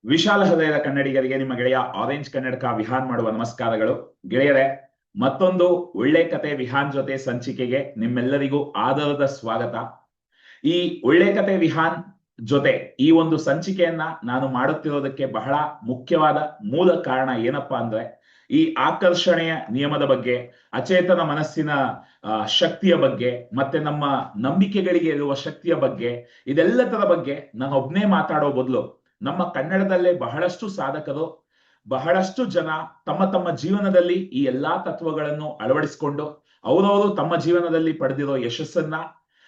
ವಿಶಾಲ ಹೃದಯದ ಕನ್ನಡಿಗರಿಗೆ ನಿಮ್ಮ ಗೆಳೆಯ ಆರೆಂಜ್ ಕನ್ನಡಕ ವಿಹಾನ್ ಮಾಡುವ ನಮಸ್ಕಾರಗಳು. ಗೆಳೆಯರೆ, ಮತ್ತೊಂದು ಒಳ್ಳೆ ಕತೆ ವಿಹಾನ್ ಜೊತೆ ಸಂಚಿಕೆಗೆ ನಿಮ್ಮೆಲ್ಲರಿಗೂ ಆದರದ ಸ್ವಾಗತ. ಈ ಒಳ್ಳೆ ಕತೆ ವಿಹಾನ್ ಜೊತೆ ಈ ಒಂದು ಸಂಚಿಕೆಯನ್ನ ನಾನು ಮಾಡುತ್ತಿರೋದಕ್ಕೆ ಬಹಳ ಮುಖ್ಯವಾದ ಮೂಲ ಕಾರಣ ಏನಪ್ಪಾ ಅಂದ್ರೆ, ಈ ಆಕರ್ಷಣೆಯ ನಿಯಮದ ಬಗ್ಗೆ, ಅಚೇತನ ಮನಸ್ಸಿನ ಶಕ್ತಿಯ ಬಗ್ಗೆ, ಮತ್ತೆ ನಮ್ಮ ನಂಬಿಕೆಗಳಿಗೆ ಇರುವ ಶಕ್ತಿಯ ಬಗ್ಗೆ, ಇದೆಲ್ಲದರ ಬಗ್ಗೆ ನಾನು ಒಬ್ನೇ ಮಾತಾಡೋ ಬದಲು ನಮ್ಮ ಕನ್ನಡದಲ್ಲೇ ಬಹಳಷ್ಟು ಸಾಧಕರು, ಬಹಳಷ್ಟು ಜನ ತಮ್ಮ ತಮ್ಮ ಜೀವನದಲ್ಲಿ ಈ ಎಲ್ಲಾ ತತ್ವಗಳನ್ನು ಅಳವಡಿಸಿಕೊಂಡು ಅವರವರು ತಮ್ಮ ಜೀವನದಲ್ಲಿ ಪಡೆದಿರೋ ಯಶಸ್ಸನ್ನ,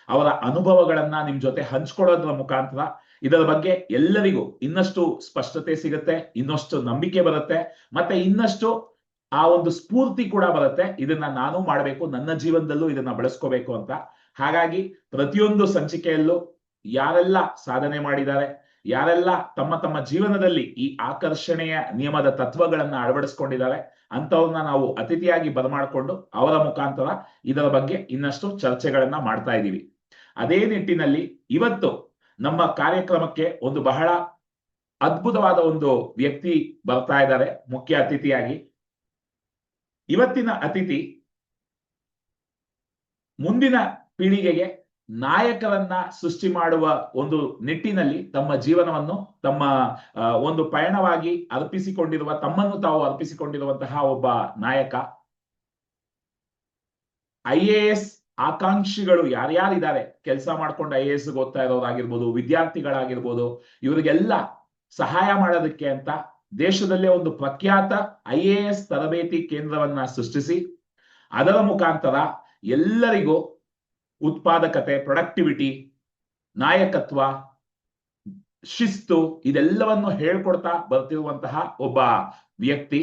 ಅವರ ಅನುಭವಗಳನ್ನ ನಿಮ್ ಜೊತೆ ಹಂಚ್ಕೊಳ್ಳೋದ್ರ ಮುಖಾಂತರ ಇದರ ಬಗ್ಗೆ ಎಲ್ಲರಿಗೂ ಇನ್ನಷ್ಟು ಸ್ಪಷ್ಟತೆ ಸಿಗುತ್ತೆ, ಇನ್ನಷ್ಟು ನಂಬಿಕೆ ಬರುತ್ತೆ, ಮತ್ತೆ ಇನ್ನಷ್ಟು ಆ ಒಂದು ಸ್ಫೂರ್ತಿ ಕೂಡ ಬರುತ್ತೆ. ಇದನ್ನ ನಾನು ಮಾಡಬೇಕು, ನನ್ನ ಜೀವನದಲ್ಲೂ ಇದನ್ನ ಬಳಸ್ಕೋಬೇಕು ಅಂತ. ಹಾಗಾಗಿ ಪ್ರತಿಯೊಂದು ಸಂಚಿಕೆಯಲ್ಲೂ ಯಾರೆಲ್ಲ ಸಾಧನೆ ಮಾಡಿದ್ದಾರೆ, ಯಾರೆಲ್ಲ ತಮ್ಮ ತಮ್ಮ ಜೀವನದಲ್ಲಿ ಈ ಆಕರ್ಷಣೆಯ ನಿಯಮದ ತತ್ವಗಳನ್ನ ಅಳವಡಿಸ್ಕೊಂಡಿದ್ದಾರೆ ಅಂತವ್ರನ್ನ ನಾವು ಅತಿಥಿಯಾಗಿ ಬರಮಾಡಿಕೊಂಡು ಅವರ ಮುಖಾಂತರ ಇದರ ಬಗ್ಗೆ ಇನ್ನಷ್ಟು ಚರ್ಚೆಗಳನ್ನ ಮಾಡ್ತಾ ಇದ್ದೀವಿ. ಅದೇ ನಿಟ್ಟಿನಲ್ಲಿ ಇವತ್ತು ನಮ್ಮ ಕಾರ್ಯಕ್ರಮಕ್ಕೆ ಒಂದು ಬಹಳ ಅದ್ಭುತವಾದ ಒಂದು ವ್ಯಕ್ತಿ ಬರ್ತಾ ಇದ್ದಾರೆ ಮುಖ್ಯ ಅತಿಥಿಯಾಗಿ. ಇವತ್ತಿನ ಅತಿಥಿ ಮುಂದಿನ ಪೀಳಿಗೆಗೆ ನಾಯಕರನ್ನ ಸೃಷ್ಟಿ ಮಾಡುವ ಒಂದು ನಿಟ್ಟಿನಲ್ಲಿ ತಮ್ಮ ಜೀವನವನ್ನು ತಮ್ಮ ಒಂದು ಪಯಣವಾಗಿ ಅರ್ಪಿಸಿಕೊಂಡಿರುವ, ತಮ್ಮನ್ನು ತಾವು ಅರ್ಪಿಸಿಕೊಂಡಿರುವಂತಹ ಒಬ್ಬ ನಾಯಕ. IAS ಆಕಾಂಕ್ಷಿಗಳು ಯಾರ್ಯಾರಿದ್ದಾರೆ, ಕೆಲಸ ಮಾಡ್ಕೊಂಡು IAS ಓದ್ತಾ ಇರೋರಾಗಿರ್ಬೋದು, ವಿದ್ಯಾರ್ಥಿಗಳಾಗಿರ್ಬೋದು, ಇವರಿಗೆಲ್ಲ ಸಹಾಯ ಮಾಡೋದಕ್ಕೆ ಅಂತ ದೇಶದಲ್ಲೇ ಒಂದು ಪ್ರಖ್ಯಾತ IAS ತರಬೇತಿ ಕೇಂದ್ರವನ್ನ ಸೃಷ್ಟಿಸಿ ಅದರ ಮುಖಾಂತರ ಎಲ್ಲರಿಗೂ ಉತ್ಪಾದಕತೆ, ಪ್ರೊಡಕ್ಟಿವಿಟಿ, ನಾಯಕತ್ವ, ಶಿಸ್ತು ಇದೆಲ್ಲವನ್ನು ಹೇಳ್ಕೊಡ್ತಾ ಬರ್ತಿರುವಂತಹ ಒಬ್ಬ ವ್ಯಕ್ತಿ.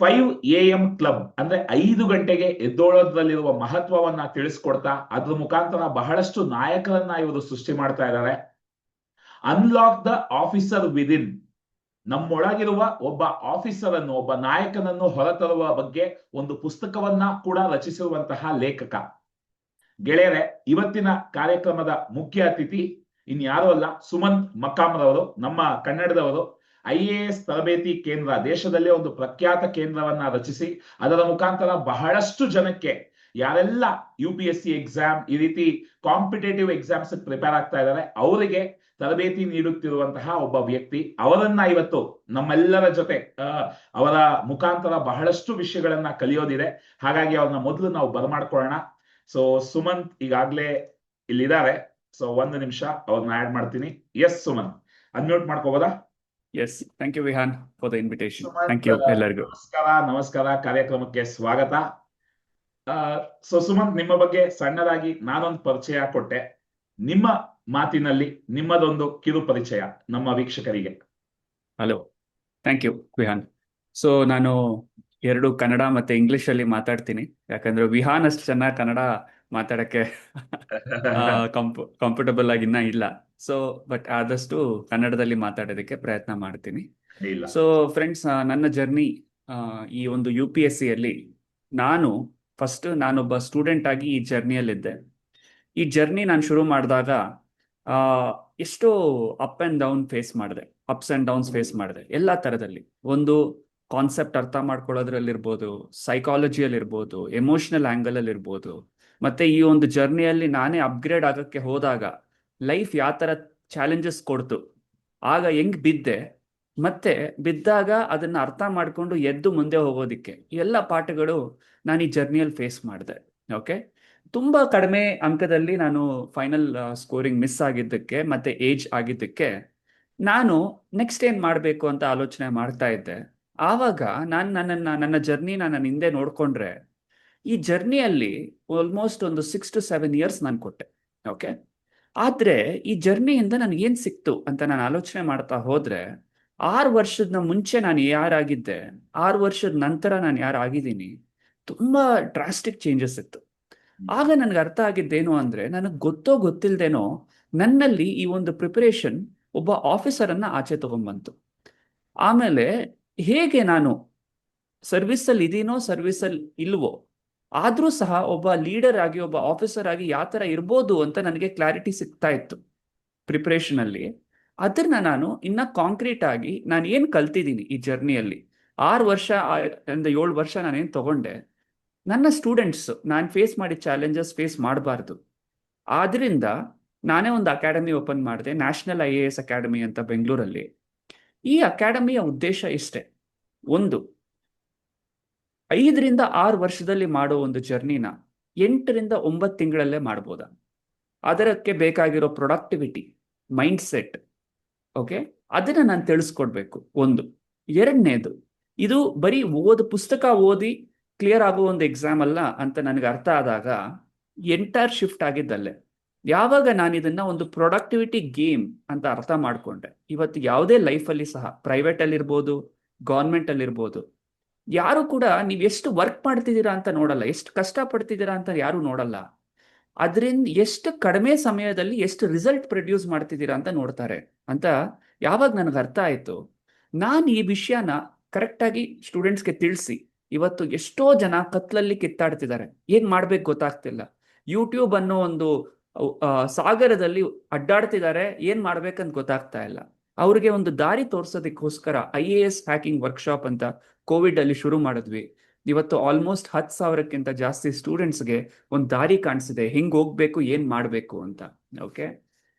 5 AM ಕ್ಲಬ್ ಅಂದ್ರೆ 5 ಗಂಟೆಗೆ ಎದ್ದೋಳೋದ್ರಲ್ಲಿರುವ ಮಹತ್ವವನ್ನ ತಿಳಿಸ್ಕೊಡ್ತಾ ಅದ್ರ ಮುಖಾಂತರ ಬಹಳಷ್ಟು ನಾಯಕರನ್ನ ಇವರು ಸೃಷ್ಟಿ ಮಾಡ್ತಾ ಇದ್ದಾರೆ. ಅನ್ಲಾಕ್ ದ ಆಫೀಸರ್ ವಿದಿನ್, ನಮ್ಮೊಳಗಿರುವ ಒಬ್ಬ ಆಫೀಸರ್ ಅನ್ನು, ಒಬ್ಬ ನಾಯಕನನ್ನು ಹೊರತರುವ ಬಗ್ಗೆ ಒಂದು ಪುಸ್ತಕವನ್ನ ಕೂಡ ರಚಿಸಿರುವಂತಹ ಲೇಖಕ. ಗೆಳೆಯರೆ, ಇವತ್ತಿನ ಕಾರ್ಯಕ್ರಮದ ಮುಖ್ಯ ಅತಿಥಿ ಇನ್ಯಾರೂ ಅಲ್ಲ, ಸುಮಂತ್ ಮಕ್ಕಾಮ್ರವರು, ನಮ್ಮ ಕನ್ನಡದವರು. IAS ತರಬೇತಿ ಕೇಂದ್ರ, ದೇಶದಲ್ಲೇ ಒಂದು ಪ್ರಖ್ಯಾತ ಕೇಂದ್ರವನ್ನ ರಚಿಸಿ ಅದರ ಮುಖಾಂತರ ಬಹಳಷ್ಟು ಜನಕ್ಕೆ, ಯಾರೆಲ್ಲ UPSC ಎಕ್ಸಾಮ್, ಈ ರೀತಿ ಕಾಂಪಿಟೇಟಿವ್ ಎಕ್ಸಾಮ್ಸ್ ಪ್ರಿಪೇರ್ ಆಗ್ತಾ ಇದ್ದಾರೆ, ಅವರಿಗೆ ತರಬೇತಿ ನೀಡುತ್ತಿರುವಂತಹ ಒಬ್ಬ ವ್ಯಕ್ತಿ. ಅವರನ್ನ ಇವತ್ತು ನಮ್ಮೆಲ್ಲರ ಜೊತೆ ಅವರ ಮುಖಾಂತರ ಬಹಳಷ್ಟು ವಿಷಯಗಳನ್ನ ಕಲಿಯೋದಿದೆ. ಹಾಗಾಗಿ ಅವ್ರನ್ನ ಮೊದಲು ನಾವು ಬರಮಾಡ್ಕೊಳ್ಳೋಣ. ಸೊ ಸುಮಂತ್ ಈಗಾಗ್ಲೇ ಇಲ್ಲಿದ್ದಾರೆ. ಸೊ 1 ನಿಮಿಷ ಅವ್ರನ್ನ ಆಡ್ ಮಾಡ್ತೀನಿ. ಎಸ್ ಸುಮಂತ್, ಅನ್ಮ್ಯೂಟ್ ಮಾಡ್ಕೋಬೋದಾ? Yes, thank you Vihaan for the invitation. Thank you ಎಲ್ಲರಿಗೂ. ನಮಸ್ಕಾರ, ಕಾರ್ಯಕ್ರಮಕ್ಕೆ ಸ್ವಾಗತ. ಸೊ ಸುಮಂತ್, ನಿಮ್ಮ ಬಗ್ಗೆ ಸಣ್ಣದಾಗಿ ನಾನೊಂದು ಪರಿಚಯ ಕೊಟ್ಟೆ. ನಿಮ್ಮ ಮಾತಿನಲ್ಲಿ ನಿಮ್ಮದೊಂದು ಕಿರು ಪರಿಚಯ ನಮ್ಮ ವೀಕ್ಷಕರಿಗೆ. Hello, thank you Vihaan. So ನಾನು 2 ಕನ್ನಡ ಮತ್ತೆ ಇಂಗ್ಲಿಷ್ ಅಲ್ಲಿ ಮಾತಾಡ್ತೀನಿ, ಯಾಕಂದ್ರೆ ವಿಹಾನ್ ಅಷ್ಟು ಚೆನ್ನಾಗಿ ಕನ್ನಡ ಮಾತಾಡಕ್ಕೆ ಕಂಫರ್ಟಬಲ್ ಆಗಿ ಇನ್ನ ಇಲ್ಲ. ಸೊ ಬಟ್ ಆದಷ್ಟು ಕನ್ನಡದಲ್ಲಿ ಮಾತಾಡೋದಕ್ಕೆ ಪ್ರಯತ್ನ ಮಾಡ್ತೀನಿ. ಸೊ ಫ್ರೆಂಡ್ಸ್, ನನ್ನ ಜರ್ನಿ ಈ ಒಂದು UPSC ಅಲ್ಲಿ ನಾನೊಬ್ಬ ಸ್ಟೂಡೆಂಟ್ ಆಗಿ ಈ ಜರ್ನಿಯಲ್ಲಿದ್ದೆ. ಈ ಜರ್ನಿ ನಾನು ಶುರು ಮಾಡಿದಾಗ ಎಷ್ಟೋ ಅಪ್ ಅಂಡ್ ಡೌನ್ಸ್ ಫೇಸ್ ಮಾಡಿದೆ ಎಲ್ಲ ತರದಲ್ಲಿ. ಒಂದು ಕಾನ್ಸೆಪ್ಟ್ ಅರ್ಥ ಮಾಡ್ಕೊಳ್ಳೋದ್ರಲ್ಲಿರ್ಬೋದು, ಸೈಕಾಲಜಿಯಲ್ಲಿರ್ಬೋದು, ಎಮೋಷನಲ್ ಆಂಗಲ್ ಅಲ್ಲಿ ಇರ್ಬೋದು, ಮತ್ತೆ ಈ ಒಂದು ಜರ್ನಿಯಲ್ಲಿ ನಾನೇ ಅಪ್ಗ್ರೇಡ್ ಆಗಕ್ಕೆ ಹೋದಾಗ ಲೈಫ್ ಯಾವ ತರ ಚಾಲೆಂಜಸ್ ಕೊಡ್ತು, ಆಗ ಹೆಂಗ್ ಬಿದ್ದೆ, ಮತ್ತೆ ಬಿದ್ದಾಗ ಅದನ್ನ ಅರ್ಥ ಮಾಡ್ಕೊಂಡು ಎದ್ದು ಮುಂದೆ ಹೋಗೋದಿಕ್ಕೆ ಎಲ್ಲ ಪಾಠಗಳು ನಾನು ಈ ಜರ್ನಿಯಲ್ಲಿ ಫೇಸ್ ಮಾಡಿದೆ. ಓಕೆ, ತುಂಬಾ ಕಡಿಮೆ ಅಂಕದಲ್ಲಿ ನಾನು ಫೈನಲ್ ಸ್ಕೋರಿಂಗ್ ಮಿಸ್ ಆಗಿದ್ದಕ್ಕೆ ಮತ್ತೆ ಏಜ್ ಆಗಿದ್ದಕ್ಕೆ ನಾನು ನೆಕ್ಸ್ಟ್ ಏನ್ ಮಾಡಬೇಕು ಅಂತ ಆಲೋಚನೆ ಮಾಡ್ತಾ ಇದ್ದೆ. ಆವಾಗ ನನ್ನ ಜರ್ನಿ ನಾನು ಹಿಂದೆ ನೋಡ್ಕೊಂಡ್ರೆ, ಈ ಜರ್ನಿಯಲ್ಲಿ ಆಲ್ಮೋಸ್ಟ್ ಒಂದು 6 to 7 years ನಾನು ಕೊಟ್ಟೆ. ಓಕೆ, ಆದ್ರೆ ಈ ಜರ್ನಿಯಿಂದ ನನಗೆ ಏನ್ ಸಿಕ್ತು ಅಂತ ನಾನು ಆಲೋಚನೆ ಮಾಡ್ತಾ ಹೋದ್ರೆ, 6 ವರ್ಷದ ಮುಂಚೆ ನಾನು ಯಾರಾಗಿದ್ದೆ, 6 ವರ್ಷದ ನಂತರ ನಾನು ಯಾರಾಗಿದ್ದೀನಿ, ತುಂಬಾ ಡ್ರಾಸ್ಟಿಕ್ ಚೇಂಜಸ್ ಇತ್ತು. ಆಗ ನನ್ಗೆ ಅರ್ಥ ಆಗಿದ್ದೇನು ಅಂದ್ರೆ, ನನಗೆ ಗೊತ್ತಿಲ್ದೇನೋ ನನ್ನಲ್ಲಿ ಈ ಒಂದು ಪ್ರಿಪರೇಷನ್ ಒಬ್ಬ ಆಫೀಸರ್ ಅನ್ನ ಆಚೆ ತಗೊಂಡ್ಬಂತು. ಆಮೇಲೆ ಹೇಗೆ ನಾನು ಸರ್ವಿಸ್ ಅಲ್ಲಿ ಇದೀನೋ, ಸರ್ವಿಸ್ ಅಲ್ಲಿ ಇಲ್ವೋ, ಆದ್ರೂ ಸಹ ಒಬ್ಬ ಲೀಡರ್ ಆಗಿ, ಒಬ್ಬ ಆಫೀಸರ್ ಆಗಿ ಯಾವ ತರ ಇರ್ಬೋದು ಅಂತ ನನಗೆ ಕ್ಲಾರಿಟಿ ಸಿಗ್ತಾ ಇತ್ತು ಪ್ರಿಪರೇಷನ್ ಅಲ್ಲಿ. ಅದನ್ನ ನಾನು ಇನ್ನ ಕಾಂಕ್ರೀಟ್ ಆಗಿ ನಾನು ಏನ್ ಕಲ್ತಿದ್ದೀನಿ ಈ ಜರ್ನಿಯಲ್ಲಿ 6 ವರ್ಷ ಇಂದ 7 ವರ್ಷ ನಾನೇನ್ ತಗೊಂಡೆ, ನನ್ನ ಸ್ಟೂಡೆಂಟ್ಸ್ ನಾನು ಫೇಸ್ ಮಾಡಿದ ಚಾಲೆಂಜಸ್ ಫೇಸ್ ಮಾಡಬಾರ್ದು. ಆದ್ರಿಂದ ನಾನೇ ಒಂದು ಅಕಾಡೆಮಿ ಓಪನ್ ಮಾಡಿದೆ, ನ್ಯಾಷನಲ್ IAS ಅಕಾಡೆಮಿ ಅಂತ ಬೆಂಗಳೂರಲ್ಲಿ. ಈ ಅಕಾಡೆಮಿಯ ಉದ್ದೇಶ ಇಷ್ಟೇ, ಒಂದು 5 ರಿಂದ 6 ವರ್ಷದಲ್ಲಿ ಮಾಡೋ ಒಂದು ಜರ್ನಿನ 8 ರಿಂದ 9 ತಿಂಗಳಲ್ಲೇ ಮಾಡ್ಬೋದಾ, ಅದಕ್ಕೆ ಬೇಕಾಗಿರೋ ಪ್ರೊಡಕ್ಟಿವಿಟಿ, ಮೈಂಡ್ ಸೆಟ್, ಓಕೆ, ಅದನ್ನ ನಾನು ತಿಳಿಸ್ಕೊಡ್ಬೇಕು. ಒಂದು. ಎರಡನೇದು, ಇದು ಬರೀ ಪುಸ್ತಕ ಓದಿ ಕ್ಲಿಯರ್ ಆಗೋ ಒಂದು ಎಕ್ಸಾಮ್ ಅಲ್ಲ ಅಂತ ನನಗೆ ಅರ್ಥ ಆದಾಗ ಎಂಟೈರ್ ಶಿಫ್ಟ್ ಆಗಿದ್ದಲ್ಲೇ. ಯಾವಾಗ ನಾನು ಇದನ್ನ ಒಂದು ಪ್ರೊಡಕ್ಟಿವಿಟಿ ಗೇಮ್ ಅಂತ ಅರ್ಥ ಮಾಡ್ಕೊಂಡೆ, ಇವತ್ತು ಯಾವುದೇ ಲೈಫಲ್ಲಿ ಸಹ, ಪ್ರೈವೇಟ್ ಅಲ್ಲಿರ್ಬೋದು, ಗೌರ್ಮೆಂಟ್ ಅಲ್ಲಿರ್ಬೋದು, ಯಾರು ಕೂಡ ನೀವು ಎಷ್ಟು ವರ್ಕ್ ಮಾಡ್ತಿದ್ದೀರಾ ಅಂತ ನೋಡಲ್ಲ, ಎಷ್ಟು ಕಷ್ಟ ಪಡ್ತಿದ್ದೀರಾ ಅಂತ ಯಾರು ನೋಡಲ್ಲ. ಅದರಿಂದ ಎಷ್ಟು ಕಡಿಮೆ ಸಮಯದಲ್ಲಿ ಎಷ್ಟು ರಿಸಲ್ಟ್ ಪ್ರೊಡ್ಯೂಸ್ ಮಾಡ್ತಿದ್ದೀರಾ ಅಂತ ನೋಡ್ತಾರೆ ಅಂತ ಯಾವಾಗ ನನಗೆ ಅರ್ಥ ಆಯ್ತು, ನಾನು ಈ ವಿಷಯನ ಕರೆಕ್ಟಾಗಿ ಸ್ಟೂಡೆಂಟ್ಸ್ಗೆ ತಿಳಿಸಿ ಇವತ್ತು ಎಷ್ಟೋ ಜನ ಕತ್ಲಲ್ಲಿ ಕಿತ್ತಾಡ್ತಿದ್ದಾರೆ, ಏನ್ ಮಾಡ್ಬೇಕು ಗೊತ್ತಾಗ್ತಿಲ್ಲ. ಯೂಟ್ಯೂಬ್ ಅನ್ನೋ ಒಂದು ಸಾಗರದಲ್ಲಿ ಅಡ್ಡಾಡ್ತಿದ್ದಾರೆ, ಏನ್ ಮಾಡ್ಬೇಕಂತ ಗೊತ್ತಾಗ್ತಾ ಇಲ್ಲ. ಅವ್ರಿಗೆ ಒಂದು ದಾರಿ ತೋರ್ಸೋದಕ್ಕೋಸ್ಕರ IAS ಹ್ಯಾಕಿಂಗ್ ವರ್ಕ್ಶಾಪ್ ಅಂತ ಕೋವಿಡ್ ಅಲ್ಲಿ ಶುರು ಮಾಡಿದ್ವಿ. ಇವತ್ತು ಆಲ್ಮೋಸ್ಟ್ 10,000ಕ್ಕಿಂತ ಜಾಸ್ತಿ ಸ್ಟೂಡೆಂಟ್ಸ್ಗೆ ಒಂದು ದಾರಿ ಕಾಣಿಸಿದೆ, ಹೆಂಗ್ ಹೋಗ್ಬೇಕು, ಏನ್ ಮಾಡ್ಬೇಕು ಅಂತ. ಓಕೆ,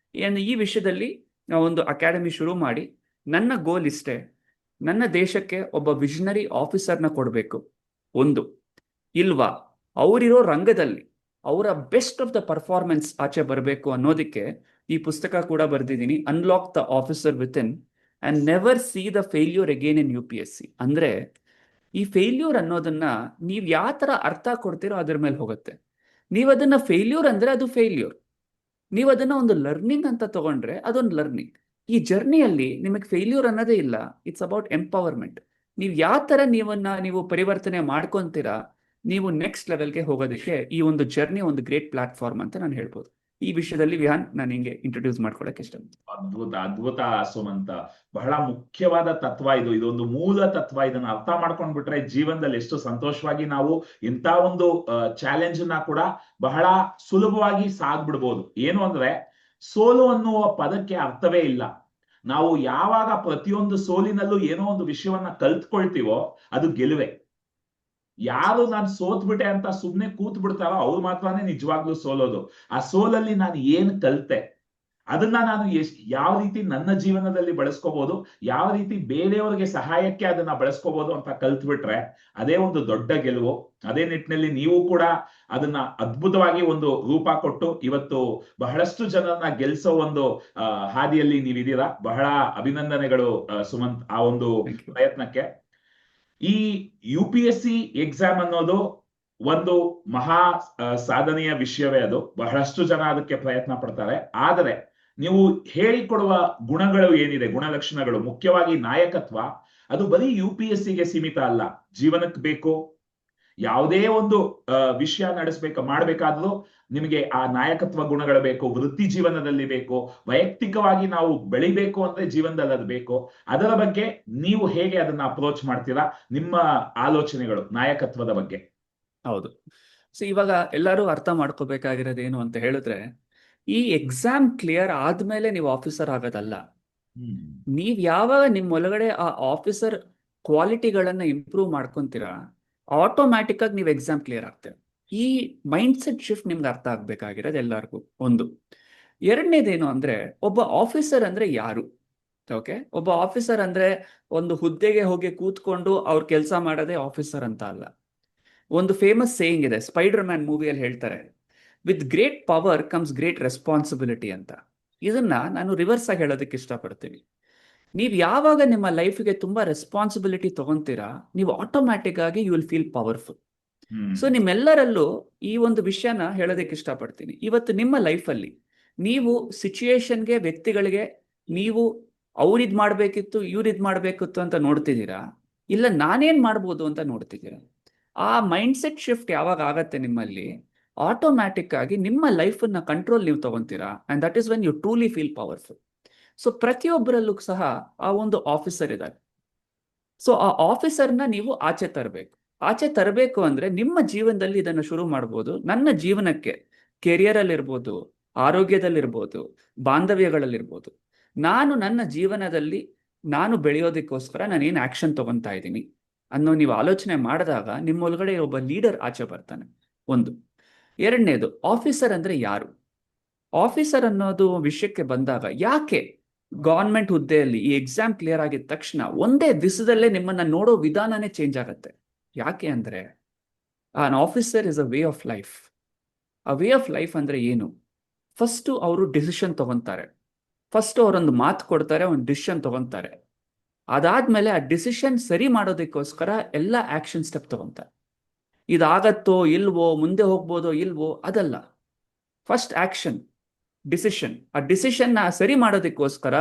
ಈ ವಿಷಯದಲ್ಲಿ ನಾವು ಒಂದು ಅಕಾಡೆಮಿ ಶುರು ಮಾಡಿ, ನನ್ನ ಗೋಲ್ ಇಷ್ಟೇ, ನನ್ನ ದೇಶಕ್ಕೆ ಒಬ್ಬ ವಿಷನರಿ ಆಫೀಸರ್ನ ಕೊಡಬೇಕು. ಒಂದು. ಇಲ್ವಾ ಅವರಿರೋ ರಂಗದಲ್ಲಿ ಅವರ ಬೆಸ್ಟ್ ಆಫ್ ದ ಪರ್ಫಾರ್ಮೆನ್ಸ್ ಆಚೆ ಬರಬೇಕು ಅನ್ನೋದಕ್ಕೆ ಈ ಪುಸ್ತಕ ಕೂಡ ಬರೆದಿದ್ದೀನಿ, unlock the officer within and never see the failure again in UPSC. ಅಂದ್ರೆ ಈ ಫೇಲ್ಯೂರ್ ಅನ್ನೋದನ್ನ ನೀವು ಯಾವ ತರ ಅರ್ಥ ಕೊಡ್ತೀರೋ ಅದ್ರ ಮೇಲೆ ಹೋಗುತ್ತೆ. ನೀವು ಅದನ್ನ ಫೇಲ್ಯೂರ್ ಅಂದ್ರೆ ಅದು ಫೇಲ್ಯೂರ್, ನೀವು ಅದನ್ನ ಒಂದು ಲರ್ನಿಂಗ್ ಅಂತ ತಗೊಂಡ್ರೆ ಅದೊಂದು ಲರ್ನಿಂಗ್. ಈ ಜರ್ನಿಯಲ್ಲಿ ನಿಮಗೆ ಫೇಲ್ಯೂರ್ ಅನ್ನೋದೇ ಇಲ್ಲ, ಇಟ್ಸ್ ಅಬೌಟ್ ಎಂಪವರ್ಮೆಂಟ್. ನೀವು ಯಾವ ತರ ನೀವು ಪರಿವರ್ತನೆ ಮಾಡ್ಕೊಂತೀರಾ, ನೀವು ನೆಕ್ಸ್ಟ್ ಲೆವೆಲ್ಗೆ ಹೋಗೋದಕ್ಕೆ ಈ ಒಂದು ಜರ್ನಿ ಒಂದು ಗ್ರೇಟ್ ಪ್ಲಾಟ್ಫಾರ್ಮ್ ಅಂತ ನಾನು ಹೇಳ್ಬೋದು. ಈ ವಿಷಯದಲ್ಲಿ ವಿಹಾನ್ ನಾನು ಹಿಂಗೆ ಇಂಟ್ರೊಡ್ಯೂಸ್ ಮಾಡ್ಕೊಳಕ್ಕೆ ಇಷ್ಟ. ಅದ್ಭುತ ಅದ್ಭುತ ಸುಮಂತ, ಬಹಳ ಮುಖ್ಯವಾದ ತತ್ವ ಇದು, ಇದೊಂದು ಮೂಲ ತತ್ವ. ಇದನ್ನ ಅರ್ಥ ಮಾಡ್ಕೊಂಡ್ಬಿಟ್ರೆ ಜೀವನದಲ್ಲಿ ಎಷ್ಟು ಸಂತೋಷವಾಗಿ ನಾವು ಇಂಥ ಒಂದು ಚಾಲೆಂಜ್ ನ ಕೂಡ ಬಹಳ ಸುಲಭವಾಗಿ ಸಾಗ್ಬಿಡ್ಬೋದು. ಏನು ಅಂದ್ರೆ, ಸೋಲು ಅನ್ನುವ ಪದಕ್ಕೆ ಅರ್ಥವೇ ಇಲ್ಲ. ನಾವು ಯಾವಾಗ ಪ್ರತಿಯೊಂದು ಸೋಲಿನಲ್ಲೂ ಏನೋ ಒಂದು ವಿಷಯವನ್ನ ಕಲ್ತ್ಕೊಳ್ತೀವೋ ಅದು ಗೆಲುವೆ. ಯಾರು ನಾನು ಸೋತ್ಬಿಟ್ಟೆ ಅಂತ ಸುಮ್ನೆ ಕೂತ್ ಬಿಡ್ತಾರೋ ಅವ್ರು ಮಾತ್ರನೇ ನಿಜವಾಗ್ಲೂ ಸೋಲೋದು. ಆ ಸೋಲಲ್ಲಿ ನಾನು ಏನ್ ಕಲ್ತೆ, ಅದನ್ನ ನಾನು ಯಾವ ರೀತಿ ನನ್ನ ಜೀವನದಲ್ಲಿ ಬಳಸ್ಕೋಬಹುದು, ಯಾವ ರೀತಿ ಬೇರೆಯವರಿಗೆ ಸಹಾಯಕ್ಕೆ ಅದನ್ನ ಬಳಸ್ಕೋಬಹುದು ಅಂತ ಕಲ್ತ್ಬಿಟ್ರೆ ಅದೇ ಒಂದು ದೊಡ್ಡ ಗೆಲುವು. ಅದೇ ನಿಟ್ಟಿನಲ್ಲಿ ನೀವು ಕೂಡ ಅದನ್ನ ಅದ್ಭುತವಾಗಿ ಒಂದು ರೂಪ ಕೊಟ್ಟು ಇವತ್ತು ಬಹಳಷ್ಟು ಜನರನ್ನ ಗೆಲ್ಸೋ ಒಂದು ಹಾದಿಯಲ್ಲಿ ನೀವಿದ್ದೀರಾ. ಬಹಳ ಅಭಿನಂದನೆಗಳು ಸುಮಂತ್ ಆ ಒಂದು ಪ್ರಯತ್ನಕ್ಕೆ. ಈ UPSC ಎಕ್ಸಾಮ್ ಅನ್ನೋದು ಒಂದು ಮಹಾ ಸಾಧನೆಯ ವಿಷಯವೇ. ಅದು ಬಹಳಷ್ಟು ಜನ ಅದಕ್ಕೆ ಪ್ರಯತ್ನ ಪಡ್ತಾರೆ. ಆದರೆ ನೀವು ಹೇಳಿಕೊಡುವ ಗುಣಗಳು ಏನಿದೆ, ಗುಣಲಕ್ಷಣಗಳು, ಮುಖ್ಯವಾಗಿ ನಾಯಕತ್ವ, ಅದು ಬರೀ UPSCಗೆ ಸೀಮಿತ ಅಲ್ಲ, ಜೀವನಕ್ಕೆ ಬೇಕು. ಯಾವುದೇ ಒಂದು ವಿಷಯ ಮಾಡ್ಬೇಕಾದ್ರೂ ನಿಮಗೆ ಆ ನಾಯಕತ್ವ ಗುಣಗಳು ಬೇಕು, ವೃತ್ತಿ ಜೀವನದಲ್ಲಿ ಬೇಕು, ವೈಯಕ್ತಿಕವಾಗಿ ನಾವು ಬೆಳಿಬೇಕು ಅಂದ್ರೆ ಜೀವನದಲ್ಲಿ ಅದು ಬೇಕು. ಅದರ ಬಗ್ಗೆ ನೀವು ಹೇಗೆ ಅದನ್ನ ಅಪ್ರೋಚ್ ಮಾಡ್ತೀರಾ, ನಿಮ್ಮ ಆಲೋಚನೆಗಳು ನಾಯಕತ್ವದ ಬಗ್ಗೆ? ಹೌದು. ಸೊ ಇವಾಗ ಎಲ್ಲರೂ ಅರ್ಥ ಮಾಡ್ಕೋಬೇಕಾಗಿರೋದು ಏನು ಅಂತ ಹೇಳಿದ್ರೆ, ಈ ಎಕ್ಸಾಮ್ ಕ್ಲಿಯರ್ ಆದ್ಮೇಲೆ ನೀವು ಆಫೀಸರ್ ಆಗೋದಲ್ಲ. ನೀವ್ ಯಾವಾಗ ನಿಮ್ ಒಳಗಡೆ ಆ ಆಫೀಸರ್ ಕ್ವಾಲಿಟಿಗಳನ್ನ ಇಂಪ್ರೂವ್ ಮಾಡ್ಕೊಂತೀರಾ, ಆಟೋಮ್ಯಾಟಿಕ್ ಆಗಿ ನೀವು ಎಕ್ಸಾಮ್ ಕ್ಲಿಯರ್ ಆಗ್ತೀರಾ. ಈ ಮೈಂಡ್ ಸೆಟ್ ಶಿಫ್ಟ್ ನಿಮ್ಗೆ ಅರ್ಥ ಆಗ್ಬೇಕಾಗಿರೋದು ಎಲ್ಲರಿಗೂ. ಒಂದು. ಎರಡನೇದೇನು ಅಂದ್ರೆ, ಒಬ್ಬ ಆಫೀಸರ್ ಅಂದ್ರೆ ಯಾರು? ಓಕೆ, ಒಬ್ಬ ಆಫೀಸರ್ ಅಂದ್ರೆ ಒಂದು ಹುದ್ದೆಗೆ ಹೋಗಿ ಕೂತ್ಕೊಂಡು ಅವ್ರ ಕೆಲಸ ಮಾಡೋದೇ ಆಫೀಸರ್ ಅಂತ ಅಲ್ಲ. ಒಂದು ಫೇಮಸ್ ಸೇಯಿಂಗ್ ಇದೆ, ಸ್ಪೈಡರ್ ಮ್ಯಾನ್ ಮೂವಿಯಲ್ಲಿ ಹೇಳ್ತಾರೆ, with great power comes great responsibility ಅಂತ. ಇದನ್ನ ನಾನು ರಿವರ್ಸ್ ಆಗಿ ಹೇಳೋದಕ್ಕೆ ಇಷ್ಟಪಡ್ತೀನಿ. ನೀವು ಯಾವಾಗ ನಿಮ್ಮ ಲೈಫ್ಗೆ ತುಂಬಾ ರೆಸ್ಪಾನ್ಸಿಬಿಲಿಟಿ ತಗೊಂತೀರಾ, ನೀವು ಆಟೋಮ್ಯಾಟಿಕ್ ಆಗಿ you will feel powerful. So ನಿಮ್ಮೆಲ್ಲರಲ್ಲೂ ಈ ಒಂದು ವಿಷಯನ ಹೇಳೋದಕ್ಕೆ ಇಷ್ಟಪಡ್ತೀನಿ. ಇವತ್ತು ನಿಮ್ಮ ಲೈಫಲ್ಲಿ ನೀವು ಸಿಚುಯೇಷನ್ಗೆ, ವ್ಯಕ್ತಿಗಳಿಗೆ ನೀವು ಅವ್ರಿದ್ ಮಾಡ್ಬೇಕಿತ್ತು, ಇವ್ರಿದ್ ಮಾಡ್ಬೇಕಿತ್ತು ಅಂತ ನೋಡ್ತಿದ್ದೀರಾ, ಇಲ್ಲ ನಾನೇನ್ ಮಾಡ್ಬೋದು ಅಂತ ನೋಡ್ತಿದ್ದೀರಾ. ಆ ಮೈಂಡ್ ಸೆಟ್ ಶಿಫ್ಟ್ ಯಾವಾಗ ಆಗತ್ತೆ ನಿಮ್ಮಲ್ಲಿ, ಆಟೋಮ್ಯಾಟಿಕ್ ಆಗಿ ನಿಮ್ಮ ಲೈಫನ್ನ ಕಂಟ್ರೋಲ್ ನೀವು ತಗೊಂತೀರಾ, and that is when you truly feel powerful. So ಪ್ರತಿಯೊಬ್ಬರಲ್ಲೂ ಸಹ ಆ ಒಂದು ಆಫೀಸರ್ ಇದ್ದಾರೆ. ಸೊ ಆ ಆಫೀಸರ್ನ ನೀವು ಆಚೆ ತರಬೇಕು. ಆಚೆ ತರಬೇಕು ಅಂದ್ರೆ ನಿಮ್ಮ ಜೀವನದಲ್ಲಿ ಇದನ್ನು ಶುರು ಮಾಡ್ಬೋದು. ನನ್ನ ಜೀವನಕ್ಕೆ ಕೆರಿಯರ್ ಅಲ್ಲಿರ್ಬೋದು, ಆರೋಗ್ಯದಲ್ಲಿರ್ಬೋದು, ಬಾಂಧವ್ಯಗಳಲ್ಲಿರ್ಬೋದು, ನಾನು ನನ್ನ ಜೀವನದಲ್ಲಿ ನಾನು ಬೆಳೆಯೋದಕ್ಕೋಸ್ಕರ ನಾನೇನು ಆಕ್ಷನ್ ತಗೊಂತಾ ಇದ್ದೀನಿ ಅನ್ನೋ ನೀವು ಆಲೋಚನೆ ಮಾಡಿದಾಗ ನಿಮ್ಮ ಒಳಗಡೆ ಒಬ್ಬ ಲೀಡರ್ ಆಚೆ ಬರ್ತಾನೆ. ಒಂದು. ಎರಡನೇದು, ಆಫೀಸರ್ ಅಂದ್ರೆ ಯಾರು? ಆಫೀಸರ್ ಅನ್ನೋದು ವಿಷಯಕ್ಕೆ ಬಂದಾಗ, ಯಾಕೆ ಗವರ್ಮೆಂಟ್ ಹುದ್ದೆಯಲ್ಲಿ ಈ ಎಕ್ಸಾಮ್ ಕ್ಲಿಯರ್ ಆಗಿದ ತಕ್ಷಣ ಒಂದೇ ದಿವಸದಲ್ಲೇ ನಿಮ್ಮನ್ನ ನೋಡೋ ವಿಧಾನನೇ ಚೇಂಜ್ ಆಗತ್ತೆ? ಯಾಕೆ ಅಂದ್ರೆ on officer is a way of life. ಆ ವೇ ಆಫ್ ಲೈಫ್ ಅಂದ್ರೆ ಏನು? ಫಸ್ಟ್ ಅವರು ಡಿಸಿಷನ್ ತಗೊಂತಾರೆ. ಫಸ್ಟ್ ಅವರೊಂದು ಮಾತು ಕೊಡ್ತಾರೆ, ಒಂದು ಡಿಸಿಷನ್ ತಗೊಂತಾರೆ. ಅದಾದ್ಮೇಲೆ ಆ ಡಿಸಿಷನ್ ಸರಿ ಮಾಡೋದಕ್ಕೋಸ್ಕರ ಎಲ್ಲ ಆಕ್ಷನ್ ಸ್ಟೆಪ್ ತಗೊಂತಾರೆ. ಇದಾಗತ್ತೋ ಇಲ್ವೋ, ಮುಂದೆ ಹೋಗ್ಬೋದೋ ಇಲ್ವೋ, ಅದಲ್ಲ. First action, decision. ಆ ಡಿಸಿಷನ್ನ ಸರಿ ಮಾಡೋದಕ್ಕೋಸ್ಕರ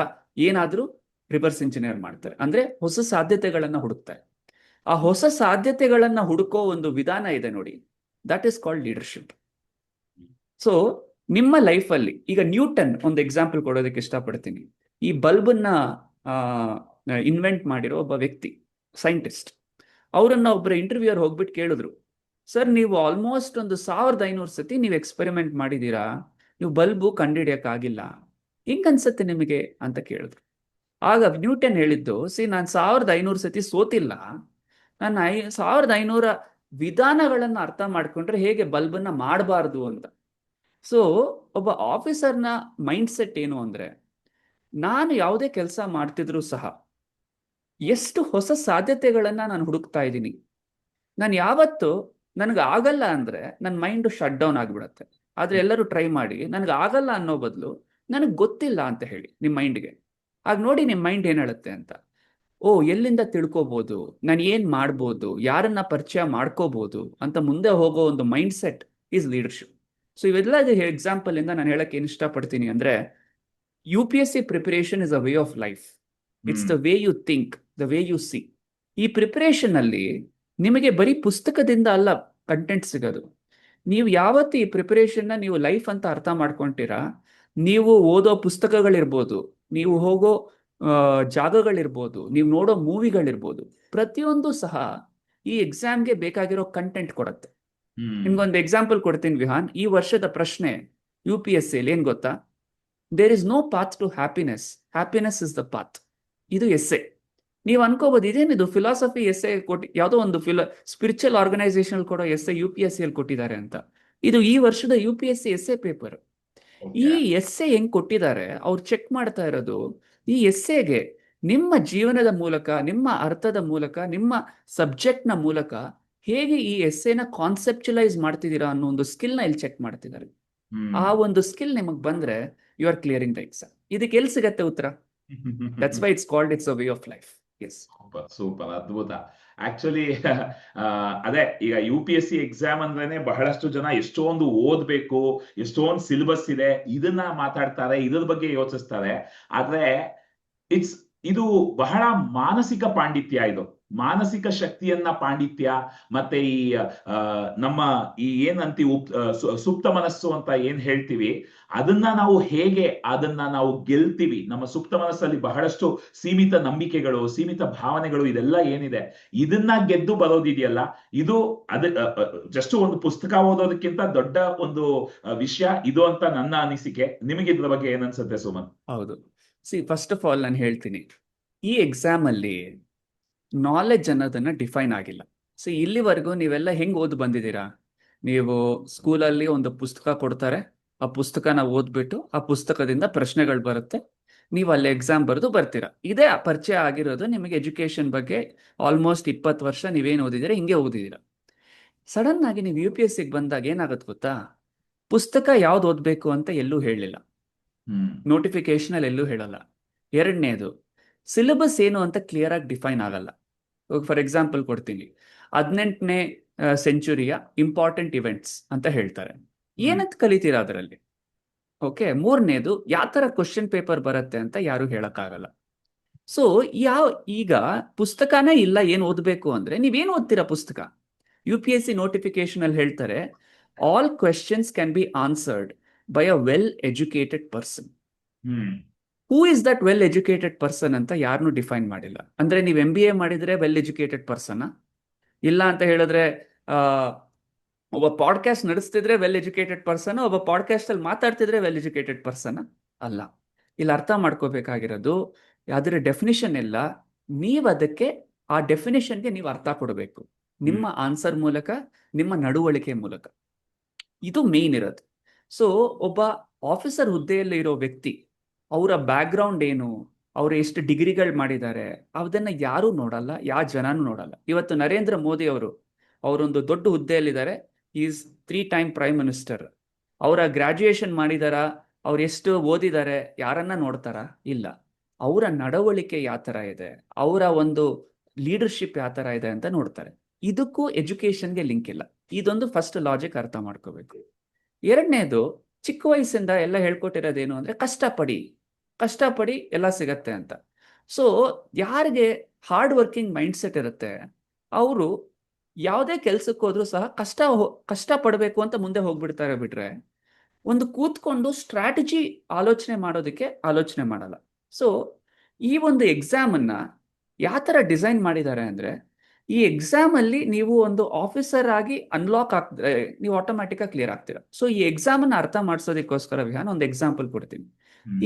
ಏನಾದ್ರೂ ರಿವರ್ಸ್ ಇಂಜಿನಿಯರ್ ಮಾಡ್ತಾರೆ, ಅಂದ್ರೆ ಹೊಸ ಸಾಧ್ಯತೆಗಳನ್ನ ಹುಡುಕ್ತಾರೆ. ಆ ಹೊಸ ಸಾಧ್ಯತೆಗಳನ್ನ ಹುಡುಕೋ ಒಂದು ವಿಧಾನ ಇದೆ ನೋಡಿ, that is called leadership. So ನಿಮ್ಮ ಲೈಫಲ್ಲಿ ಈಗ ನ್ಯೂಟನ್ ಒಂದು ಎಕ್ಸಾಂಪಲ್ ಕೊಡೋದಕ್ಕೆ ಇಷ್ಟಪಡ್ತೀನಿ. ಈ ಬಲ್ಬನ್ನ ಇನ್ವೆಂಟ್ ಮಾಡಿರೋ ಒಬ್ಬ ವ್ಯಕ್ತಿ, ಸೈಂಟಿಸ್ಟ್. ಅವರನ್ನ ಒಬ್ಬರ ಇಂಟರ್ವ್ಯೂಯರ್ ಹೋಗ್ಬಿಟ್ಟು ಕೇಳಿದ್ರು, ಸರ್ ನೀವು ಆಲ್ಮೋಸ್ಟ್ ಒಂದು 1500 ಸತಿ ನೀವು ಎಕ್ಸ್ಪೆರಿಮೆಂಟ್ ಮಾಡಿದ್ದೀರಾ, ನೀವು ಬಲ್ಬು ಕಂಡುಹಿಡಿಯಕ್ಕಾಗಿಲ್ಲ, ಹಿಂಗ್ ಅನ್ಸತ್ತೆ ನಿಮಗೆ ಅಂತ ಕೇಳಿದ್ರು. ಆಗ ನ್ಯೂಟನ್ ಹೇಳಿದ್ದು, ನಾನು 1500 ಸತಿ ಸೋತಿಲ್ಲ, ನಾನು 1500 ವಿಧಾನಗಳನ್ನ ಅರ್ಥ ಮಾಡ್ಕೊಂಡ್ರೆ ಹೇಗೆ ಬಲ್ಬನ್ನ ಮಾಡಬಾರ್ದು ಅಂತ. ಸೊ ಒಬ್ಬ ಆಫೀಸರ್ನ ಮೈಂಡ್ ಸೆಟ್ ಏನು ಅಂದ್ರೆ, ನಾನು ಯಾವುದೇ ಕೆಲಸ ಮಾಡ್ತಿದ್ರು ಸಹ ಎಷ್ಟು ಹೊಸ ಸಾಧ್ಯತೆಗಳನ್ನ ನಾನು ಹುಡುಕ್ತಾ ಇದ್ದೀನಿ. ನಾನು ಯಾವತ್ತು ನನಗೆ ಆಗಲ್ಲ ಅಂದ್ರೆ ನನ್ನ ಮೈಂಡ್ ಶಟ್ ಡೌನ್ ಆಗ್ಬಿಡತ್ತೆ. ಆದ್ರೆ ಎಲ್ಲರೂ ಟ್ರೈ ಮಾಡಿ ನನಗೆ ಆಗಲ್ಲ ಅನ್ನೋ ಬದಲು ನನಗೆ ಗೊತ್ತಿಲ್ಲ ಅಂತ ಹೇಳಿ ನಿಮ್ಮ ಮೈಂಡ್ಗೆ. ಆಗ ನೋಡಿ ನಿಮ್ಮ ಮೈಂಡ್ ಏನ್ ಹೇಳುತ್ತೆ ಅಂತ, ಓ ಎಲ್ಲಿಂದ ತಿಳ್ಕೊಬೋದು, ನಾನು ಏನ್ ಮಾಡ್ಬೋದು, ಯಾರನ್ನ ಪರಿಚಯ ಮಾಡ್ಕೋಬಹುದು ಅಂತ ಮುಂದೆ ಹೋಗೋ ಒಂದು mindset is leadership. So ಇವೆಲ್ಲ ಎಕ್ಸಾಂಪಲ್ ಇಂದ ನಾನು ಹೇಳಕ್ ಏನ್ ಇಷ್ಟಪಡ್ತೀನಿ ಅಂದ್ರೆ, UPSC preparation is a way of life. It's the way you think, the way you see. ಈ ಪ್ರಿಪರೇಷನ್ ಅಲ್ಲಿ ನಿಮಗೆ ಬರೀ ಪುಸ್ತಕದಿಂದ ಅಲ್ಲ ಕಂಟೆಂಟ್ ಸಿಗೋದು. ನೀವು ಯಾವತ್ತು ಈ ಪ್ರಿಪರೇಷನ್ನ ನೀವು ಲೈಫ್ ಅಂತ ಅರ್ಥ ಮಾಡ್ಕೊಂತೀರಾ, ನೀವು ಓದೋ ಪುಸ್ತಕಗಳಿರ್ಬೋದು, ನೀವು ಹೋಗೋ ಜಾಗಗಳಿರ್ಬೋದು, ನೀವು ನೋಡೋ ಮೂವಿಗಳಿರ್ಬೋದು, ಪ್ರತಿಯೊಂದು ಸಹ ಈ ಎಕ್ಸಾಮ್ಗೆ ಬೇಕಾಗಿರೋ ಕಂಟೆಂಟ್ ಕೊಡುತ್ತೆ. ನಿಮ್ಗೊಂದು ಎಕ್ಸಾಂಪಲ್ ಕೊಡ್ತೀನಿ ವಿಹಾನ್. ಈ ವರ್ಷದ ಪ್ರಶ್ನೆ UPSC ಏನ್ ಗೊತ್ತಾ? There is no path to happiness, happiness is the path. ಇದು ಎಸ್ಸೆ. ನೀವು ಅನ್ಕೋಬಹುದು ಇದೇನಿದು ಫಿಲಾಸಫಿ ಎಸ್ಸೆ ಕೊಟ್ಟು, ಯಾವುದೋ ಒಂದು ಸ್ಪಿರಿಚುವಲ್ ಆರ್ಗನೈಸೇಷನ್ ಕೊಡೋ ಎಸ್ಸೆ UPSC ಅಲ್ಲಿ ಕೊಟ್ಟಿದ್ದಾರೆ ಅಂತ. ಇದು ಈ ವರ್ಷದ UPSC ಎಸ್ಸೆ ಪೇಪರ್. ಈ ಎಸ್ಸೆ ಹೆಂಗ್ ಕೊಟ್ಟಿದ್ದಾರೆ, ಅವ್ರು ಚೆಕ್ ಮಾಡ್ತಾ ಇರೋದು ಈ ಎಸ್ಸೆಗೆ ನಿಮ್ಮ ಜೀವನದ ಮೂಲಕ, ನಿಮ್ಮ ಅರ್ಥದ ಮೂಲಕ, ನಿಮ್ಮ ಸಬ್ಜೆಕ್ಟ್ ನ ಮೂಲಕ ಹೇಗೆ ಈ ಎಸ್ಸೆನ ಕಾನ್ಸೆಪ್ಚುಲೈಸ್ ಮಾಡ್ತಿದ್ದೀರಾ ಅನ್ನೋ ಒಂದು ಸ್ಕಿಲ್ ನ ಇಲ್ಲಿ ಚೆಕ್ ಮಾಡ್ತಿದ್ದಾರೆ. ಆ ಒಂದು ಸ್ಕಿಲ್ ನಿಮಗೆ ಬಂದ್ರೆ you are clearing the exam. ಇದಕ್ಕೆ ಎಲ್ಲಿ ಸಿಗತ್ತೆ ಉತ್ತರ? That's why it's called it's a way of life. Yes, super super, ಅದ್ಭುತ. ಆಕ್ಚುಲಿ ಅದೇ ಈಗ UPSC ಎಕ್ಸಾಮ್ ಅಂದ್ರೇನೆ ಬಹಳಷ್ಟು ಜನ ಎಷ್ಟೊಂದು ಓದ್ಬೇಕು, ಎಷ್ಟೊಂದು ಸಿಲೆಬಸ್ ಇದೆ, ಇದನ್ನ ಮಾತಾಡ್ತಾರೆ, ಇದ್ರ ಬಗ್ಗೆ ಯೋಚಿಸ್ತಾರೆ. ಆದ್ರೆ ಇದು ಬಹಳ ಮಾನಸಿಕ ಪಾಂಡಿತ್ಯ, ಇದು ಮಾನಸಿಕ ಶಕ್ತಿಯನ್ನ ಪಾಂಡಿತ್ಯ, ಮತ್ತೆ ಈ ನಮ್ಮ ಈ ಏನಂತೀವಿ ಸುಪ್ತ ಮನಸ್ಸು ಅಂತ ಏನ್ ಹೇಳ್ತೀವಿ, ಅದನ್ನ ನಾವು ಗೆಲ್ತೀವಿ. ನಮ್ಮ ಸುಪ್ತ ಮನಸ್ಸಲ್ಲಿ ಬಹಳಷ್ಟು ಸೀಮಿತ ನಂಬಿಕೆಗಳು, ಸೀಮಿತ ಭಾವನೆಗಳು, ಇದೆಲ್ಲ ಏನಿದೆ, ಇದನ್ನ ಗೆದ್ದು ಬರೋದಿದೆಯಲ್ಲ, ಇದು ಜಸ್ಟ್ ಒಂದು ಪುಸ್ತಕ ಓದೋದಕ್ಕಿಂತ ದೊಡ್ಡ ಒಂದು ವಿಷಯ ಇದು ಅಂತ ನನ್ನ ಅನಿಸಿಕೆ. ನಿಮಗೆ ಇದ್ರ ಬಗ್ಗೆ ಏನನ್ಸುತ್ತೆ ಸುಮನ್? ಹೌದು, ಫಸ್ಟ್ ಆಫ್ ಆಲ್ ನಾನು ಹೇಳ್ತೀನಿ, ಈ ಎಕ್ಸಾಮ್ ಅಲ್ಲಿ ನಾಲೆಡ್ಜ್ ಅನ್ನೋದನ್ನ ಡಿಫೈನ್ ಆಗಿಲ್ಲ. ಇಲ್ಲಿವರೆಗೂ ನೀವೆಲ್ಲ ಹೆಂಗ್ ಓದ್ ಬಂದಿದ್ದೀರಾ? ನೀವು ಸ್ಕೂಲಲ್ಲಿ ಒಂದು ಪುಸ್ತಕ ಕೊಡ್ತಾರೆ, ಆ ಪುಸ್ತಕನ ಓದ್ಬಿಟ್ಟು ಆ ಪುಸ್ತಕದಿಂದ ಪ್ರಶ್ನೆಗಳು ಬರುತ್ತೆ, ನೀವು ಅಲ್ಲಿ ಎಕ್ಸಾಮ್ ಬರೆದು ಬರ್ತೀರಾ. ಇದೇ ಪರಿಚಯ ಆಗಿರೋದು ನಿಮಗೆ ಎಜುಕೇಶನ್ ಬಗ್ಗೆ. ಆಲ್ಮೋಸ್ಟ್ 20 ವರ್ಷ ನೀವೇನು ಓದಿದ್ದೀರಾ ಹಿಂಗೆ ಓದಿದ್ದೀರಾ. ಸಡನ್ ಆಗಿ ನೀವು UPSCಗೆ ಬಂದಾಗ ಏನಾಗುತ್ತೆ ಗೊತ್ತಾ? ಪುಸ್ತಕ ಯಾವ್ದು ಓದ್ಬೇಕು ಅಂತ ಎಲ್ಲೂ ಹೇಳಲಿಲ್ಲ, ನೋಟಿಫಿಕೇಶನ್ ಅಲ್ಲಿ ಎಲ್ಲೂ ಹೇಳಲ್ಲ. ಎರಡನೇದು, ಸಿಲೆಬಸ್ ಏನು ಅಂತ ಕ್ಲಿಯರ್ ಆಗಿ ಡಿಫೈನ್ ಆಗಲ್ಲ. ಫಾರ್ ಎಕ್ಸಾಂಪಲ್ ಕೊಡ್ತೀನಿ, 18ನೇ ಸೆಂಚುರಿಯ ಇಂಪಾರ್ಟೆಂಟ್ ಇವೆಂಟ್ಸ್ ಅಂತ ಹೇಳ್ತಾರೆ, ಏನಂತ ಕಲಿತೀರಾ ಅದರಲ್ಲಿ? ಓಕೆ. ಮೂರನೇದು, ಯಾವ ತರ ಕ್ವಶನ್ ಪೇಪರ್ ಬರುತ್ತೆ ಅಂತ ಯಾರು ಹೇಳಕ್ಕಾಗಲ್ಲ. ಸೊ ಈಗ ಪುಸ್ತಕನೇ ಇಲ್ಲ ಏನ್ ಓದ್ಬೇಕು ಅಂದ್ರೆ ನೀವೇನು ಓದ್ತೀರಾ ಪುಸ್ತಕ? UPSC ನೋಟಿಫಿಕೇಶನ್ ಅಲ್ಲಿ ಹೇಳ್ತಾರೆ, all questions can be answered by a well educated person. Who is that well educated person ಅಂತ ಯಾರನ್ನೂ ಡಿಫೈನ್ ಮಾಡಿಲ್ಲ. ಅಂದ್ರೆ ನೀವು MBA ಮಾಡಿದ್ರೆ ವೆಲ್ ಎಜುಕೇಟೆಡ್ ಪರ್ಸನ್ ಇಲ್ಲ ಅಂತ ಹೇಳಿದ್ರೆ, ಒಬ್ಬ ಪಾಡ್ಕಾಸ್ಟ್ ನಡೆಸ್ತಿದ್ರೆ ವೆಲ್ ಎಜುಕೇಟೆಡ್ ಪರ್ಸನ್, ಒಬ್ಬ ಪಾಡ್ಕಾಸ್ಟ್ ಅಲ್ಲಿ ಮಾತಾಡ್ತಿದ್ರೆ ವೆಲ್ ಎಜುಕೇಟೆಡ್ ಪರ್ಸನ್ ಅಲ್ಲ. ಇಲ್ಲಿ ಅರ್ಥ ಮಾಡ್ಕೋಬೇಕಾಗಿರೋದು ಅದರ ಡೆಫಿನಿಷನ್ ಎಲ್ಲ, ನೀವು ಅದಕ್ಕೆ ಆ ಡೆಫಿನಿಷನ್ಗೆ ನೀವು ಅರ್ಥ ಕೊಡಬೇಕು ನಿಮ್ಮ ಆನ್ಸರ್ ಮೂಲಕ, ನಿಮ್ಮ ನಡವಳಿಕೆ ಮೂಲಕ. ಇದು ಮೇನ್ ಇರೋದು. ಸೊ ಒಬ್ಬ ಆಫೀಸರ್ ಹುದ್ದೆಯಲ್ಲಿ ಇರೋ ವ್ಯಕ್ತಿ, ಅವರ ಬ್ಯಾಕ್ಗ್ರೌಂಡ್ ಏನು, ಅವರು ಎಷ್ಟು ಡಿಗ್ರಿಗಳು ಮಾಡಿದ್ದಾರೆ, ಅದನ್ನ ಯಾರೂ ನೋಡಲ್ಲ, ಯಾವ ಜನನೂ ನೋಡಲ್ಲ. ಇವತ್ತು ನರೇಂದ್ರ ಮೋದಿ ಅವರೊಂದು ದೊಡ್ಡ ಹುದ್ದೆಯಲ್ಲಿದ್ದಾರೆ, ಈಸ್ 3 ಟೈಮ್ ಪ್ರೈಮ್ ಮಿನಿಸ್ಟರ್. ಅವರ ಗ್ರಾಜುಯೇಷನ್ ಮಾಡಿದಾರ, ಅವ್ರು ಎಷ್ಟು ಓದಿದ್ದಾರೆ, ಯಾರನ್ನ ನೋಡ್ತಾರ? ಇಲ್ಲ. ಅವರ ನಡವಳಿಕೆ ಯಾವ ಥರ ಇದೆ, ಅವರ ಒಂದು ಲೀಡರ್ಶಿಪ್ ಯಾವ ಥರ ಇದೆ ಅಂತ ನೋಡ್ತಾರೆ. ಇದಕ್ಕೂ ಎಜುಕೇಶನ್ಗೆ ಲಿಂಕ್ ಇಲ್ಲ. ಇದೊಂದು ಫಸ್ಟ್ ಲಾಜಿಕ್ ಅರ್ಥ ಮಾಡ್ಕೋಬೇಕು. ಎರಡನೇದು, ಚಿಕ್ಕ ವಯಸ್ಸಿಂದ ಎಲ್ಲ ಹೇಳ್ಕೊಟ್ಟಿರೋದೇನು ಅಂದ್ರೆ ಕಷ್ಟಪಡಿ ಎಲ್ಲ ಸಿಗತ್ತೆ ಅಂತ. ಸೊ ಯಾರಿಗೆ ಹಾರ್ಡ್ ವರ್ಕಿಂಗ್ ಮೈಂಡ್ ಸೆಟ್ ಇರುತ್ತೆ, ಅವರು ಯಾವುದೇ ಕೆಲ್ಸಕ್ಕೆ ಹೋದ್ರೂ ಸಹ ಕಷ್ಟ ಪಡಬೇಕು ಅಂತ ಮುಂದೆ ಹೋಗ್ಬಿಡ್ತಾರೆ ಬಿಟ್ರೆ, ಒಂದು ಕೂತ್ಕೊಂಡು ಸ್ಟ್ರಾಟಜಿ ಆಲೋಚನೆ ಮಾಡಲ್ಲ. ಸೊ ಈ ಒಂದು ಎಕ್ಸಾಮನ್ನ ಯಾವ ಥರ ಡಿಸೈನ್ ಮಾಡಿದ್ದಾರೆ ಅಂದ್ರೆ, ಈ ಎಕ್ಸಾಮ್ ಅಲ್ಲಿ ನೀವು ಒಂದು ಆಫೀಸರ್ ಆಗಿ ಅನ್ಲಾಕ್ ಆಗ್ತದೆ, ನೀವು ಆಟೋಮ್ಯಾಟಿಕ್ ಆಗಿ ಕ್ಲಿಯರ್ ಆಗ್ತೀರಾ. ಸೊ ಈ ಎಕ್ಸಾಮ್ ಅನ್ನ ಅರ್ಥ ಮಾಡಿಸೋದಕ್ಕೋಸ್ಕರ ವಿಹಾನ್ ಒಂದು ಎಕ್ಸಾಂಪಲ್ ಕೊಡ್ತೀನಿ.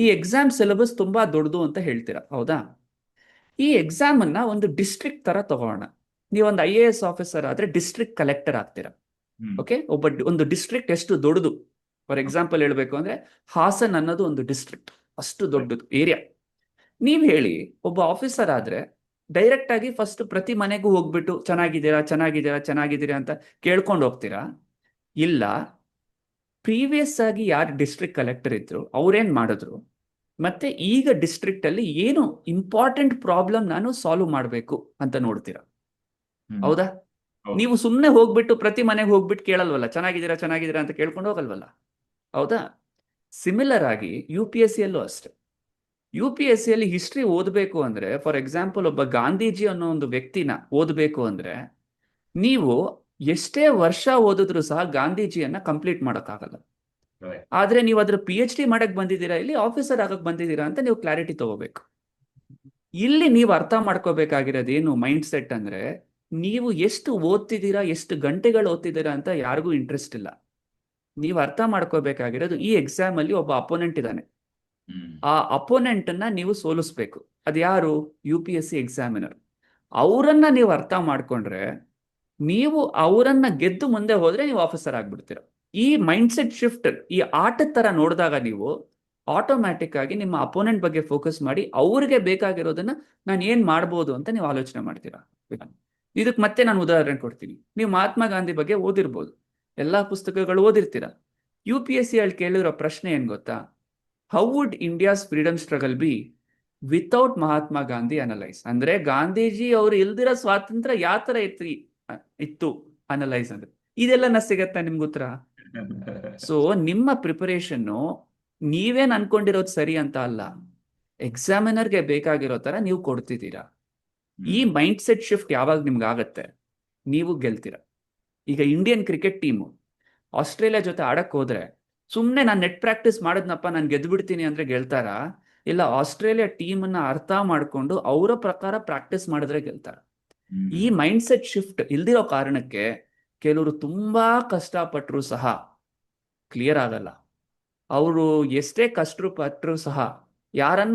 ಈ ಎಕ್ಸಾಮ್ ಸಿಲೆಬಸ್ ತುಂಬಾ ದೊಡ್ಡದು ಅಂತ ಹೇಳ್ತೀರಾ, ಹೌದಾ? ಈ ಎಕ್ಸಾಮ್ ಅನ್ನ ಒಂದು ಡಿಸ್ಟ್ರಿಕ್ಟ್ ತರ ತಗೋಣ. ನೀವೊಂದು IAS ಆಫೀಸರ್ ಆದ್ರೆ ಡಿಸ್ಟ್ರಿಕ್ಟ್ ಕಲೆಕ್ಟರ್ ಆಗ್ತೀರಾ. ಓಕೆ, ಒಂದು ಡಿಸ್ಟ್ರಿಕ್ಟ್ ಎಷ್ಟು ದೊಡ್ಡದು, ಫಾರ್ ಎಕ್ಸಾಂಪಲ್ ಹೇಳ್ಬೇಕು ಅಂದ್ರೆ ಹಾಸನ್ ಅನ್ನೋದು ಒಂದು ಡಿಸ್ಟ್ರಿಕ್ಟ್, ಅಷ್ಟು ದೊಡ್ಡದು ಏರಿಯಾ. ನೀವ್ ಹೇಳಿ, ಒಬ್ಬ ಆಫೀಸರ್ ಆದ್ರೆ ಡೈರೆಕ್ಟ್ ಆಗಿ ಫಸ್ಟ್ ಪ್ರತಿ ಮನೆಗೂ ಹೋಗ್ಬಿಟ್ಟು ಚೆನ್ನಾಗಿದ್ದೀರಾ ಅಂತ ಕೇಳ್ಕೊಂಡು ಹೋಗ್ತೀರಾ? ಇಲ್ಲ, ಪ್ರೀವಿಯಸ್ ಆಗಿ ಯಾರು ಡಿಸ್ಟ್ರಿಕ್ಟ್ ಕಲೆಕ್ಟರ್ ಇದ್ರು ಅವ್ರೇನ್ ಮಾಡಿದ್ರು, ಮತ್ತೆ ಈಗ ಡಿಸ್ಟ್ರಿಕ್ಟ್ ಅಲ್ಲಿ ಏನು ಇಂಪಾರ್ಟೆಂಟ್ ಪ್ರಾಬ್ಲಮ್ ನಾನು ಸಾಲ್ವ್ ಮಾಡಬೇಕು ಅಂತ ನೋಡ್ತೀರಾ, ಹೌದಾ? ನೀವು ಸುಮ್ಮನೆ ಹೋಗ್ಬಿಟ್ಟು ಪ್ರತಿ ಮನೆಗೆ ಹೋಗ್ಬಿಟ್ಟು ಕೇಳಲ್ವಲ್ಲ, ಚೆನ್ನಾಗಿದ್ದೀರಾ ಅಂತ ಕೇಳ್ಕೊಂಡು ಹೋಗಲ್ವಲ್ಲ, ಹೌದಾ? ಸಿಮಿಲರ್ ಆಗಿ UPSC ಯಲ್ಲೂ ಅಷ್ಟೇ. UPSC ಯಲ್ಲಿ ಹಿಸ್ಟ್ರಿ ಓದಬೇಕು ಅಂದ್ರೆ, ಫಾರ್ ಎಕ್ಸಾಂಪಲ್ ಒಬ್ಬ ಗಾಂಧೀಜಿ ಅನ್ನೋ ಒಂದು ವ್ಯಕ್ತಿನ ಓದಬೇಕು ಅಂದ್ರೆ, ನೀವು ಎಷ್ಟೇ ವರ್ಷ ಓದಿದ್ರು ಸಹ ಗಾಂಧೀಜಿಯನ್ನ ಕಂಪ್ಲೀಟ್ ಮಾಡೋಕ್ಕಾಗಲ್ಲ. ಆದ್ರೆ ನೀವು ಅದ್ರ PhD ಮಾಡಕ್ ಬಂದಿದ್ದೀರಾ, ಇಲ್ಲಿ ಆಫೀಸರ್ ಆಗಕ್ ಬಂದಿದ್ದೀರಾ ಅಂತ ನೀವು ಕ್ಲಾರಿಟಿ ತಗೋಬೇಕು. ಇಲ್ಲಿ ನೀವು ಅರ್ಥ ಮಾಡ್ಕೋಬೇಕಾಗಿರೋದು ಏನು ಮೈಂಡ್ ಸೆಟ್ ಅಂದ್ರೆ, ನೀವು ಎಷ್ಟು ಓದ್ತಿದ್ದೀರಾ, ಎಷ್ಟು ಗಂಟೆಗಳು ಓದ್ತಿದ್ದೀರಾ ಅಂತ ಯಾರಿಗೂ ಇಂಟ್ರೆಸ್ಟ್ ಇಲ್ಲ. ನೀವು ಅರ್ಥ ಮಾಡ್ಕೋಬೇಕಾಗಿರೋದು, ಈ ಎಕ್ಸಾಮ್ ಅಲ್ಲಿ ಒಬ್ಬ ಅಪೋನೆಂಟ್ ಇದ್ದಾನೆ, ಆ ಅಪೋನೆಂಟ್ ಅನ್ನ ನೀವು ಸೋಲಿಸ್ಬೇಕು. ಅದ್ಯಾರು? UPSC examiner. ಅವರನ್ನ ನೀವು ಅರ್ಥ ಮಾಡ್ಕೊಂಡ್ರೆ, ನೀವು ಅವರನ್ನ ಗೆದ್ದು ಮುಂದೆ ಹೋದ್ರೆ ನೀವು ಆಫೀಸರ್ ಆಗ್ಬಿಡ್ತೀರ. ಈ ಮೈಂಡ್ ಸೆಟ್ ಶಿಫ್ಟ್, ಈ ಆಟದ ತರ ನೋಡಿದಾಗ ನೀವು ಆಟೋಮ್ಯಾಟಿಕ್ ಆಗಿ ನಿಮ್ಮ ಅಪೋನೆಂಟ್ ಬಗ್ಗೆ ಫೋಕಸ್ ಮಾಡಿ ಅವ್ರಿಗೆ ಬೇಕಾಗಿರೋದನ್ನ ನಾನು ಏನ್ ಮಾಡ್ಬೋದು ಅಂತ ನೀವು ಆಲೋಚನೆ ಮಾಡ್ತೀರಾ. ಇದಕ್ಕೆ ಮತ್ತೆ ನಾನು ಉದಾಹರಣೆ ಕೊಡ್ತೀನಿ. ನೀವು ಮಹಾತ್ಮ ಗಾಂಧಿ ಬಗ್ಗೆ ಓದಿರ್ಬೋದು, ಎಲ್ಲಾ ಪುಸ್ತಕಗಳು ಓದಿರ್ತೀರಾ. UPSC ಅಲ್ಲಿ ಕೇಳಿರೋ ಪ್ರಶ್ನೆ ಏನ್ ಗೊತ್ತಾ? How would India's freedom struggle B without Mahatma Gandhi analyse? ಅಂದ್ರೆ ಗಾಂಧೀಜಿ ಅವರು ಇಲ್ದಿರೋ ಸ್ವಾತಂತ್ರ್ಯ ಯಾವ ತರ ಇತ್ತು ಅನಲೈಸ್ ಅಂದ್ರೆ. ಇದೆಲ್ಲ ಸಿಗತ್ತಾ ನಿಮ್ಗೆ ಉತ್ತರ? ಸೊ ನಿಮ್ಮ ಪ್ರಿಪರೇಷನ್ ನೀವೇನ್ ಅನ್ಕೊಂಡಿರೋದು ಸರಿ ಅಂತ ಅಲ್ಲ, ಎಕ್ಸಾಮಿನರ್ಗೆ ಬೇಕಾಗಿರೋ ತರ ನೀವು ಕೊಡ್ತಿದ್ದೀರಾ. ಈ ಮೈಂಡ್ ಸೆಟ್ ಶಿಫ್ಟ್ ಯಾವಾಗ ನಿಮ್ಗೆ ಆಗತ್ತೆ, ನೀವು ಗೆಲ್ತೀರಾ. ಈಗ ಇಂಡಿಯನ್ ಕ್ರಿಕೆಟ್ ಟೀಮು ಆಸ್ಟ್ರೇಲಿಯಾ ಜೊತೆ ಆಡಕ್ ಹೋದ್ರೆ, ಸುಮ್ನೆ ನಾನು ನೆಟ್ ಪ್ರಾಕ್ಟೀಸ್ ಮಾಡಿದ್ನಪ್ಪ ನಾನು ಗೆದ್ದು ಬಿಡ್ತೀನಿ ಅಂದ್ರೆ ಗೆಲ್ತಾರ? ಇಲ್ಲ, ಆಸ್ಟ್ರೇಲಿಯಾ ಟೀಮ್ ಅನ್ನ ಅರ್ಥ ಮಾಡ್ಕೊಂಡು ಅವರ ಪ್ರಕಾರ ಪ್ರಾಕ್ಟೀಸ್ ಮಾಡಿದ್ರೆ ಗೆಲ್ತಾರ. ಈ ಮೈಂಡ್ ಸೆಟ್ ಶಿಫ್ಟ್ ಇಲ್ದಿರೋ ಕಾರಣಕ್ಕೆ ಕೆಲವರು ತುಂಬಾ ಕಷ್ಟಪಟ್ಟರು ಸಹ ಕ್ಲಿಯರ್ ಆಗಲ್ಲ. ಅವರು ಎಷ್ಟೇ ಕಷ್ಟಪಟ್ಟರು ಸಹ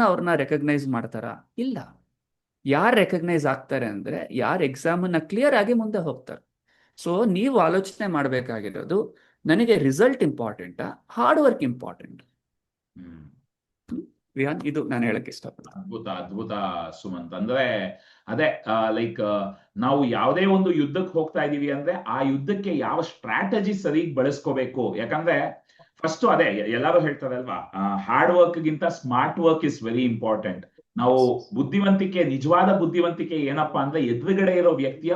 ಅವ್ರನ್ನ ರೆಕಗ್ನೈಸ್ ಮಾಡ್ತಾರ? ಇಲ್ಲ. ಯಾರು ರೆಕಗ್ನೈಸ್ ಆಗ್ತಾರೆ ಅಂದ್ರೆ, ಯಾರು ಎಕ್ಸಾಮ್ ಅನ್ನ ಕ್ಲಿಯರ್ ಆಗಿ ಮುಂದೆ ಹೋಗ್ತಾರೆ. ಸೊ ನೀವು ಆಲೋಚನೆ ಮಾಡಬೇಕಾಗಿರೋದು, ನನಗೆ ರಿಸಲ್ಟ್ ಇಂಪಾರ್ಟೆಂಟಾ, ಹಾರ್ಡ್ ವರ್ಕ್ ಇಂಪಾರ್ಟೆಂಟ್? ವಿಹಾನ್, ಇದು ನಾನು ಹೇಳಕ್ ಇಷ್ಟಪಡ್ತೀನಿ. ಅದ್ಭುತ ಸುಮಂತ್. ಅಂದ್ರೆ ಅದೇ ಲೈಕ್ ನಾವು ಯಾವುದೇ ಒಂದು ಯುದ್ಧಕ್ಕೆ ಹೋಗ್ತಾ ಇದೀವಿ ಅಂದ್ರೆ, ಆ ಯುದ್ಧಕ್ಕೆ ಯಾವ ಸ್ಟ್ರಾಟಜಿ ಸರಿಗ್ ಬಳಸ್ಕೋಬೇಕು. ಯಾಕಂದ್ರೆ ಫಸ್ಟ್ ಅದೇ ಎಲ್ಲರೂ ಹೇಳ್ತಾರೆ ಅಲ್ವಾ, ಹಾರ್ಡ್ ವರ್ಕ್ ಗಿಂತ smart work is very important. ನಾವು ನಿಜವಾದ ಬುದ್ಧಿವಂತಿಕೆ ಏನಪ್ಪಾ ಅಂದ್ರೆ, ಎದುರುಗಡೆ ಇರೋ ವ್ಯಕ್ತಿಯ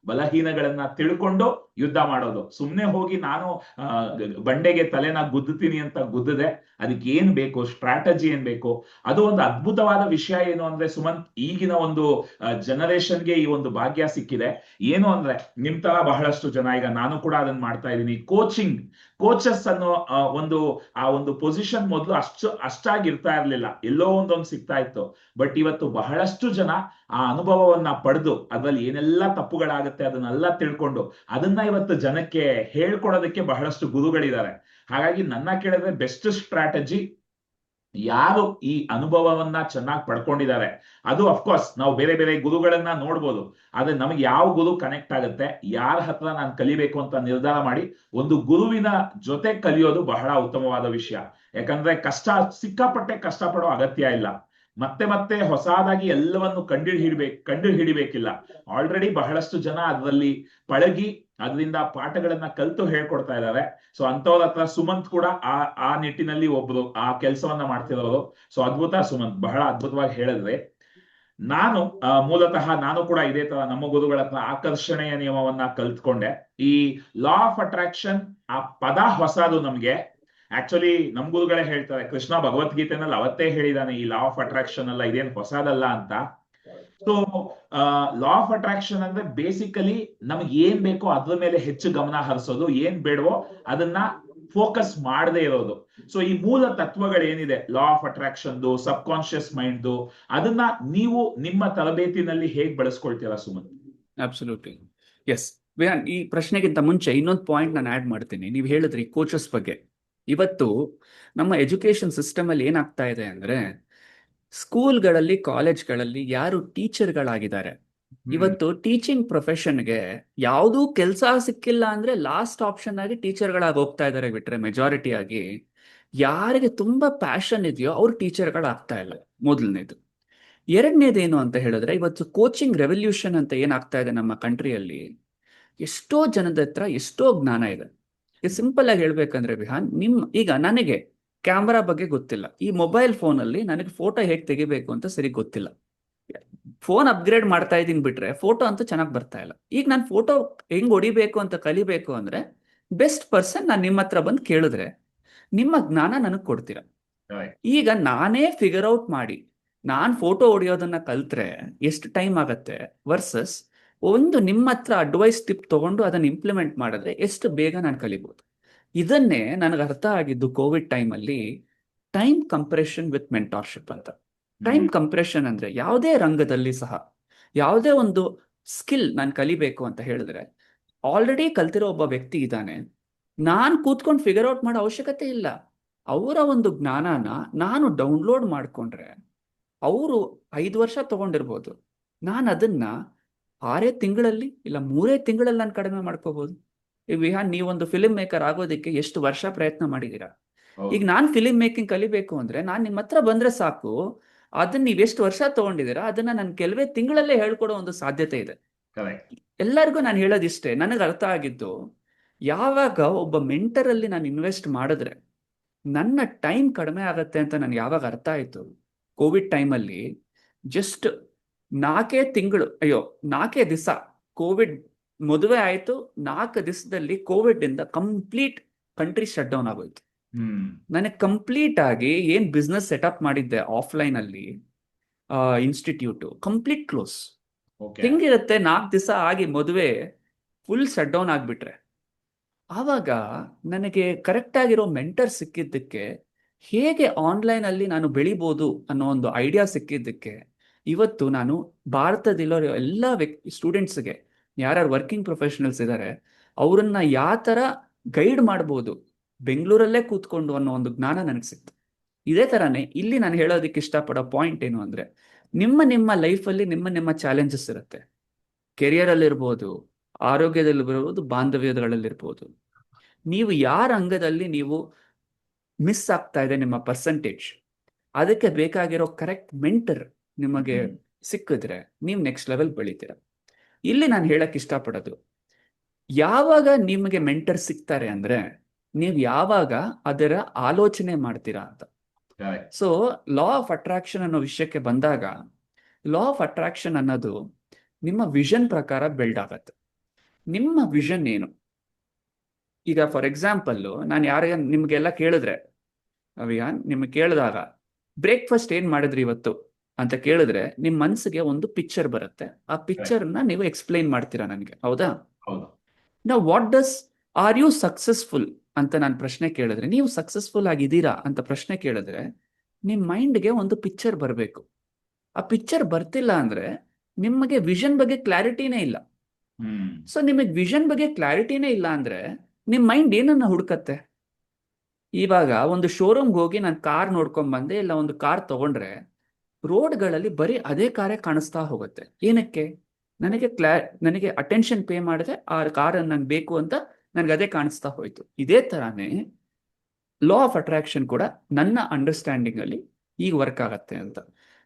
ಬಲಹೀನಗಳನ್ನ ತಿಳ್ಕೊಂಡು ಯುದ್ಧ ಮಾಡೋದು. ಸುಮ್ನೆ ಹೋಗಿ ನಾನು ಬಂಡೆಗೆ ತಲೆನ ಗುದ್ದುತ್ತೀನಿ ಅಂತ ಗುದ್ದದೆ, ಅದಕ್ಕೆ ಏನ್ ಬೇಕು, ಸ್ಟ್ರಾಟಜಿ ಏನ್ ಬೇಕು. ಅದು ಒಂದು ಅದ್ಭುತವಾದ ವಿಷಯ. ಏನು ಅಂದ್ರೆ ಸುಮಂತ್, ಈಗಿನ ಒಂದು ಜನರೇಷನ್ಗೆ ಈ ಒಂದು ಭಾಗ್ಯ ಸಿಕ್ಕಿದೆ. ಏನು ಅಂದ್ರೆ, ನಿಮ್ ತರ ಬಹಳಷ್ಟು ಜನ, ಈಗ ನಾನು ಕೂಡ ಅದನ್ನ ಮಾಡ್ತಾ ಇದ್ದೀನಿ, ಕೋಚಸ್ ಅನ್ನೋ ಒಂದು ಪೊಸಿಷನ್ ಮೊದಲು ಅಷ್ಟಾಗಿರ್ತಾ ಇರ್ಲಿಲ್ಲ, ಎಲ್ಲೋ ಒಂದೊಂದು ಸಿಗ್ತಾ ಇತ್ತು. ಬಟ್ ಇವತ್ತು ಬಹಳಷ್ಟು ಜನ ಆ ಅನುಭವವನ್ನ ಪಡೆದು ಅದ್ರಲ್ಲಿ ಏನೆಲ್ಲ ತಪ್ಪುಗಳಾಗುತ್ತೆ ಅದನ್ನೆಲ್ಲ ತಿಳ್ಕೊಂಡು ಅದನ್ನ ಇವತ್ತು ಜನಕ್ಕೆ ಹೇಳ್ಕೊಡೋದಕ್ಕೆ ಬಹಳಷ್ಟು ಗುರುಗಳಿದ್ದಾರೆ. ಹಾಗಾಗಿ ನನ್ನ ಕೇಳಿದ್ರೆ ಬೆಸ್ಟ್ ಸ್ಟ್ರಾಟಜಿ ಯಾರು ಈ ಅನುಭವವನ್ನ ಚೆನ್ನಾಗಿ ಪಡ್ಕೊಂಡಿದ್ದಾರೆ, ಅದು ಅಫ್ಕೋರ್ಸ್ ನಾವು ಬೇರೆ ಬೇರೆ ಗುರುಗಳನ್ನ ನೋಡ್ಬೋದು, ಆದ್ರೆ ನಮಗೆ ಯಾವ ಗುರು ಕನೆಕ್ಟ್ ಆಗುತ್ತೆ, ಯಾರ ಹತ್ರ ನಾನು ಕಲಿಬೇಕು ಅಂತ ನಿರ್ಧಾರ ಮಾಡಿ ಒಂದು ಗುರುವಿನ ಜೊತೆ ಕಲಿಯೋದು ಬಹಳ ಉತ್ತಮವಾದ ವಿಷಯ. ಯಾಕಂದ್ರೆ ಸಿಕ್ಕಾಪಟ್ಟೆ ಕಷ್ಟಪಡೋ ಅಗತ್ಯ ಇಲ್ಲ. ಮತ್ತೆ ಮತ್ತೆ ಹೊಸದಾಗಿ ಎಲ್ಲವನ್ನು ಕಂಡು ಹಿಡಿಬೇಕಿಲ್ಲ. ಆಲ್ರೆಡಿ ಬಹಳಷ್ಟು ಜನ ಅದರಲ್ಲಿ ಪಳಗಿ ಅದರಿಂದ ಪಾಠಗಳನ್ನ ಕಲ್ತು ಹೇಳ್ಕೊಡ್ತಾ ಇದ್ದಾರೆ. ಸೊ ಅಂತವ್ರ ಹತ್ರ ಸುಮಂತ್ ಕೂಡ ಆ ನಿಟ್ಟಿನಲ್ಲಿ ಒಬ್ರು ಆ ಕೆಲಸವನ್ನ ಮಾಡ್ತಿರೋರು. ಸೊ ಅದ್ಭುತ ಸುಮಂತ್, ಬಹಳ ಅದ್ಭುತವಾಗಿ ಹೇಳಿದ್ರೆ. ಮೂಲತಃ ನಾನು ಕೂಡ ಇದೇ ತರ ನಮ್ಮ ಗುರುಗಳ ಹತ್ರ ಆಕರ್ಷಣೆಯ ನಿಯಮವನ್ನ ಕಲ್ತ್ಕೊಂಡೆ. ಈ ಲಾ ಆಫ್ ಅಟ್ರಾಕ್ಷನ್ ಆ ಪದ ಹೊಸದು ನಮ್ಗೆ. ಆಕ್ಚುಲಿ ನಮ್ ಗುರುಗಳೇ ಹೇಳ್ತಾರೆ, ಕೃಷ್ಣ ಭಗವದ್ಗೀತೆನಲ್ಲಿ ಅವತ್ತೇ ಹೇಳಿದಾನೆ ಈ ಲಾ ಆಫ್ ಅಟ್ರಾಕ್ಷನ್ ಅಲ್ಲ, ಇದೇನ್ ಹೊಸದಲ್ಲ ಅಂತ. ಸೊ ಲಾ ಆಫ್ ಅಟ್ರಾಕ್ಷನ್ ಅಂದ್ರೆ ಬೇಸಿಕಲಿ ನಮ್ಗೆ ಏನ್ ಬೇಕೋ ಅದ್ರ ಮೇಲೆ ಹೆಚ್ಚು ಗಮನ ಹರಿಸೋದು, ಏನ್ ಬೇಡವೋ ಅದನ್ನ ಫೋಕಸ್ ಮಾಡದೇ ಇರೋದು. ಸೊ ಈ ಮೂಲ ತತ್ವಗಳೇನಿದೆ law of attraction, subconscious mind, ಅದನ್ನ ನೀವು ನಿಮ್ಮ ತರಬೇತಿನಲ್ಲಿ ಹೇಗ್ ಬಳಸ್ಕೊಳ್ತೀರಾ ಸುಮಂತ್? Absolutely yes Vihaan. ಈ ಪ್ರಶ್ನೆಗಿಂತ ಮುಂಚೆ ಇನ್ನೊಂದು ಪಾಯಿಂಟ್ ನಾನು ಆಡ್ ಮಾಡ್ತೀನಿ. ನೀವು ಹೇಳಿದ್ರಿ ಕೋಚಸ್ ಬಗ್ಗೆ. ಇವತ್ತು ನಮ್ಮ ಎಜುಕೇಶನ್ ಸಿಸ್ಟಮ್ ಅಲ್ಲಿ ಏನಾಗ್ತಾ ಇದೆ ಅಂದ್ರೆ, ಸ್ಕೂಲ್ಗಳಲ್ಲಿ ಕಾಲೇಜ್ಗಳಲ್ಲಿ ಯಾರು ಟೀಚರ್ಗಳಾಗಿದ್ದಾರೆ, ಇವತ್ತು ಟೀಚಿಂಗ್ ಪ್ರೊಫೆಷನ್ಗೆ ಯಾವುದೂ ಕೆಲಸ ಸಿಕ್ಕಿಲ್ಲ ಅಂದ್ರೆ ಲಾಸ್ಟ್ ಆಪ್ಷನ್ ಆಗಿ ಟೀಚರ್ಗಳಾಗಿ ಹೋಗ್ತಾ ಇದ್ದಾರೆ ಬಿಟ್ರೆ, ಮೆಜಾರಿಟಿ ಆಗಿ ಯಾರಿಗೆ ತುಂಬಾ ಪ್ಯಾಷನ್ ಇದೆಯೋ ಅವ್ರು ಟೀಚರ್ಗಳಾಗ್ತಾ ಇಲ್ಲ. ಮೊದಲನೇದು. ಎರಡನೇದೇನು ಅಂತ ಹೇಳಿದ್ರೆ, ಇವತ್ತು ಕೋಚಿಂಗ್ ರೆವಲ್ಯೂಷನ್ ಅಂತ ಏನಾಗ್ತಾ ಇದೆ ನಮ್ಮ ಕಂಟ್ರಿಯಲ್ಲಿ, ಎಷ್ಟೋ ಜನದ ಹತ್ರ ಎಷ್ಟೋ ಜ್ಞಾನ ಇದೆ. ಸಿಂಪಲ್ ಆಗಿ ಹೇಳ್ಬೇಕಂದ್ರೆ ವಿಹಾನ್, ಈಗ ನನಗೆ ಕ್ಯಾಮ್ರಾ ಬಗ್ಗೆ ಗೊತ್ತಿಲ್ಲ, ಈ ಮೊಬೈಲ್ ಫೋನಲ್ಲಿ ನನಗೆ ಫೋಟೋ ಹೇಗೆ ತೆಗಿಬೇಕು ಅಂತ ಸರಿ ಗೊತ್ತಿಲ್ಲ. ಫೋನ್ ಅಪ್ಗ್ರೇಡ್ ಮಾಡ್ತಾ ಇದೀನಿ ಬಿಟ್ರೆ ಫೋಟೋ ಅಂತೂ ಚೆನ್ನಾಗಿ ಬರ್ತಾ ಇಲ್ಲ. ಈಗ ನಾನು ಫೋಟೋ ಹೆಂಗ್ ಹೊಡಿಬೇಕು ಅಂತ ಕಲಿಬೇಕು ಅಂದ್ರೆ ಬೆಸ್ಟ್ ಪರ್ಸನ್ ನಾನು ನಿಮ್ಮ ಹತ್ರ ಬಂದು ಕೇಳಿದ್ರೆ ನಿಮ್ಮ ಜ್ಞಾನ ನನಗೆ ಕೊಡ್ತೀರಾ. ಈಗ ನಾನೇ ಫಿಗರ್ ಔಟ್ ಮಾಡಿ ನಾನ್ ಫೋಟೋ ಹೊಡಿಯೋದನ್ನ ಕಲ್ತ್ರೆ ಎಷ್ಟು ಟೈಮ್ ಆಗತ್ತೆ, ವರ್ಸಸ್ ಒಂದು ನಿಮ್ಮ ಹತ್ರ ಅಡ್ವೈಸ್ ಟಿಪ್ ತಗೊಂಡು ಅದನ್ನ ಇಂಪ್ಲಿಮೆಂಟ್ ಮಾಡಿದ್ರೆ ಎಷ್ಟು ಬೇಗ ನಾನು ಕಲಿಬಹುದು. ಇದನ್ನೇ ನನಗೆ ಅರ್ಥ ಆಗಿದ್ದು ಕೋವಿಡ್ ಟೈಮಲ್ಲಿ ಟೈಮ್ ಕಂಪ್ರೆಷನ್ ವಿತ್ ಮೆಂಟಾರ್ಶಿಪ್ ಅಂತ. ಟೈಮ್ ಕಂಪ್ರೆಷನ್ ಅಂದ್ರೆ ಯಾವುದೇ ರಂಗದಲ್ಲಿ ಸಹ ಯಾವುದೇ ಒಂದು ಸ್ಕಿಲ್ ನಾನು ಕಲಿಬೇಕು ಅಂತ ಹೇಳಿದ್ರೆ, ಆಲ್ರೆಡಿ ಕಲ್ತಿರೋ ಒಬ್ಬ ವ್ಯಕ್ತಿ ಇದ್ದಾನೆ, ನಾನು ಕೂತ್ಕೊಂಡು ಫಿಗರ್ ಔಟ್ ಮಾಡೋ ಅವಶ್ಯಕತೆ ಇಲ್ಲ. ಅವರ ಒಂದು ಜ್ಞಾನನ ನಾನು ಡೌನ್ಲೋಡ್ ಮಾಡ್ಕೊಂಡ್ರೆ ಅವರು 5 ವರ್ಷ ತಗೊಂಡಿರ್ಬೋದು, ನಾನು ಅದನ್ನ 6 ತಿಂಗಳಲ್ಲಿ ಇಲ್ಲ 3 ತಿಂಗಳಲ್ಲಿ ನಾನು ಕಡಿಮೆ ಮಾಡ್ಕೋಬಹುದು. ಈಗ ವಿಹಾನ್, ನೀವೊಂದು ಫಿಲ್ಮ್ ಮೇಕರ್ ಆಗೋದಕ್ಕೆ ಎಷ್ಟು ವರ್ಷ ಪ್ರಯತ್ನ ಮಾಡಿದೀರಾ. ಈಗ ನಾನು ಫಿಲ್ಮ್ ಮೇಕಿಂಗ್ ಕಲಿಬೇಕು ಅಂದ್ರೆ ನಾನು ನಿಮ್ಮ ಹತ್ರ ಬಂದ್ರೆ ಸಾಕು, ಅದನ್ನ ನೀವು ಎಷ್ಟು ವರ್ಷ ತಗೊಂಡಿದ್ದೀರಾ ಅದನ್ನ ನಾನು ಕೆಲವೇ ತಿಂಗಳಲ್ಲೇ ಹೇಳ್ಕೊಡೋ ಒಂದು ಸಾಧ್ಯತೆ ಇದೆ. ಎಲ್ಲರಿಗೂ ನಾನು ಹೇಳೋದಿಷ್ಟೇ, ನನಗೆ ಅರ್ಥ ಆಗಿದ್ದು, ಯಾವಾಗ ಒಬ್ಬ ಮೆಂಟರ್ ಅಲ್ಲಿ ನಾನು ಇನ್ವೆಸ್ಟ್ ಮಾಡಿದ್ರೆ ನನ್ನ ಟೈಮ್ ಕಡಿಮೆ ಆಗತ್ತೆ ಅಂತ ನನಗೆ ಯಾವಾಗ ಅರ್ಥ ಆಯ್ತು, ಕೋವಿಡ್ ಟೈಮಲ್ಲಿ ಜಸ್ಟ್ 4 ದಿವಸ ಕೋವಿಡ್ ಮದುವೆ ಆಯ್ತು, 4 ದಿವಸದಲ್ಲಿ ಕೋವಿಡ್ ಇಂದ ಕಂಪ್ಲೀಟ್ ಕಂಟ್ರಿ ಶಟ್ ಡೌನ್ ಆಗೋಯ್ತು. ನನಗೆ ಕಂಪ್ಲೀಟ್ ಆಗಿ ಏನ್ ಬಿಸ್ನೆಸ್ ಸೆಟಪ್ ಮಾಡಿದ್ದೆ ಆಫ್ಲೈನ್ ಅಲ್ಲಿ, ಇನ್ಸ್ಟಿಟ್ಯೂಟ್ ಕಂಪ್ಲೀಟ್ ಕ್ಲೋಸ್. ಹೆಂಗಿರುತ್ತೆ 4 ದಿವಸ ಆಗಿ ಮದುವೆ ಫುಲ್ ಶಟ್ ಡೌನ್ ಆಗ್ಬಿಟ್ರೆ. ಆವಾಗ ನನಗೆ ಕರೆಕ್ಟ್ ಆಗಿರೋ ಮೆಂಟರ್ ಸಿಕ್ಕಿದ್ದಕ್ಕೆ, ಹೇಗೆ ಆನ್ಲೈನ್ ಅಲ್ಲಿ ನಾನು ಬೆಳಿಬೋದು ಅನ್ನೋ ಒಂದು ಐಡಿಯಾ ಸಿಕ್ಕಿದ್ದಕ್ಕೆ, ಇವತ್ತು ನಾನು ಭಾರತದಲ್ಲಿರೋ ಎಲ್ಲ ಸ್ಟೂಡೆಂಟ್ಸ್ಗೆ, ಯಾರ್ಯಾರು ವರ್ಕಿಂಗ್ ಪ್ರೊಫೆಷನಲ್ಸ್ ಇದ್ದಾರೆ, ಅವರನ್ನ ಯಾವ ತರ ಗೈಡ್ ಮಾಡ್ಬೋದು ಬೆಂಗಳೂರಲ್ಲೇ ಕೂತ್ಕೊಂಡು ಅನ್ನೋ ಒಂದು ಜ್ಞಾನ ನನಗೆ ಸಿಕ್ತು. ಇದೇ ತರಾನೇ ಇಲ್ಲಿ ನಾನು ಹೇಳೋದಕ್ಕೆ ಇಷ್ಟಪಡೋ ಪಾಯಿಂಟ್ ಏನು ಅಂದ್ರೆ, ನಿಮ್ಮ ಲೈಫಲ್ಲಿ ನಿಮ್ಮ ಚಾಲೆಂಜಸ್ ಇರುತ್ತೆ. ಕೆರಿಯರ್ ಅಲ್ಲಿರ್ಬೋದು, ಆರೋಗ್ಯದಲ್ಲಿರ್ಬೋದು, ಬಾಂಧವ್ಯಗಳಲ್ಲಿರ್ಬೋದು. ನೀವು ಯಾರ ಅಂಗದಲ್ಲಿ ನೀವು ಮಿಸ್ ಆಗ್ತಾ ಇದೆ ನಿಮ್ಮ ಪರ್ಸೆಂಟೇಜ್, ಅದಕ್ಕೆ ಬೇಕಾಗಿರೋ ಕರೆಕ್ಟ್ ಮೆಂಟರ್ ನಿಮಗೆ ಸಿಕ್ಕಿದ್ರೆ ನೀವು ನೆಕ್ಸ್ಟ್ ಲೆವೆಲ್ ಬೆಳಿತೀರ. ಇಲ್ಲಿ ನಾನು ಹೇಳಕ್ ಇಷ್ಟಪಡೋದು, ಯಾವಾಗ ನಿಮಗೆ ಮೆಂಟರ್ ಸಿಗ್ತಾರೆ ಅಂದ್ರೆ ನೀವು ಯಾವಾಗ ಅದರ ಆಲೋಚನೆ ಮಾಡ್ತೀರಾ ಅಂತ. ಸೊ ಲಾ ಆಫ್ ಅಟ್ರಾಕ್ಷನ್ ಅನ್ನೋ ವಿಷಯಕ್ಕೆ ಬಂದಾಗ, ಲಾ ಆಫ್ ಅಟ್ರಾಕ್ಷನ್ ಅನ್ನೋದು ನಿಮ್ಮ ವಿಷನ್ ಪ್ರಕಾರ ಬಿಲ್ಡ್ ಆಗತ್ತೆ. ನಿಮ್ಮ ವಿಷನ್ ಏನು? ಈಗ ಫಾರ್ ಎಕ್ಸಾಂಪಲ್ ನಾನು ನಿಮ್ಗೆಲ್ಲ ಕೇಳಿದ್ರೆ, ವಿಹಾನ್, ನಿಮ್ಗೆ ಕೇಳಿದಾಗ ಬ್ರೇಕ್ಫಾಸ್ಟ್ ಏನ್ ಮಾಡಿದ್ರಿ ಇವತ್ತು ಅಂತ ಕೇಳಿದ್ರೆ ನಿಮ್ ಮನ್ಸಿಗೆ ಒಂದು ಪಿಕ್ಚರ್ ಬರುತ್ತೆ. ಆ ಪಿಕ್ಚರ್ನ ನೀವು ಎಕ್ಸ್ಪ್ಲೈನ್ ಮಾಡ್ತೀರಾ ನನಗೆ, ಹೌದಾ? ನಾವು what does are you successful ಅಂತ ನಾನು ಪ್ರಶ್ನೆ ಕೇಳಿದ್ರೆ, ನೀವು ಸಕ್ಸಸ್ಫುಲ್ ಆಗಿದ್ದೀರಾ ಅಂತ ಪ್ರಶ್ನೆ ಕೇಳಿದ್ರೆ ನಿಮ್ ಮೈಂಡ್ಗೆ ಒಂದು ಪಿಕ್ಚರ್ ಬರಬೇಕು. ಆ ಪಿಕ್ಚರ್ ಬರ್ತಿಲ್ಲ ಅಂದ್ರೆ ನಿಮಗೆ ವಿಷನ್ ಬಗ್ಗೆ ಕ್ಲಾರಿಟಿನೇ ಇಲ್ಲ. ಸೊ ನಿಮಗೆ ವಿಷನ್ ಬಗ್ಗೆ ಕ್ಲಾರಿಟಿನೇ ಇಲ್ಲ ಅಂದ್ರೆ ನಿಮ್ ಮೈಂಡ್ ಏನನ್ನ ಹುಡುಕತ್ತೆ? ಇವಾಗ ಒಂದು ಶೋರೂಮ್ಗೆ ಹೋಗಿ ನಾನು ಕಾರ್ ನೋಡ್ಕೊಂಡ್ ಬಂದೆ, ಇಲ್ಲ ಒಂದು ಕಾರ್ ತಗೊಂಡ್ರೆ ರೋಡ್ಗಳಲ್ಲಿ ಬರೀ ಅದೇ ಕಾರೇ ಕಾಣಿಸ್ತಾ ಹೋಗುತ್ತೆ. ಏನಕ್ಕೆ? ನನಗೆ ಅಟೆನ್ಷನ್ ಪೇ ಮಾಡಿದೆ, ಆ ಕಾರ್ ನಂಗೆ ಬೇಕು ಅಂತ ನನಗೆ ಅದೇ ಕಾಣಿಸ್ತಾ ಹೋಯ್ತು. ಇದೇ ತರಾನೇ ಲಾ ಆಫ್ ಅಟ್ರಾಕ್ಷನ್ ಕೂಡ ನನ್ನ ಅಂಡರ್ಸ್ಟ್ಯಾಂಡಿಂಗ್ ಅಲ್ಲಿ ಈಗ ವರ್ಕ್ ಆಗತ್ತೆ ಅಂತ.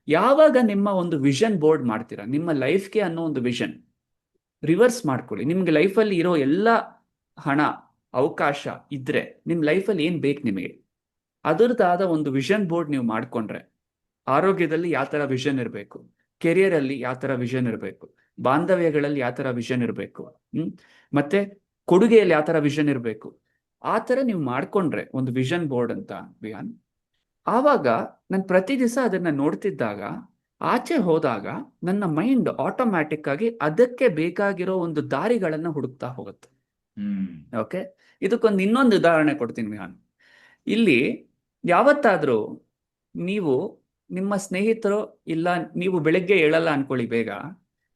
ಯಾವಾಗ ನಿಮ್ಮ ಒಂದು ವಿಷನ್ ಬೋರ್ಡ್ ಮಾಡ್ತೀರಾ, ನಿಮ್ಮ ಲೈಫ್ಗೆ ಅನ್ನೋ ಒಂದು ವಿಷನ್ ರಿವರ್ಸ್ ಮಾಡ್ಕೊಳ್ಳಿ. ನಿಮ್ಗೆ ಲೈಫಲ್ಲಿ ಇರೋ ಎಲ್ಲ ಹಣ, ಅವಕಾಶ ಇದ್ರೆ ನಿಮ್ ಲೈಫಲ್ಲಿ ಏನ್ ಬೇಕು ನಿಮಗೆ, ಅದರದಾದ ಒಂದು ವಿಷನ್ ಬೋರ್ಡ್ ನೀವು ಮಾಡ್ಕೊಂಡ್ರೆ, ಆರೋಗ್ಯದಲ್ಲಿ ಯಾವ ತರ ವಿಷನ್ ಇರಬೇಕು, ಕೆರಿಯರ್ ಅಲ್ಲಿ ಯಾವ ತರ ವಿಷನ್ ಇರಬೇಕು, ಬಾಂಧವ್ಯಗಳಲ್ಲಿ ಯಾವ ತರ ವಿಷನ್ ಇರಬೇಕು, ಮತ್ತೆ ಕೊಡುಗೆಯಲ್ಲಿ ಯಾವ ತರ ವಿಷನ್ ಇರಬೇಕು, ಆ ತರ ನೀವು ಮಾಡ್ಕೊಂಡ್ರೆ ಒಂದು ವಿಷನ್ ಬೋರ್ಡ್ ಅಂತ ವಿಹಾನ್, ಆವಾಗ ನಾನು ಪ್ರತಿ ದಿವಸ ಅದನ್ನ ನೋಡ್ತಿದ್ದಾಗ, ಆಚೆ ಹೋದಾಗ ನನ್ನ ಮೈಂಡ್ ಆಟೋಮ್ಯಾಟಿಕ್ ಆಗಿ ಅದಕ್ಕೆ ಬೇಕಾಗಿರೋ ಒಂದು ದಾರಿಗಳನ್ನ ಹುಡುಕ್ತಾ ಹೋಗುತ್ತೆ. ಓಕೆ, ಇದಕ್ಕೊಂದು ಇನ್ನೊಂದು ಉದಾಹರಣೆ ಕೊಡ್ತೀನಿ ವಿಹಾನ್. ಇಲ್ಲಿ ಯಾವತ್ತಾದ್ರೂ ನೀವು ನಿಮ್ಮ ಸ್ನೇಹಿತರು, ಇಲ್ಲ ನೀವು ಬೆಳಗ್ಗೆ ಏಳಲ್ಲ ಅನ್ಕೊಳ್ಳಿ ಬೇಗ,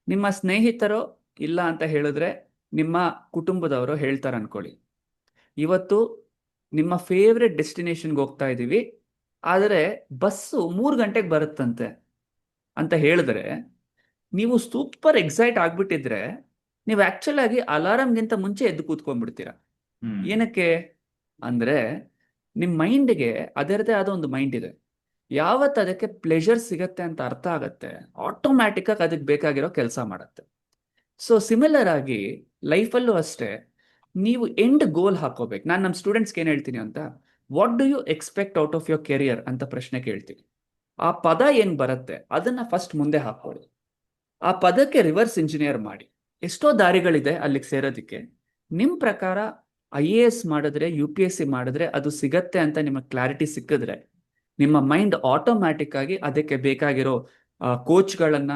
ನಿಮ್ಮ ಸ್ನೇಹಿತರು ಇಲ್ಲ ಅಂತ ಹೇಳಿದ್ರೆ ನಿಮ್ಮ ಕುಟುಂಬದವರು ಹೇಳ್ತಾರೆ ಅನ್ಕೊಳ್ಳಿ, ಇವತ್ತು ನಿಮ್ಮ ಫೇವ್ರೆಟ್ ಡೆಸ್ಟಿನೇಷನ್ಗೆ ಹೋಗ್ತಾ ಇದ್ದೀವಿ, ಆದರೆ ಬಸ್ಸು 3 ಗಂಟೆಗೆ ಬರುತ್ತಂತೆ ಅಂತ ಹೇಳಿದ್ರೆ, ನೀವು ಸೂಪರ್ ಎಕ್ಸೈಟ್ ಆಗ್ಬಿಟ್ಟಿದ್ರೆ ನೀವು ಆಕ್ಚುಲ್ ಆಗಿ ಅಲಾರಾಮ್ಗಿಂತ ಮುಂಚೆ ಎದ್ದು ಕೂತ್ಕೊಂಡ್ಬಿಡ್ತೀರಾ. ಏನಕ್ಕೆ ಅಂದ್ರೆ ನಿಮ್ಮ ಮೈಂಡ್ಗೆ ಅದರದೇ ಆದ ಒಂದು ಮೈಂಡ್ ಇದೆ. ಯಾವತ್ತು ಅದಕ್ಕೆ ಪ್ಲೆಷರ್ ಸಿಗತ್ತೆ ಅಂತ ಅರ್ಥ ಆಗತ್ತೆ, ಆಟೋಮ್ಯಾಟಿಕ್ ಆಗಿ ಅದಕ್ಕೆ ಬೇಕಾಗಿರೋ ಕೆಲಸ ಮಾಡತ್ತೆ. ಸೊ ಸಿಮಿಲರ್ ಆಗಿ ಲೈಫಲ್ಲೂ ಅಷ್ಟೇ, ನೀವು ಎಂಡ್ ಗೋಲ್ ಹಾಕೋಬೇಕು. ನಾನು ನಮ್ಮ ಸ್ಟೂಡೆಂಟ್ಸ್ಗೆ ಏನು ಹೇಳ್ತೀನಿ ಅಂತ, what do you expect out of your career ಅಂತ ಪ್ರಶ್ನೆ ಕೇಳ್ತೀನಿ. ಆ ಪದ ಏನ್ ಬರುತ್ತೆ ಅದನ್ನ ಫಸ್ಟ್ ಮುಂದೆ ಹಾಕೊಳ್ಳಿ, ಆ ಪದಕ್ಕೆ ರಿವರ್ಸ್ ಇಂಜಿನಿಯರ್ ಮಾಡಿ. ಎಷ್ಟೋ ದಾರಿಗಳಿದೆ ಅಲ್ಲಿಗೆ ಸೇರೋದಕ್ಕೆ. ನಿಮ್ ಪ್ರಕಾರ IAS ಮಾಡಿದ್ರೆ, UPSC ಮಾಡಿದ್ರೆ ಅದು ಸಿಗತ್ತೆ ಅಂತ ನಿಮಗೆ ಕ್ಲಾರಿಟಿ ಸಿಕ್ಕಿದ್ರೆ, ನಿಮ್ಮ ಮೈಂಡ್ ಆಟೋಮ್ಯಾಟಿಕ್ ಆಗಿ ಅದಕ್ಕೆ ಬೇಕಾಗಿರೋ ಕೋಚ್ಗಳನ್ನ,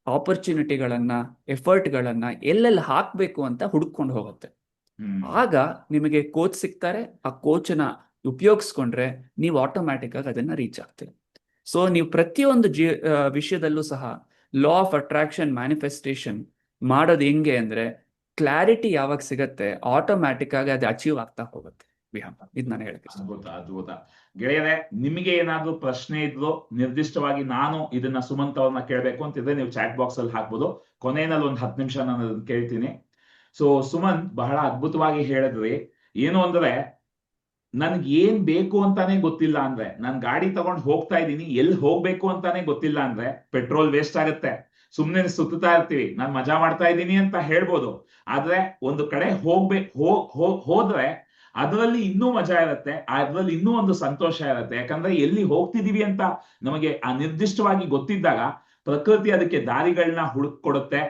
ಆಪರ್ಚುನಿಟಿಗಳನ್ನ, ಎಫರ್ಟ್ಗಳನ್ನ ಎಲ್ಲೆಲ್ಲಿ ಹಾಕ್ಬೇಕು ಅಂತ ಹುಡುಕೊಂಡು ಹೋಗುತ್ತೆ. ಆಗ ನಿಮಗೆ ಕೋಚ್ ಸಿಗ್ತಾರೆ, ಆ ಕೋಚ್ನ ಉಪಯೋಗಿಸ್ಕೊಂಡ್ರೆ ನೀವು ಆಟೋಮ್ಯಾಟಿಕ್ ಆಗಿ ಅದನ್ನ ರೀಚ್ ಆಗ್ತೀರಿ. ಸೊ ನೀವು ಪ್ರತಿಯೊಂದು ವಿಷಯದಲ್ಲೂ ಸಹ ಲಾ ಆಫ್ ಅಟ್ರಾಕ್ಷನ್ ಮ್ಯಾನಿಫೆಸ್ಟೇಷನ್ ಮಾಡೋದು ಹೆಂಗೆ ಅಂದ್ರೆ, ಕ್ಲಾರಿಟಿ ಯಾವಾಗ ಸಿಗತ್ತೆ ಆಟೋಮ್ಯಾಟಿಕ್ ಆಗಿ ಅದು ಅಚೀವ್ ಆಗ್ತಾ ಹೋಗುತ್ತೆ. ಇದು ನಾನು ಹೇಳಕ್ಕೆ ಅದ್ಭುತ. ಗೆಳೆಯರೆ, ನಿಮಗೆ ಏನಾದ್ರೂ ಪ್ರಶ್ನೆ ಇದ್ರು ನಿರ್ದಿಷ್ಟವಾಗಿ ನಾನು ಇದನ್ನ ಸುಮಂತ್ ಅವ್ರನ್ನ ಕೇಳಬೇಕು ಅಂತಿದ್ರೆ ನೀವು ಚಾಟ್ ಬಾಕ್ಸ್ ಅಲ್ಲಿ ಹಾಕ್ಬೋದು. ಕೊನೆಯಲ್ಲಿ ಒಂದು 10 ನಿಮಿಷ ನಾನು ಅದನ್ನ ಕೇಳ್ತೀನಿ. ಸೊ ಸುಮಂತ್ ಬಹಳ ಅದ್ಭುತವಾಗಿ ಹೇಳಿದ್ರಿ. ಏನು ಅಂದ್ರೆ, ನನ್ಗೆ ಏನ್ ಬೇಕು ಅಂತಾನೆ ಗೊತ್ತಿಲ್ಲ ಅಂದ್ರೆ, ನಾನ್ ಗಾಡಿ ತಗೊಂಡ್ ಹೋಗ್ತಾ ಇದ್ದೀನಿ, ಎಲ್ಲಿ ಹೋಗ್ಬೇಕು ಅಂತಾನೆ ಗೊತ್ತಿಲ್ಲ ಅಂದ್ರೆ ಪೆಟ್ರೋಲ್ ವೇಸ್ಟ್ ಆಗುತ್ತೆ. ಸುಮ್ನೆ ಸುತ್ತಾ ಇರ್ತೀವಿ, ನಾನ್ ಮಜಾ ಮಾಡ್ತಾ ಇದ್ದೀನಿ ಅಂತ ಹೇಳ್ಬೋದು. ಆದ್ರೆ ಒಂದು ಕಡೆ ಹೋದ್ರೆ ಅದರಲ್ಲಿ ಇನ್ನೂ ಮಜಾ ಇರುತ್ತೆ, ಅದ್ರಲ್ಲಿ ಇನ್ನೂ ಒಂದು ಸಂತೋಷ ಇರುತ್ತೆ. ಯಾಕಂದ್ರೆ ಎಲ್ಲಿ ಹೋಗ್ತಿದೀವಿ ಅಂತ ನಮಗೆ ಆ ನಿರ್ದಿಷ್ಟವಾಗಿ ಗೊತ್ತಿದ್ದಾಗ ಪ್ರಕೃತಿ ಅದಕ್ಕೆ ದಾರಿಗಳನ್ನ ಹುಡುಕೊಡುತ್ತೆ,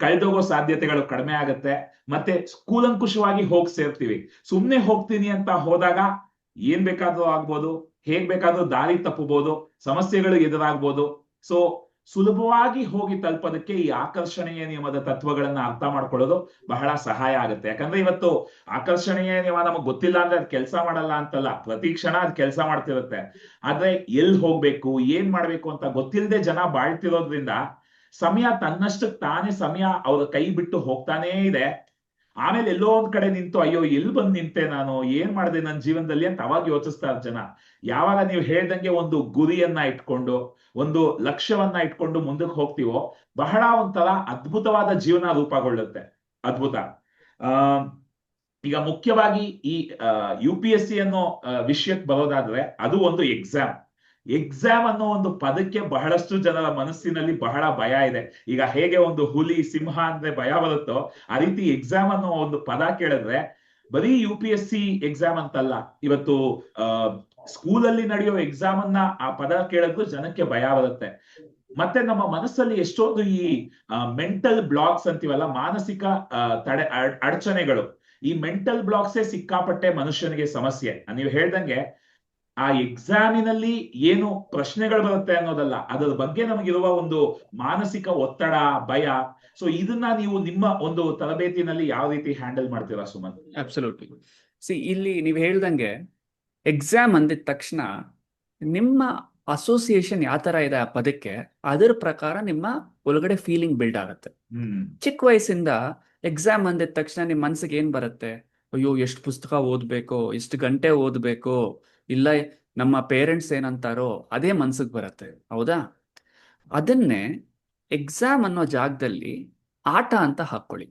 ಕಳೆದೋಗೋ ಸಾಧ್ಯತೆಗಳು ಕಡಿಮೆ ಆಗುತ್ತೆ, ಮತ್ತೆ ಕೂಲಂಕುಷವಾಗಿ ಹೋಗಿ ಸೇರ್ತೀವಿ. ಸುಮ್ನೆ ಹೋಗ್ತೀನಿ ಅಂತ ಹೋದಾಗ ಏನ್ ಬೇಕಾದ್ರೂ ಆಗ್ಬೋದು, ಹೇಗ್ ಬೇಕಾದ್ರೂ ದಾರಿ ತಪ್ಪಬಹುದು, ಸಮಸ್ಯೆಗಳು ಎದುರಾಗ್ಬೋದು. ಸೊ ಸುಲಭವಾಗಿ ಹೋಗಿ ತಲುಪೋದಕ್ಕೆ ಈ ಆಕರ್ಷಣೆಯ ನಿಯಮದ ತತ್ವಗಳನ್ನ ಅರ್ಥ ಮಾಡ್ಕೊಳ್ಳೋದು ಬಹಳ ಸಹಾಯ ಆಗುತ್ತೆ. ಯಾಕಂದ್ರೆ ಇವತ್ತು ಆಕರ್ಷಣೆಯ ನಿಯಮ ನಮಗ್ ಗೊತ್ತಿಲ್ಲ ಅಂದ್ರೆ ಅದ್ ಕೆಲಸ ಮಾಡಲ್ಲ ಅಂತಲ್ಲ, ಪ್ರತಿ ಕ್ಷಣ ಅದ್ ಕೆಲಸ ಮಾಡ್ತಿರುತ್ತೆ. ಆದ್ರೆ ಎಲ್ಲಿ ಹೋಗ್ಬೇಕು, ಏನ್ ಮಾಡ್ಬೇಕು ಅಂತ ಗೊತ್ತಿಲ್ಲದೆ ಜನ ಬಾಳ್ತಿರೋದ್ರಿಂದ ಸಮಯ ತನ್ನಷ್ಟಕ್ಕೆ ತಾನೇ ಸಮಯ ಅವ್ರ ಕೈ ಬಿಟ್ಟು ಹೋಗ್ತಾನೇ ಇದೆ. ಆಮೇಲೆ ಎಲ್ಲೋ ಒಂದ್ ಕಡೆ ನಿಂತು ಅಯ್ಯೋ ಎಲ್ಲಿ ಬಂದ್ ನಿಂತೆ ನಾನು, ಏನ್ ಮಾಡಿದೆ ನನ್ನ ಜೀವನದಲ್ಲಿ ಅಂತ ಅವಾಗ ಯೋಚಿಸ್ತಾರೆ ಜನ. ಯಾವಾಗ ನೀವು ಹೇಳ್ದಂಗೆ ಒಂದು ಗುರಿಯನ್ನ ಇಟ್ಕೊಂಡು, ಒಂದು ಲಕ್ಷ್ಯವನ್ನ ಇಟ್ಕೊಂಡು ಮುಂದಕ್ಕೆ ಹೋಗ್ತೀವೋ, ಬಹಳ ಒಂಥರ ಅದ್ಭುತವಾದ ಜೀವನ ರೂಪುಗೊಳ್ಳುತ್ತೆ. ಅದ್ಭುತ. ಈಗ ಮುಖ್ಯವಾಗಿ ಈ UPSC ಅನ್ನೋ ವಿಷಯಕ್ಕೆ ಬರೋದಾದ್ರೆ, ಅದು ಒಂದು ಎಕ್ಸಾಮ್ ಅನ್ನೋ ಒಂದು ಪದಕ್ಕೆ ಬಹಳಷ್ಟು ಜನರ ಮನಸ್ಸಿನಲ್ಲಿ ಬಹಳ ಭಯ ಇದೆ. ಈಗ ಹೇಗೆ ಒಂದು ಹುಲಿ, ಸಿಂಹ ಅಂದ್ರೆ ಭಯ ಬರುತ್ತೋ, ಆ ರೀತಿ ಎಕ್ಸಾಮ್ ಅನ್ನೋ ಒಂದು ಪದ ಕೇಳಿದ್ರೆ ಬರೀ UPSC ಎಕ್ಸಾಮ್ ಅಂತಲ್ಲ, ಇವತ್ತು ಸ್ಕೂಲಲ್ಲಿ ನಡೆಯೋ ಎಕ್ಸಾಮ್ ಅನ್ನ ಆ ಪದ ಕೇಳಿದ್ರು ಜನಕ್ಕೆ ಭಯ ಬರುತ್ತೆ. ಮತ್ತೆ ನಮ್ಮ ಮನಸ್ಸಲ್ಲಿ ಎಷ್ಟೊಂದು ಈ ಮೆಂಟಲ್ ಬ್ಲಾಕ್ಸ್ ಅಂತೀವಲ್ಲ, ಮಾನಸಿಕ ಅಡಚಣೆಗಳು, ಈ ಮೆಂಟಲ್ ಬ್ಲಾಕ್ಸೇ ಸಿಕ್ಕಾಪಟ್ಟೆ ಮನುಷ್ಯನಿಗೆ ಸಮಸ್ಯೆ. ನೀವು ಹೇಳ್ದಂಗೆ ಆ ಎಕ್ಸಾಮಿನಲ್ಲಿ ಏನು ಪ್ರಶ್ನೆಗಳು ಬರುತ್ತೆ ಅನ್ನೋದಲ್ಲ, ಅದರ ಬಗ್ಗೆ ನಮಗಿರುವ ಒಂದು ಮಾನಸಿಕ ಒತ್ತಡ, ಭಯ. ಸೊ ಇದನ್ನ ನೀವು ನಿಮ್ಮ ಒಂದು ತರಬೇತಿನಲ್ಲಿ ಯಾವ ರೀತಿ ಹ್ಯಾಂಡಲ್ ಮಾಡ್ತೀರಾ ಸುಮಂತ್? ಅಬ್ಸಲ್ಯೂಟ್ಲಿ. ಇಲ್ಲಿ ನೀವು ಹೇಳ್ದಂಗೆ ಎಕ್ಸಾಮ್ ಅಂದಿದ ತಕ್ಷಣ ನಿಮ್ಮ ಅಸೋಸಿಯೇಷನ್ ಯಾವ ತರ ಇದೆ ಆ ಪದಕ್ಕೆ, ಅದರ ಪ್ರಕಾರ ನಿಮ್ಮ ಒಳಗಡೆ ಫೀಲಿಂಗ್ ಬಿಲ್ಡ್ ಆಗುತ್ತೆ. ಚಿಕ್ಕ ವಯಸ್ಸಿಂದ ಎಕ್ಸಾಮ್ ಅಂದಿದ ತಕ್ಷಣ ನಿಮ್ ಮನ್ಸಿಗೆ ಏನ್ ಬರುತ್ತೆ, ಅಯ್ಯೋ ಎಷ್ಟು ಪುಸ್ತಕ ಓದ್ಬೇಕೋ, ಎಷ್ಟು ಗಂಟೆ ಓದ್ಬೇಕೋ, ಇಲ್ಲ ನಮ್ಮ ಪೇರೆಂಟ್ಸ್ ಏನಂತಾರೋ ಅದೇ ಮನ್ಸಿಗೆ ಬರುತ್ತೆ, ಹೌದಾ? ಅದನ್ನೇ ಎಕ್ಸಾಮ್ ಅನ್ನೋ ಜಾಗದಲ್ಲಿ ಆಟ ಅಂತ ಹಾಕೊಳ್ಳಿ.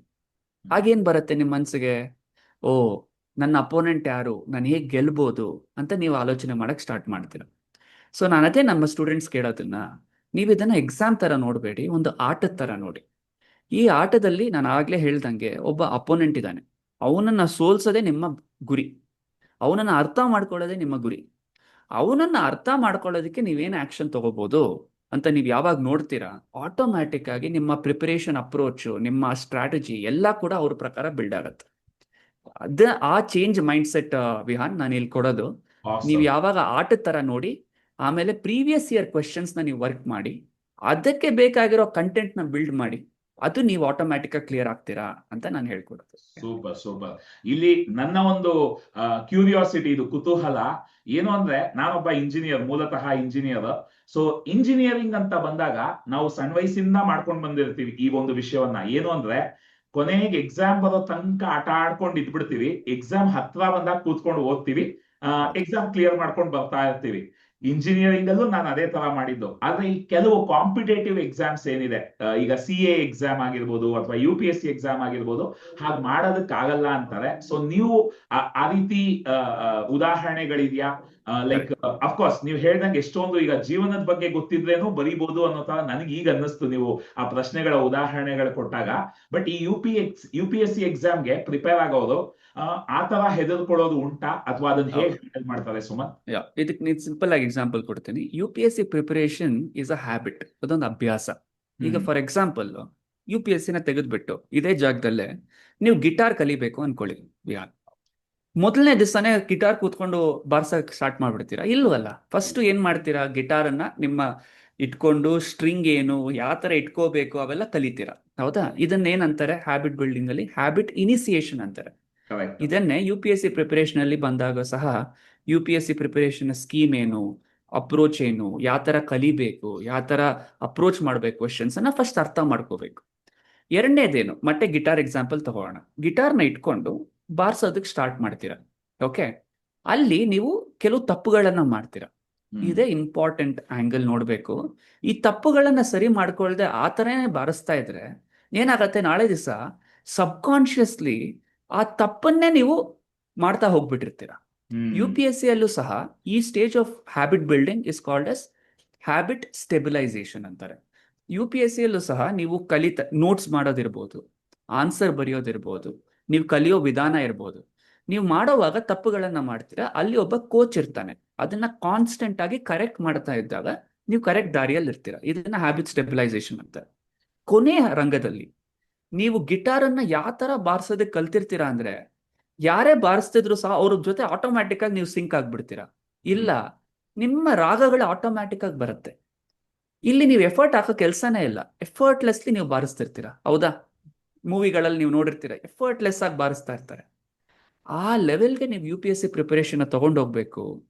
ಆಗೇನ್ ಬರುತ್ತೆ ನಿಮ್ಮ ಮನ್ಸಿಗೆ? ಓ, ನನ್ನ ಅಪೋನೆಂಟ್ ಯಾರು, ನಾನು ಹೇಗೆ ಗೆಲ್ಬೋದು ಅಂತ ನೀವು ಆಲೋಚನೆ ಮಾಡಕ್ ಸ್ಟಾರ್ಟ್ ಮಾಡ್ತೀರ. ಸೊ ನಾನು ಅದೇ ನಮ್ಮ ಸ್ಟೂಡೆಂಟ್ಸ್ ಕೇಳೋದನ್ನ, ನೀವು ಇದನ್ನ ಎಕ್ಸಾಮ್ ತರ ನೋಡಬೇಡಿ, ಒಂದು ಆಟದ ತರ ನೋಡಿ. ಈ ಆಟದಲ್ಲಿ ನಾನು ಆಗ್ಲೇ ಹೇಳ್ದಂಗೆ ಒಬ್ಬ ಅಪೋನೆಂಟ್ ಇದ್ದಾನೆ, ಅವನನ್ನ ಸೋಲ್ಸೋದೇ ನಿಮ್ಮ ಗುರಿ, ಅವನನ್ನ ಅರ್ಥ ಮಾಡ್ಕೊಳ್ಳೋದೇ ನಿಮ್ಮ ಗುರಿ. ಅವನನ್ನ ಅರ್ಥ ಮಾಡ್ಕೊಳ್ಳೋದಕ್ಕೆ ನೀವೇನು ಆಕ್ಷನ್ ತಗೋಬಹುದು ಅಂತ ನೀವು ಯಾವಾಗ ನೋಡ್ತೀರಾ, ಆಟೋಮ್ಯಾಟಿಕ್ ಆಗಿ ನಿಮ್ಮ ಪ್ರಿಪರೇಷನ್ ಅಪ್ರೋಚ್, ನಿಮ್ಮ ಸ್ಟ್ರಾಟಜಿ ಎಲ್ಲ ಕೂಡ ಅವ್ರ ಪ್ರಕಾರ ಬಿಲ್ಡ್ ಆಗುತ್ತೆ. ಆ ಚೇಂಜ್ ಮೈಂಡ್ ಸೆಟ್ ವಿಹಾನ್ ನಾನು ಇಲ್ಲಿ ಕೊಡೋದು. ನೀವು ಯಾವಾಗ ಆಟದ ತರ ನೋಡಿ, ಆಮೇಲೆ ಪ್ರೀವಿಯಸ್ ಇಯರ್ ಕ್ವೆಶನ್ಸ್ ನ ನೀವು ವರ್ಕ್ ಮಾಡಿ, ಅದಕ್ಕೆ ಬೇಕಾಗಿರೋ ಕಂಟೆಂಟ್ ನ ಬಿಲ್ಡ್ ಮಾಡಿ, ಅದು ನೀವು ಆಟೋಮ್ಯಾಟಿಕ್ ಆಗಿ ಕ್ಲಿಯರ್ ಆಗ್ತೀರಾ ಅಂತ ನಾನು ಹೇಳ್ಕೊಡೋದು. Super super. ಇಲ್ಲಿ ನನ್ನ ಒಂದು ಕ್ಯೂರಿಯಾಸಿಟಿ, ಇದು ಕುತೂಹಲ ಏನು ಅಂದ್ರೆ, ನಾನೊಬ್ಬ ಇಂಜಿನಿಯರ್, ಮೂಲತಃ ಇಂಜಿನಿಯರ್. ಸೊ ಇಂಜಿನಿಯರಿಂಗ್ ಅಂತ ಬಂದಾಗ ನಾವು ಸಣ್ಣ ವಯಸ್ಸಿಂದ ಮಾಡ್ಕೊಂಡು ಬಂದಿರ್ತೀವಿ ಈ ಒಂದು ವಿಷಯವನ್ನ. ಏನು ಅಂದ್ರೆ, ಕೊನೆಗೆ ಎಕ್ಸಾಮ್ ಬರೋ ತನಕ ಆಟ ಆಡ್ಕೊಂಡು ಇದ್ಬಿಡ್ತೀವಿ, ಎಕ್ಸಾಮ್ ಹತ್ರ ಬಂದಾಗ ಕೂತ್ಕೊಂಡು ಓದ್ತೀವಿ, ಎಕ್ಸಾಮ್ ಕ್ಲಿಯರ್ ಮಾಡ್ಕೊಂಡು ಬರ್ತಾ ಇರ್ತೀವಿ. ಇಂಜಿನಿಯರಿಂಗ್ ಅಲ್ಲೂ ನಾನು ಅದೇ ತರ ಮಾಡಿದ್ದು. ಆದ್ರೆ ಈ ಕೆಲವು ಕಾಂಪಿಟೇಟಿವ್ ಎಕ್ಸಾಮ್ಸ್ ಏನಿದೆ, ಈಗ CA ಎಕ್ಸಾಮ್ ಆಗಿರ್ಬೋದು ಅಥವಾ UPSC ಎಕ್ಸಾಮ್ ಆಗಿರ್ಬೋದು, ಹಾಗೆ ಮಾಡೋದಕ್ಕಾಗಲ್ಲ ಅಂತಾರೆ. ಸೊ ನೀವು ಆ ರೀತಿ ಉದಾಹರಣೆಗಳಿದ್ಯಾ? ಲೈಕ್ ಅಫ್ಕೋರ್ಸ್ ನೀವು ಹೇಳ್ದಂಗೆ ಎಷ್ಟೊಂದು ಈಗ ಜೀವನದ ಬಗ್ಗೆ ಗೊತ್ತಿದ್ರೇನು ಬರೀಬಹುದು ಅನ್ನೋ ತರ ನನಗೆ ಈಗ ಅನ್ನಿಸ್ತು ನೀವು ಆ ಪ್ರಶ್ನೆಗಳ ಉದಾಹರಣೆಗಳು ಕೊಟ್ಟಾಗ. ಬಟ್ ಈ UPSC ಎಕ್ಸಾಮ್ಗೆ ಪ್ರಿಪೇರ್ ಆಗೋದು ಆ ತರ ಹೆದರ್ಕೊಳ್ಳೋದು ಉಂಟಾ, ಅಥವಾ ಅದನ್ನ ಹೇಗೆ ಹ್ಯಾಂಡಲ್ ಮಾಡ್ತಾರೆ ಸುಮನ್? ಇದಕ್ಕೆ ನೀವು ಸಿಂಪಲ್ ಆಗಿ ಎಕ್ಸಾಂಪಲ್ ಕೊಡ್ತೀನಿ. UPSC preparation is a habit, ಅದೊಂದು ಅಭ್ಯಾಸ. ಈಗ ಫಾರ್ ಎಕ್ಸಾಂಪಲ್ UPSC ನ ತೆಗೆದ್ಬಿಟ್ಟು ಇದೇ ಜಾಗದಲ್ಲೇ ನೀವು ಗಿಟಾರ್ ಕಲಿಬೇಕು ಅನ್ಕೊಳ್ಳಿ. ಮೊದಲನೇ ದಿವಸನೇ ಗಿಟಾರ್ ಕೂತ್ಕೊಂಡು ಬಾರ್ಸಕ್ ಸ್ಟಾರ್ಟ್ ಮಾಡ್ಬಿಡ್ತೀರಾ? ಇಲ್ವಲ್ಲ. ಫಸ್ಟ್ ಏನ್ ಮಾಡ್ತೀರಾ, ಗಿಟಾರನ್ನ ನಿಮ್ಮ ಇಟ್ಕೊಂಡು ಸ್ಟ್ರಿಂಗ್ ಏನು, ಯಾವ ತರ ಇಟ್ಕೋಬೇಕು ಅವೆಲ್ಲ ಕಲಿತೀರಾ, ಹೌದಾ? ಇದನ್ನೇನಂತಾರೆ ಹ್ಯಾಬಿಟ್ ಬಿಲ್ಡಿಂಗ್ ಅಲ್ಲಿ ಹ್ಯಾಬಿಟ್ ಇನಿಸಿಯೇಷನ್ ಅಂತಾರೆ. ಇದನ್ನೇ UPSC ಪ್ರಿಪರೇಷನ್ ಅಲ್ಲಿ ಬಂದಾಗ ಸಹ UPSC ಪ್ರಿಪರೇಷನ್ ಸ್ಕೀಮ್ ಏನು, ಅಪ್ರೋಚ್ ಏನು, ಯಾವ ತರ ಕಲಿಬೇಕು, ಯಾವ ತರ ಅಪ್ರೋಚ್ ಮಾಡ್ಬೇಕು ಕ್ವೆಶನ್ಸ್ ಅನ್ನ ಫಸ್ಟ್ ಅರ್ಥ ಮಾಡ್ಕೋಬೇಕು. ಎರಡನೇದೇನು, ಮತ್ತೆ ಗಿಟಾರ್ ಎಕ್ಸಾಂಪಲ್ ತಗೋಣ. ಗಿಟಾರ್ನ ಇಟ್ಕೊಂಡು ಬಾರ್ಸೋದಕ್ಕೆ ಸ್ಟಾರ್ಟ್ ಮಾಡ್ತೀರಾ, ಓಕೆ? ಅಲ್ಲಿ ನೀವು ಕೆಲವು ತಪ್ಪುಗಳನ್ನ ಮಾಡ್ತೀರಾ. ಇದೇ ಇಂಪಾರ್ಟೆಂಟ್ ಆಂಗಲ್ ನೋಡ್ಬೇಕು. ಈ ತಪ್ಪುಗಳನ್ನ ಸರಿ ಮಾಡ್ಕೊಳ್ದೆ ಆ ಥರನೇ ಬಾರಿಸ್ತಾ ಇದ್ರೆ ಏನಾಗತ್ತೆ, ನಾಳೆ ದಿವಸ ಸಬ್ಕಾನ್ಶಿಯಸ್ಲಿ ಆ ತಪ್ಪನ್ನೇ ನೀವು ಮಾಡ್ತಾ ಹೋಗ್ಬಿಟ್ಟಿರ್ತೀರಾ. UPSC ಅಲ್ಲೂ ಸಹ ಈ stage of habit building is called as habit stabilisation ಅಂತಾರೆ. UPSC ಅಲ್ಲೂ ಸಹ ನೀವು ನೋಟ್ಸ್ ಮಾಡೋದಿರ್ಬೋದು, ಆನ್ಸರ್ ಬರೆಯೋದಿರ್ಬೋದು, ನೀವು ಕಲಿಯೋ ವಿಧಾನ ಇರ್ಬೋದು, ನೀವು ಮಾಡೋವಾಗ ತಪ್ಪುಗಳನ್ನ ಮಾಡ್ತೀರಾ. ಅಲ್ಲಿ ಒಬ್ಬ ಕೋಚ್ ಇರ್ತಾನೆ, ಅದನ್ನ ಕಾನ್ಸ್ಟೆಂಟ್ ಆಗಿ ಕರೆಕ್ಟ್ ಮಾಡ್ತಾ ಇದ್ದಾಗ ನೀವು ಕರೆಕ್ಟ್ ದಾರಿಯಲ್ಲಿ ಇರ್ತೀರಾ. ಇದನ್ನ ಹ್ಯಾಬಿಟ್ ಸ್ಟೆಬಿಲೈಸೇಷನ್ ಅಂತ. ಕೊನೆಯ ರಂಗದಲ್ಲಿ ನೀವು ಗಿಟಾರನ್ನ ಯಾವ ತರ ಬಾರಿಸೋದಕ್ಕೆ ಕಲ್ತಿರ್ತೀರಾ ಅಂದ್ರೆ, ಯಾರೇ ಬಾರಿಸ್ತಿದ್ರು ಸಹ ಅವ್ರ ಜೊತೆ ಆಟೋಮ್ಯಾಟಿಕ್ ಆಗಿ ನೀವು ಸಿಂಕ್ ಆಗ್ಬಿಡ್ತೀರಾ. ಇಲ್ಲ, ನಿಮ್ಮ ರಾಗಗಳು ಆಟೋಮ್ಯಾಟಿಕ್ ಆಗಿ ಬರುತ್ತೆ. ಇಲ್ಲಿ ನೀವು ಎಫರ್ಟ್ ಹಾಕೋ ಕೆಲಸನೇ ಇಲ್ಲ, ಎಫರ್ಟ್ಲೆಸ್ಲಿ ನೀವು ಬಾರಿಸ್ತಿರ್ತೀರಾ, ಹೌದಾ? ಮೂವಿಗಳಲ್ಲಿ ನೀವು ನೋಡಿರ್ತೀರ, ಎಫರ್ಟ್ಲೆಸ್ ಆಗಿ ಬಾರಿಸ್ತಾ ಇರ್ತಾರೆ. ಆ ಲೆವೆಲ್ಗೆ ನೀವು UPSC ಪ್ರಿಪರೇಷನ್ ತಗೊಂಡೋಗ್ಬೇಕು.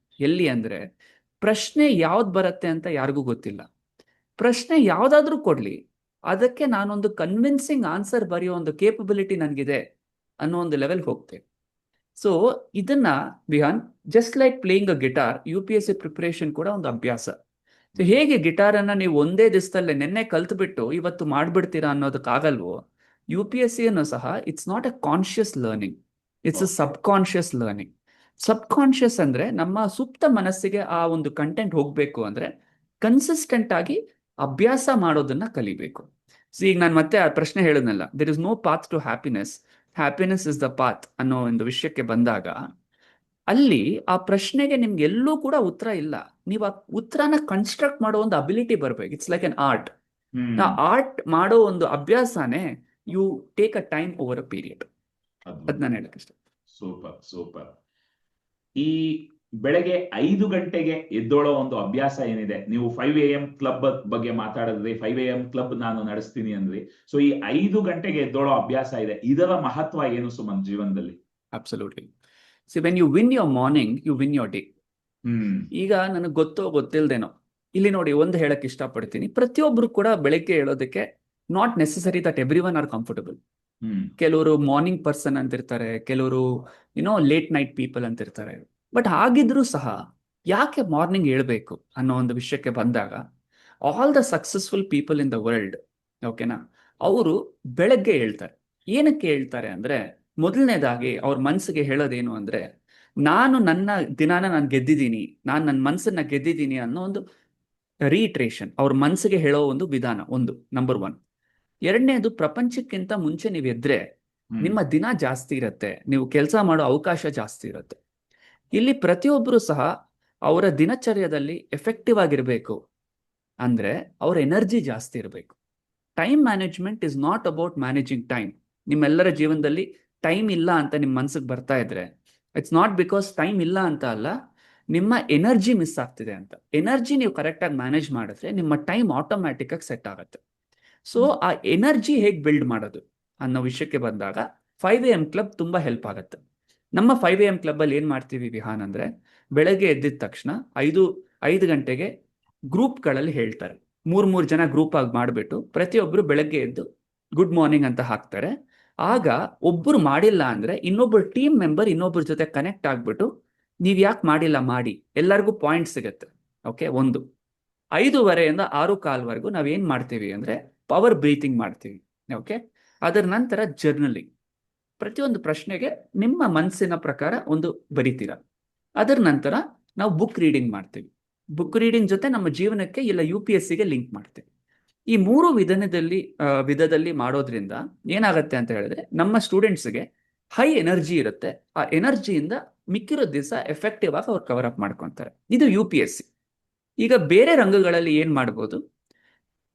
ಎಲ್ಲಿ ಅಂದ್ರೆ, ಪ್ರಶ್ನೆ ಯಾವ್ದು ಬರುತ್ತೆ ಅಂತ ಯಾರಿಗೂ ಗೊತ್ತಿಲ್ಲ. ಪ್ರಶ್ನೆ ಯಾವ್ದಾದ್ರೂ ಕೊಡ್ಲಿ, ಅದಕ್ಕೆ ನಾನೊಂದು ಕನ್ವಿನ್ಸಿಂಗ್ ಆನ್ಸರ್ ಬರೆಯೋ ಒಂದು ಕೇಪಬಿಲಿಟಿ ನನಗಿದೆ ಅನ್ನೋ ಒಂದು ಲೆವೆಲ್ ಹೋಗ್ತೇವೆ. ಸೊ ಇದನ್ನ ವಿಹಾನ್, ಜಸ್ಟ್ ಲೈಕ್ ಪ್ಲೇಯಿಂಗ್ ಅ ಗಿಟಾರ್, UPSC ಪ್ರಿಪರೇಷನ್ ಕೂಡ ಒಂದು ಅಭ್ಯಾಸ. ಸೊ ಹೇಗೆ ಗಿಟಾರನ್ನ ನೀವು ಒಂದೇ ದಿವಸದಲ್ಲೇ ನೆನ್ನೆ ಕಲ್ತ್ಬಿಟ್ಟು ಇವತ್ತು ಮಾಡ್ಬಿಡ್ತೀರಾ ಅನ್ನೋದಕ್ಕಾಗಲ್ವೋ, UPSC ಅನ್ನು ಸಹ it's not A conscious learning, it's a sub conscious learning. Sub conscious ಅಂದ್ರೆ ನಮ್ಮ ಸುಪ್ತ ಮನಸ್ಸಿಗೆ ಆ ಒಂದು ಕಂಟೆಂಟ್ ಹೋಗ್ಬೇಕು ಅಂದ್ರೆ ಕನ್ಸಿಸ್ಟೆಂಟ್ ಆಗಿ ಅಭ್ಯಾಸ ಮಾಡೋದನ್ನ ಕಲಿಬೇಕು. ಸೊ ಈಗ ನಾನು ಮತ್ತೆ ಆ ಪ್ರಶ್ನೆ ಹೇಳಿದ್ನಲ್ಲ, there is no path to happiness, happiness is the path ಅನ್ನೋ ಒಂದು ವಿಷಯಕ್ಕೆ ಬಂದಾಗ, ಅಲ್ಲಿ ಆ ಪ್ರಶ್ನೆಗೆ ನಿಮ್ಗೆ ಎಲ್ಲೂ ಕೂಡ ಉತ್ತರ ಇಲ್ಲ. ನೀವು ಆ ಉತ್ತರನ ಕನ್ಸ್ಟ್ರಕ್ಟ್ ಮಾಡೋ ಒಂದು ಅಬಿಲಿಟಿ ಬರ್ಬೇಕು. It's like an art. ಆ ಆರ್ಟ್ ಮಾಡೋ ಒಂದು ಅಭ್ಯಾಸನೇ you take a time over a period. ಅದ್ ನಾನು ಹೇಳಕ್ ಇಷ್ಟ. Super super. ಈ ಬೆಳಗ್ಗೆ 5 ಗಂಟೆಗೆ ಎದ್ದೋಳೋ ಒಂದು ಅಭ್ಯಾಸ ಏನಿದೆ, ನೀವು 5 AM ಕ್ಲಬ್ ಬಗ್ಗೆ ಮಾತಾಡಿದ್ರಿ, 5 AM ಕ್ಲಬ್ ನಾನು ನಡೆಸ್ತೀನಿ ಅಂದ್ರಿ. ಸೊ ಈ 5 ಗಂಟೆಗೆ ಎದ್ದೋಳೋ ಅಭ್ಯಾಸ ಇದೆ, ಇದರ ಮಹತ್ವ ಏನು ಸುಮನ್ ಜೀವನದಲ್ಲಿ? Absolutely. See when you win your morning, you win your day. ಈಗ ನನಗೆ ಗೊತ್ತಿಲ್ದೇನೋ ಇಲ್ಲಿ ನೋಡಿ, ಒಂದು ಹೇಳಕ್ ಇಷ್ಟಪಡ್ತೀನಿ, ಪ್ರತಿಯೊಬ್ರು ಕೂಡ ಬೆಳಗ್ಗೆ ಹೇಳೋದಕ್ಕೆ not necessary that every one are comfortable. Hmm ಕೆಲವರು ಮಾರ್ನಿಂಗ್ ಪರ್ಸನ್ ಅಂತಿರ್ತಾರೆ, ಕೆಲವರು ಲೇಟ್ ನೈಟ್ ಪೀಪಲ್ ಅಂತಿರ್ತಾರೆ. ಬಟ್ ಹಾಗಿದ್ರೂ ಸಹ ಯಾಕೆ ಮಾರ್ನಿಂಗ್ ಹೇಳ್ಬೇಕು ಅನ್ನೋ ಒಂದು ವಿಷಯಕ್ಕೆ ಬಂದಾಗ, all the successful people in the world, ಓಕೆನಾ, ಅವರು ಬೆಳಗ್ಗೆ ಹೇಳ್ತಾರೆ. ಏನಕ್ಕೆ ಹೇಳ್ತಾರೆ ಅಂದ್ರೆ, ಮೊದಲನೇದಾಗಿ ಅವ್ರ ಮನಸ್ಸಿಗೆ ಹೇಳೋದೇನು ಅಂದ್ರೆ, ನಾನು ನನ್ನ ದಿನಾನ ನಾನು ಗೆದ್ದಿದ್ದೀನಿ, ನಾನು ನನ್ನ ಮನಸ್ಸನ್ನ ಗೆದ್ದಿದ್ದೀನಿ ಅನ್ನೋ ಒಂದು ರೀಟ್ರೇಷನ್ ಅವ್ರ ಮನಸ್ಸಿಗೆ ಹೇಳೋ ಒಂದು ವಿಧಾನ, ಒಂದು ನಂಬರ್ ಒನ್. ಎರಡನೇದು, ಪ್ರಪಂಚಕ್ಕಿಂತ ಮುಂಚೆ ನೀವು ಎದ್ರೆ ಹ್ಮ್ ನಿಮ್ಮ ದಿನ ಜಾಸ್ತಿ ಇರುತ್ತೆ, ನೀವು ಕೆಲಸ ಮಾಡೋ ಅವಕಾಶ ಜಾಸ್ತಿ ಇರುತ್ತೆ. ಇಲ್ಲಿ ಪ್ರತಿಯೊಬ್ಬರು ಸಹ ಅವರ ದಿನಚರ್ಯದಲ್ಲಿ ಎಫೆಕ್ಟಿವ್ ಆಗಿರಬೇಕು ಅಂದ್ರೆ ಅವ್ರ ಎನರ್ಜಿ ಜಾಸ್ತಿ ಇರಬೇಕು. Time management is not about managing time. ನಿಮ್ಮೆಲ್ಲರ ಜೀವನದಲ್ಲಿ ಟೈಮ್ ಇಲ್ಲ ಅಂತ ನಿಮ್ಮ ಮನ್ಸಿಗೆ ಬರ್ತಾ ಇದ್ರೆ, ಇಟ್ಸ್ ನಾಟ್ ಬಿಕಾಸ್ ಟೈಮ್ ಇಲ್ಲ ಅಂತ ಅಲ್ಲ, ನಿಮ್ಮ ಎನರ್ಜಿ ಮಿಸ್ ಆಗ್ತಿದೆ ಅಂತ. ಎನರ್ಜಿ ನೀವು ಕರೆಕ್ಟಾಗಿ ಮ್ಯಾನೇಜ್ ಮಾಡಿದ್ರೆ ನಿಮ್ಮ ಟೈಮ್ ಆಟೋಮ್ಯಾಟಿಕ್ ಆಗಿ ಸೆಟ್ ಆಗುತ್ತೆ. ಸೊ ಆ ಎನರ್ಜಿ ಹೇಗೆ ಬಿಲ್ಡ್ ಮಾಡೋದು ಅನ್ನೋ ವಿಷಯಕ್ಕೆ ಬಂದಾಗ 5 AM ಕ್ಲಬ್ ತುಂಬಾ ಹೆಲ್ಪ್ ಆಗುತ್ತೆ. ನಮ್ಮ 5 AM ಕ್ಲಬ್ ಅಲ್ಲಿ ಏನ್ ಮಾಡ್ತೀವಿ ವಿಹಾನ್ ಅಂದ್ರೆ, ಬೆಳಗ್ಗೆ ಎದ್ದಿದ ತಕ್ಷಣ 5 ಗಂಟೆಗೆ ಗ್ರೂಪ್ಗಳಲ್ಲಿ ಹೇಳ್ತಾರೆ. 3 ಜನ ಗ್ರೂಪ್ ಆಗಿ ಮಾಡಿಬಿಟ್ಟು ಪ್ರತಿಯೊಬ್ಬರು ಬೆಳಗ್ಗೆ ಎದ್ದು ಗುಡ್ ಮಾರ್ನಿಂಗ್ ಅಂತ ಹಾಕ್ತಾರೆ. ಆಗ ಒಬ್ಬರು ಮಾಡಿಲ್ಲ ಅಂದ್ರೆ ಇನ್ನೊಬ್ಬರು ಟೀಮ್ ಮೆಂಬರ್ ಇನ್ನೊಬ್ಬರ ಜೊತೆ ಕನೆಕ್ಟ್ ಆಗ್ಬಿಟ್ಟು, ನೀವ್ ಯಾಕೆ ಮಾಡಿಲ್ಲ ಮಾಡಿ, ಎಲ್ಲರಿಗೂ ಪಾಯಿಂಟ್ ಸಿಗುತ್ತೆ. ಓಕೆ, 5:30 6:15 ನಾವೇನ್ ಮಾಡ್ತೀವಿ ಅಂದ್ರೆ ಪವರ್ ಬ್ರೀತಿಂಗ್ ಮಾಡ್ತೀವಿ. ಓಕೆ, ಅದರ ನಂತರ ಜರ್ನಲಿಂಗ್. ಪ್ರತಿಯೊಂದು ಪ್ರಶ್ನೆಗೆ ನಿಮ್ಮ ಮನಸ್ಸಿನ ಪ್ರಕಾರ ಒಂದು ಬರಿತೀರ. ಅದರ ನಂತರ ನಾವು ಬುಕ್ ರೀಡಿಂಗ್ ಮಾಡ್ತೀವಿ. ಬುಕ್ ರೀಡಿಂಗ್ ಜೊತೆ ನಮ್ಮ ಜೀವನಕ್ಕೆ ಇಲ್ಲ UPSCಗೆ ಲಿಂಕ್ ಮಾಡ್ತೀವಿ. ಈ 3 ವಿಧದಲ್ಲಿ ಮಾಡೋದ್ರಿಂದ ಏನಾಗುತ್ತೆ ಅಂತ ಹೇಳಿದ್ರೆ, ನಮ್ಮ ಸ್ಟೂಡೆಂಟ್ಸ್ಗೆ ಹೈ ಎನರ್ಜಿ ಇರುತ್ತೆ. ಆ ಎನರ್ಜಿಯಿಂದ ಮಿಕ್ಕಿರೋ ದಿವಸ ಎಫೆಕ್ಟಿವ್ ಆಗಿ ಅವ್ರು ಕವರ್ ಅಪ್ ಮಾಡ್ಕೊತಾರೆ. ಇದು UPSC. ಈಗ ಬೇರೆ ರಂಗಗಳಲ್ಲಿ ಏನ್ ಮಾಡ್ಬೋದು?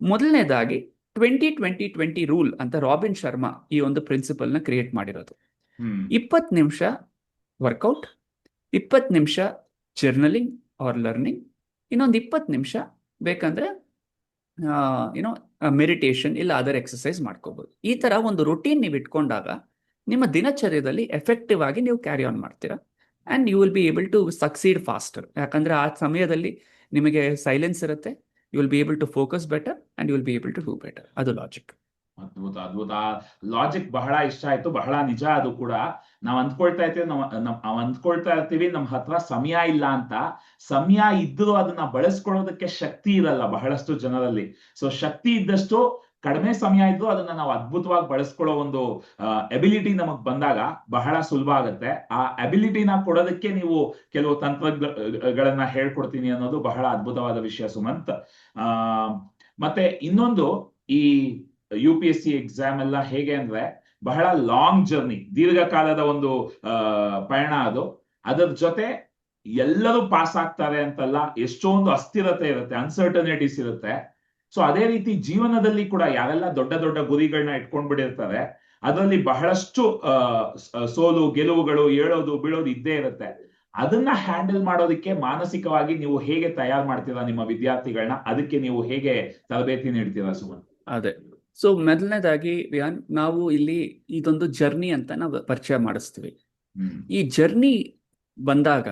ಮೊದಲನೇದಾಗಿ 20-20-20 ರೂಲ್ ಅಂತ ರಾಬಿನ್ ಶರ್ಮಾ ಈ ಒಂದು ಪ್ರಿನ್ಸಿಪಲ್ ನ ಕ್ರಿಯೇಟ್ ಮಾಡಿರೋದು. ಹ್ಮ್ 20 ನಿಮಿಷ ವರ್ಕೌಟ್, 20 ನಿಮಿಷ ಜರ್ನಲಿಂಗ್ ಆರ್ ಲರ್ನಿಂಗ್, ಇನ್ನೊಂದು 20 ನಿಮಿಷ ಬೇಕಂದ್ರೆ ಮೆಡಿಟೇಷನ್ ಇಲ್ಲ ಅದರ್ ಎಕ್ಸಸೈಸ್ ಮಾಡ್ಕೋಬಹುದು. ಈ ತರ ಒಂದು ರೊಟೀನ್ ನೀವು ಇಟ್ಕೊಂಡಾಗ ನಿಮ್ಮ ದಿನಚರ್ಯದಲ್ಲಿ ಎಫೆಕ್ಟಿವ್ ಆಗಿ ನೀವು ಕ್ಯಾರಿ ಆನ್ ಮಾಡ್ತೀರಾ. And you will be able to succeed faster. ಯಾಕಂದ್ರೆ ಆ ಸಮಯದಲ್ಲಿ ನಿಮಗೆ ಸೈಲೆನ್ಸ್ ಇರುತ್ತೆ, you will be able to focus better and you will be able to do better. ಅದು ಲಾಜಿಕ್. ಅದ್ಭುತ ಅದ್ಭುತ. ಲಾಜಿಕ್ ಬಹಳ ಇಷ್ಟ ಆಯ್ತು, ಬಹಳ ನಿಜ. ಅದು ಕೂಡ ನಾವ್ ಅಂದ್ಕೊಳ್ತಾ ಇರ್ತೀವಿ ನಮ್ ಹತ್ರ ಸಮಯ ಇಲ್ಲ ಅಂತ. ಸಮಯ ಇದ್ರೂ ಅದನ್ನ ಬಳಸ್ಕೊಳ್ಳೋದಕ್ಕೆ ಶಕ್ತಿ ಇರಲ್ಲ ಬಹಳಷ್ಟು ಜನರಲ್ಲಿ. ಸೊ ಶಕ್ತಿ ಇದ್ದಷ್ಟು ಕಡಿಮೆ ಸಮಯ ಇದ್ದು ಅದನ್ನ ನಾವು ಅದ್ಭುತವಾಗಿ ಬಳಸ್ಕೊಳ್ಳೋ ಒಂದು ಎಬಿಲಿಟಿ ನಮಗ್ ಬಂದಾಗ ಬಹಳ ಸುಲಭ ಆಗುತ್ತೆ. ಆ ಎಬಿಲಿಟಿನ ಕೊಡೋದಕ್ಕೆ ನೀವು ಕೆಲವು ತಂತ್ರಗಳನ್ನ ಹೇಳ್ಕೊಡ್ತೀನಿ ಅನ್ನೋದು ಬಹಳ ಅದ್ಭುತವಾದ ವಿಷಯ ಸುಮಂತ್. ಮತ್ತೆ ಇನ್ನೊಂದು, ಈ UPSC ಎಕ್ಸಾಮ್ ಎಲ್ಲ ಹೇಗೆ ಅಂದ್ರೆ ಬಹಳ ಲಾಂಗ್ ಜರ್ನಿ, ದೀರ್ಘಕಾಲದ ಒಂದು ಪಯಣ ಅದು. ಅದರ ಜೊತೆ ಎಲ್ಲರೂ ಪಾಸ್ ಆಗ್ತಾರೆ ಅಂತಲ್ಲ, ಎಷ್ಟೊಂದು ಅಸ್ಥಿರತೆ ಇರುತ್ತೆ, ಅನ್ಸರ್ಟನಿಟೀಸ್ ಇರುತ್ತೆ. ಸೊ ಅದೇ ರೀತಿ ಜೀವನದಲ್ಲಿ ಕೂಡ ಯಾರೆಲ್ಲ ದೊಡ್ಡ ದೊಡ್ಡ ಗುರಿಗಳನ್ನ ಇಟ್ಕೊಂಡ್ಬಿಟ್ಟಿರ್ತಾರೆ, ಅದರಲ್ಲಿ ಬಹಳಷ್ಟು ಸೋಲು ಗೆಲುವುಗಳು, ಏಳೋದು ಬೀಳೋದು ಇದ್ದೇ ಇರುತ್ತೆ. ಅದನ್ನ ಹ್ಯಾಂಡಲ್ ಮಾಡೋದಕ್ಕೆ ಮಾನಸಿಕವಾಗಿ ನೀವು ಹೇಗೆ ತಯಾರು ಮಾಡ್ತೀರಾ ನಿಮ್ಮ ವಿದ್ಯಾರ್ಥಿಗಳನ್ನ? ಅದಕ್ಕೆ ನೀವು ಹೇಗೆ ತರಬೇತಿ ನೀಡ್ತೀರಾ ಸುಮಂತ್? ಅದೇ, ಸೊ ಮೊದಲನೇದಾಗಿ ವಿಹಾನ್, ನಾವು ಇಲ್ಲಿ ಇದೊಂದು ಜರ್ನಿ ಅಂತ ನಾವು ಪರಿಚಯ ಮಾಡಿಸ್ತೀವಿ. ಈ ಜರ್ನಿ ಬಂದಾಗ,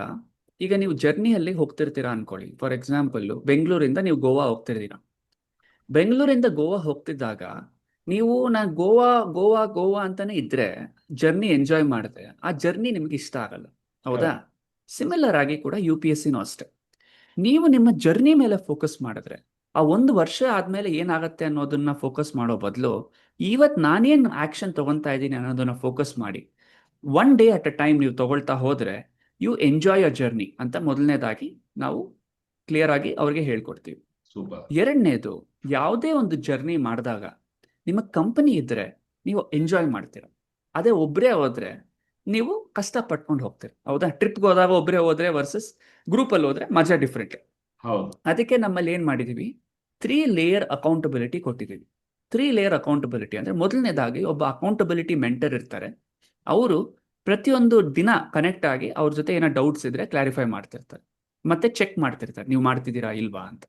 ಈಗ ನೀವು ಜರ್ನಿಯಲ್ಲಿ ಹೋಗ್ತಿರ್ತೀರಾ ಅನ್ಕೊಳ್ಳಿ. ಫಾರ್ ಎಕ್ಸಾಂಪಲ್, ಬೆಂಗಳೂರಿಂದ ನೀವು ಗೋವಾ ಹೋಗ್ತಿರ್ತೀರಾ. ಬೆಂಗಳೂರಿಂದ ಗೋವಾ ಹೋಗ್ತಿದ್ದಾಗ ನಾನು ಗೋವಾ ಗೋವಾ ಗೋವಾ ಅಂತಾನೆ ಇದ್ರೆ ಜರ್ನಿ ಎಂಜಾಯ್ ಮಾಡಿದ್ರೆ ಆ ಜರ್ನಿ ನಿಮ್ಗೆ ಇಷ್ಟ ಆಗಲ್ಲ, ಹೌದಾ? ಸಿಮಿಲರ್ ಆಗಿ ಕೂಡ UPSCನೂ ಅಷ್ಟೇ. ನೀವು ನಿಮ್ಮ ಜರ್ನಿ ಮೇಲೆ ಫೋಕಸ್ ಮಾಡಿದ್ರೆ, ಆ 1 ವರ್ಷ ಆದ್ಮೇಲೆ ಏನಾಗತ್ತೆ ಅನ್ನೋದನ್ನ ಫೋಕಸ್ ಮಾಡೋ ಬದಲು, ಇವತ್ತು ನಾನೇನ್ ಆಕ್ಷನ್ ತಗೊಂತಾ ಇದ್ದೀನಿ ಅನ್ನೋದನ್ನ ಫೋಕಸ್ ಮಾಡಿ 1 ಡೇ ಅಟ್ ಅ ಟೈಮ್ ನೀವು ತಗೊಳ್ತಾ ಹೋದ್ರೆ ಯು ಎಂಜಾಯ್ ಅ ಜರ್ನಿ ಅಂತ ಮೊದಲನೇದಾಗಿ ನಾವು ಕ್ಲಿಯರ್ ಆಗಿ ಅವ್ರಿಗೆ ಹೇಳ್ಕೊಡ್ತೀವಿ. ಎರಡನೇದು, ಯಾವುದೇ ಒಂದು ಜರ್ನಿ ಮಾಡಿದಾಗ ನಿಮ್ಮ ಕಂಪನಿ ಇದ್ರೆ ನೀವು ಎಂಜಾಯ್ ಮಾಡ್ತೀರ. ಅದೇ ಒಬ್ಬರೇ ಹೋದ್ರೆ ನೀವು ಕಷ್ಟ ಪಟ್ಕೊಂಡು ಹೋಗ್ತೀರಿ, ಹೌದಾ? ಟ್ರಿಪ್ಗೆ ಹೋದಾಗ ಒಬ್ಬರೇ ಹೋದ್ರೆ ವರ್ಸಸ್ ಗ್ರೂಪಲ್ಲಿ ಹೋದ್ರೆ ಮಜಾ ಡಿಫ್ರೆಂಟ್. ಅದಕ್ಕೆ ನಮ್ಮಲ್ಲಿ ಏನ್ ಮಾಡಿದೀವಿ, 3 ಲೇಯರ್ ಅಕೌಂಟಬಿಲಿಟಿ ಕೊಟ್ಟಿದ್ದೀವಿ. 3 ಲೇಯರ್ ಅಕೌಂಟಬಿಲಿಟಿ ಅಂದ್ರೆ, ಮೊದಲನೇದಾಗಿ ಒಬ್ಬ ಅಕೌಂಟಬಿಲಿಟಿ ಮೆಂಟರ್ ಇರ್ತಾರೆ. ಅವರು ಪ್ರತಿಯೊಂದು ದಿನ ಕನೆಕ್ಟ್ ಆಗಿ ಅವ್ರ ಜೊತೆ ಏನೋ ಡೌಟ್ಸ್ ಇದ್ರೆ ಕ್ಲಾರಿಫೈ ಮಾಡ್ತಿರ್ತಾರೆ, ಮತ್ತೆ ಚೆಕ್ ಮಾಡ್ತಿರ್ತಾರೆ ನೀವು ಮಾಡ್ತಿದ್ದೀರಾ ಇಲ್ವಾ ಅಂತ.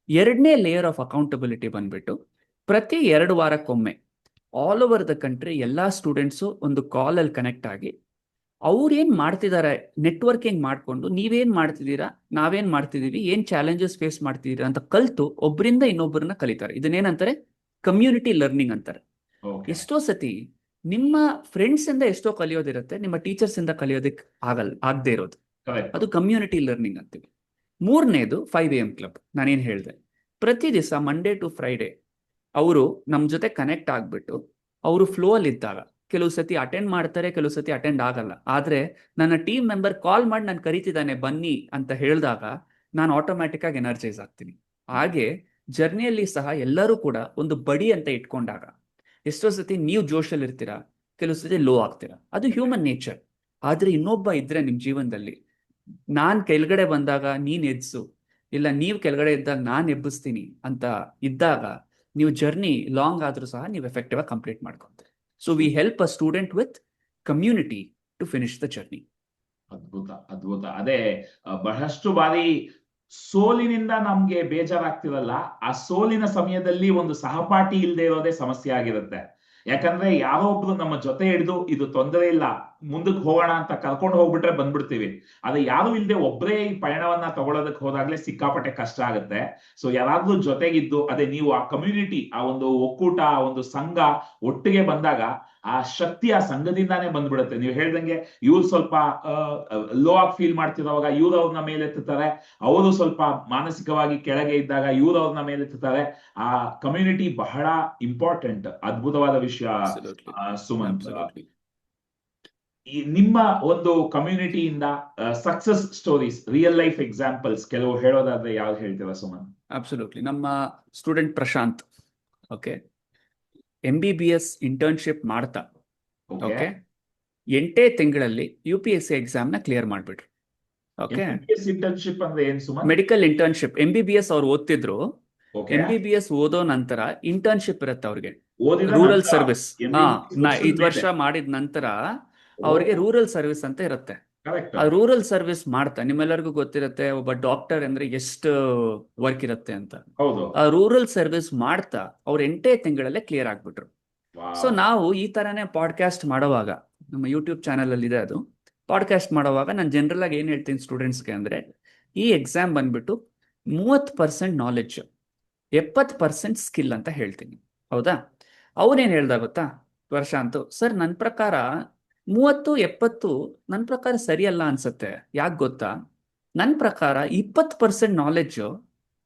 2ನೇ ಲೇಯರ್ ಆಫ್ ಅಕೌಂಟಬಿಲಿಟಿ ಬಂದ್ಬಿಟ್ಟು, ಪ್ರತಿ 2 ವಾರಕ್ಕೊಮ್ಮೆ ಆಲ್ ಓವರ್ ದ ಕಂಟ್ರಿ ಎಲ್ಲಾ ಸ್ಟೂಡೆಂಟ್ಸು ಒಂದು ಕಾಲಲ್ಲಿ ಕನೆಕ್ಟ್ ಆಗಿ ಅವ್ರೇನ್ ಮಾಡ್ತಿದ್ದಾರೆ ನೆಟ್ವರ್ಕಿಂಗ್ ಮಾಡ್ಕೊಂಡು, ನೀವೇನ್ ಮಾಡ್ತಿದ್ದೀರಾ, ನಾವೇನ್ ಮಾಡ್ತಿದೀವಿ, ಏನ್ ಚಾಲೆಂಜಸ್ ಫೇಸ್ ಮಾಡ್ತಿದ್ದೀರಾ ಅಂತ ಕಲ್ತು ಒಬ್ಬರಿಂದ ಇನ್ನೊಬ್ಬರನ್ನ ಕಲಿತಾರೆ. ಇದನ್ನೇನಂತಾರೆ? ಕಮ್ಯುನಿಟಿ ಲರ್ನಿಂಗ್ ಅಂತಾರೆ. ಎಷ್ಟೋ ಸತಿ ನಿಮ್ಮ ಫ್ರೆಂಡ್ಸ್ ಇಂದ ಎಷ್ಟೋ ಕಲಿಯೋದಿರುತ್ತೆ, ನಿಮ್ಮ ಟೀಚರ್ಸ್ ಇಂದ ಕಲಿಯೋದಕ್ಕೆ ಆಗದೆ ಇರೋದು. ಕರೆಕ್ಟ್. ಅದು ಕಮ್ಯುನಿಟಿ ಲರ್ನಿಂಗ್ ಅಂತೀವಿ. ಮೂರನೇದು 5 AM ಕ್ಲಬ್. ನಾನೇನು ಹೇಳಿದೆ, ಪ್ರತಿ ದಿವಸ ಮಂಡೇ ಟು ಫ್ರೈಡೆ ಅವರು ನಮ್ಮ ಜೊತೆ ಕನೆಕ್ಟ್ ಆಗ್ಬಿಟ್ಟು ಅವರು ಫ್ಲೋ ಅಲ್ಲಿ ಇದ್ದಾಗ ಕೆಲವು ಸತಿ ಅಟೆಂಡ್ ಮಾಡ್ತಾರೆ, ಕೆಲವು ಸತಿ ಅಟೆಂಡ್ ಆಗಲ್ಲ. ಆದ್ರೆ ನನ್ನ ಟೀಮ್ ಮೆಂಬರ್ ಕಾಲ್ ಮಾಡಿ ನಾನು ಕರಿತಿದ್ದಾನೆ ಬನ್ನಿ ಅಂತ ಹೇಳಿದಾಗ ನಾನು ಆಟೋಮ್ಯಾಟಿಕ್ ಆಗಿ ಎನರ್ಜೈಸ್ ಆಗ್ತೀನಿ. ಹಾಗೆ ಜರ್ನಿಯಲ್ಲಿ ಸಹ ಎಲ್ಲರೂ ಕೂಡ ಒಂದು ಬಡಿ ಅಂತ ಇಟ್ಕೊಂಡಾಗ ಎಷ್ಟೋ ಸತಿ ನೀವು ಜೋಶಲ್ಲಿ ಇರ್ತೀರಾ, ಕೆಲವು ಸತಿ ಲೋ ಆಗ್ತೀರಾ, ಅದು ಹ್ಯೂಮನ್ ನೇಚರ್. ಆದ್ರೆ ಇನ್ನೊಬ್ಬ ಇದ್ರೆ ನಿಮ್ ಜೀವನದಲ್ಲಿ, ನಾನ್ ಕೆಳಗಡೆ ಬಂದಾಗ ನೀನ್ ಎಬ್ಸು, ಇಲ್ಲ ನೀವು ಕೆಳಗಡೆ ಇದ್ದಾಗ ನಾನ್ ಎಬ್ಬಿಸ್ತೀನಿ ಅಂತ ಇದ್ದಾಗ ನೀವು ಜರ್ನಿ ಲಾಂಗ್ ಆದ್ರೂ ಸಹ ನೀವು ಎಫೆಕ್ಟಿವ್ ಆಗಿ ಕಂಪ್ಲೀಟ್ ಮಾಡ್ಕೊಂತೀರಿ. So we help a student with community to finish the journey. ಅದ್ಭುತ ಅದ್ಭುತ. ಅದೇ ಬಹಳಷ್ಟು ಬಾರಿ ಸೋಲಿನಿಂದ ನಮ್ಗೆ ಬೇಜಾರಾಗ್ತಿರಲ್ಲ, ಆ ಸೋಲಿನ ಸಮಯದಲ್ಲಿ ಒಂದು ಸಹಪಾಠಿ ಇಲ್ಲದೆ ಇರೋದೇ ಸಮಸ್ಯೆ ಆಗಿರುತ್ತೆ. ಯಾಕಂದ್ರೆ ಯಾರೋ ಒಬ್ರು ನಮ್ಮ ಜೊತೆ ಹಿಡಿದು ಇದು ತೊಂದರೆ ಇಲ್ಲ ಮುಂದಕ್ಕೆ ಹೋಗೋಣ ಅಂತ ಕರ್ಕೊಂಡು ಹೋಗ್ಬಿಟ್ರೆ ಬಂದ್ಬಿಡ್ತೀವಿ. ಆದ್ರೆ ಯಾರು ಇಲ್ಲದೆ ಒಬ್ಬರೇ ಈ ಪಯಣವನ್ನ ತಗೊಳ್ಳೋದಕ್ಕೆ ಹೋದಾಗ್ಲೇ ಸಿಕ್ಕಾಪಟ್ಟೆ ಕಷ್ಟ ಆಗುತ್ತೆ. ಸೊ ಯಾರಾದ್ರೂ ಜೊತೆಗಿದ್ದು, ಅದೇ ನೀವು ಆ ಕಮ್ಯುನಿಟಿ, ಆ ಒಂದು ಒಕ್ಕೂಟ, ಆ ಒಂದು ಸಂಘ ಒಟ್ಟಿಗೆ ಬಂದಾಗ ಆ ಶಕ್ತಿ ಆ ಸಂಘದಿಂದಾನೇ ಬಂದ್ಬಿಡುತ್ತೆ. ನೀವು ಹೇಳ್ದಂಗೆ ಇವ್ರು ಸ್ವಲ್ಪ ಲೋ ಆಗಿ ಫೀಲ್ ಮಾಡ್ತಿರೋವಾಗ ಇವ್ರು ಅವ್ರನ್ನ ಮೇಲೆತ್ತುತ್ತಾರೆ, ಅವರು ಸ್ವಲ್ಪ ಮಾನಸಿಕವಾಗಿ ಕೆಳಗೆ ಇದ್ದಾಗ ಇವ್ರು ಅವ್ರನ್ನ ಮೇಲೆತ್ತುತ್ತಾರೆ. ಆ ಕಮ್ಯುನಿಟಿ ಬಹಳ ಇಂಪಾರ್ಟೆಂಟ್. ಅದ್ಭುತವಾದ ವಿಷಯ ಸುಮಂತ್. ಈ ನಿಮ್ಮ ಒಂದು ಕಮ್ಯುನಿಟಿಯಿಂದ success stories, real life examples ಕೆಲವು ಹೇಳೋದಾದ್ರೆ ಯಾವ್ದು ಹೇಳ್ತೀರಾ ಸುಮಂತ್? ಅಬ್ಸಲ್ಯೂಟ್ಲಿ. ನಮ್ಮ student Prashanth, okay, MBBS internship ಮಾಡ್ತಾ, ಓಕೆ, 8 ತಿಂಗಳಲ್ಲಿ UPSC ಎಕ್ಸಾಮ್ ನ ಕ್ಲಿಯರ್ ಮಾಡ್ಬಿಟ್ರು. ಓಕೆ, ಇಂಟರ್ನ್ಶಿಪ್ ಅಂದ್ರೆ ಏನ್ ಸುಮಂತ್? Medical internship. MBBS ಅವ್ರು ಓದ್ತಿದ್ರು, MBBS ಓದೋ ನಂತರ ಇಂಟರ್ನ್ಶಿಪ್ ಇರುತ್ತೆ ಅವ್ರಿಗೆ, ರೂರಲ್ ಸರ್ವಿಸ್. 5 ವರ್ಷ ಮಾಡಿದ ನಂತರ ಅವ್ರಿಗೆ ರೂರಲ್ ಸರ್ವಿಸ್ ಅಂತ ಇರುತ್ತೆ. ಆ ರೂರಲ್ ಸರ್ವಿಸ್ ಮಾಡ್ತಾ, ನಿಮ್ಮೆಲ್ಲರಿಗೂ ಗೊತ್ತಿರುತ್ತೆ ಒಬ್ಬ ಡಾಕ್ಟರ್ ಅಂದ್ರೆ ಎಷ್ಟು ವರ್ಕ್ ಇರುತ್ತೆ ಅಂತ. ಆ ರೂರಲ್ ಸರ್ವಿಸ್ ಮಾಡ್ತಾ ಅವ್ರು 8 ತಿಂಗಳಲ್ಲೇ ಕ್ಲಿಯರ್ ಆಗ್ಬಿಟ್ರು. ಸೊ ನಾವು ಈ ತರನೇ ಪಾಡ್ಕಾಸ್ಟ್ ಮಾಡುವಾಗ, ನಮ್ಮ ಯೂಟ್ಯೂಬ್ ಚಾನಲ್ ಅಲ್ಲಿ ಇದೆ ಅದು, ಪಾಡ್ಕಾಸ್ಟ್ ಮಾಡುವಾಗ ನಾನು ಜನರಲ್ ಆಗಿ ಏನ್ ಹೇಳ್ತೀನಿ ಸ್ಟೂಡೆಂಟ್ಸ್ಗೆ ಅಂದ್ರೆ, ಈ ಎಕ್ಸಾಮ್ ಬಂದ್ಬಿಟ್ಟು 30% ನಾಲೆಡ್ಜ್, 70% ಸ್ಕಿಲ್ ಅಂತ ಹೇಳ್ತೀನಿ. ಹೌದಾ? ಅವನೇನ್ ಹೇಳ್ದ ಗೊತ್ತಾ ಪ್ರಶಾಂತ್ ಸರ್, ನನ್ನ ಪ್ರಕಾರ 30-70 ನನ್ನ ಪ್ರಕಾರ ಸರಿಯಲ್ಲ ಅನ್ಸುತ್ತೆ. ಯಾಕೆ ಗೊತ್ತಾ, ನನ್ನ ಪ್ರಕಾರ 20% ನಾಲೆಡ್ಜು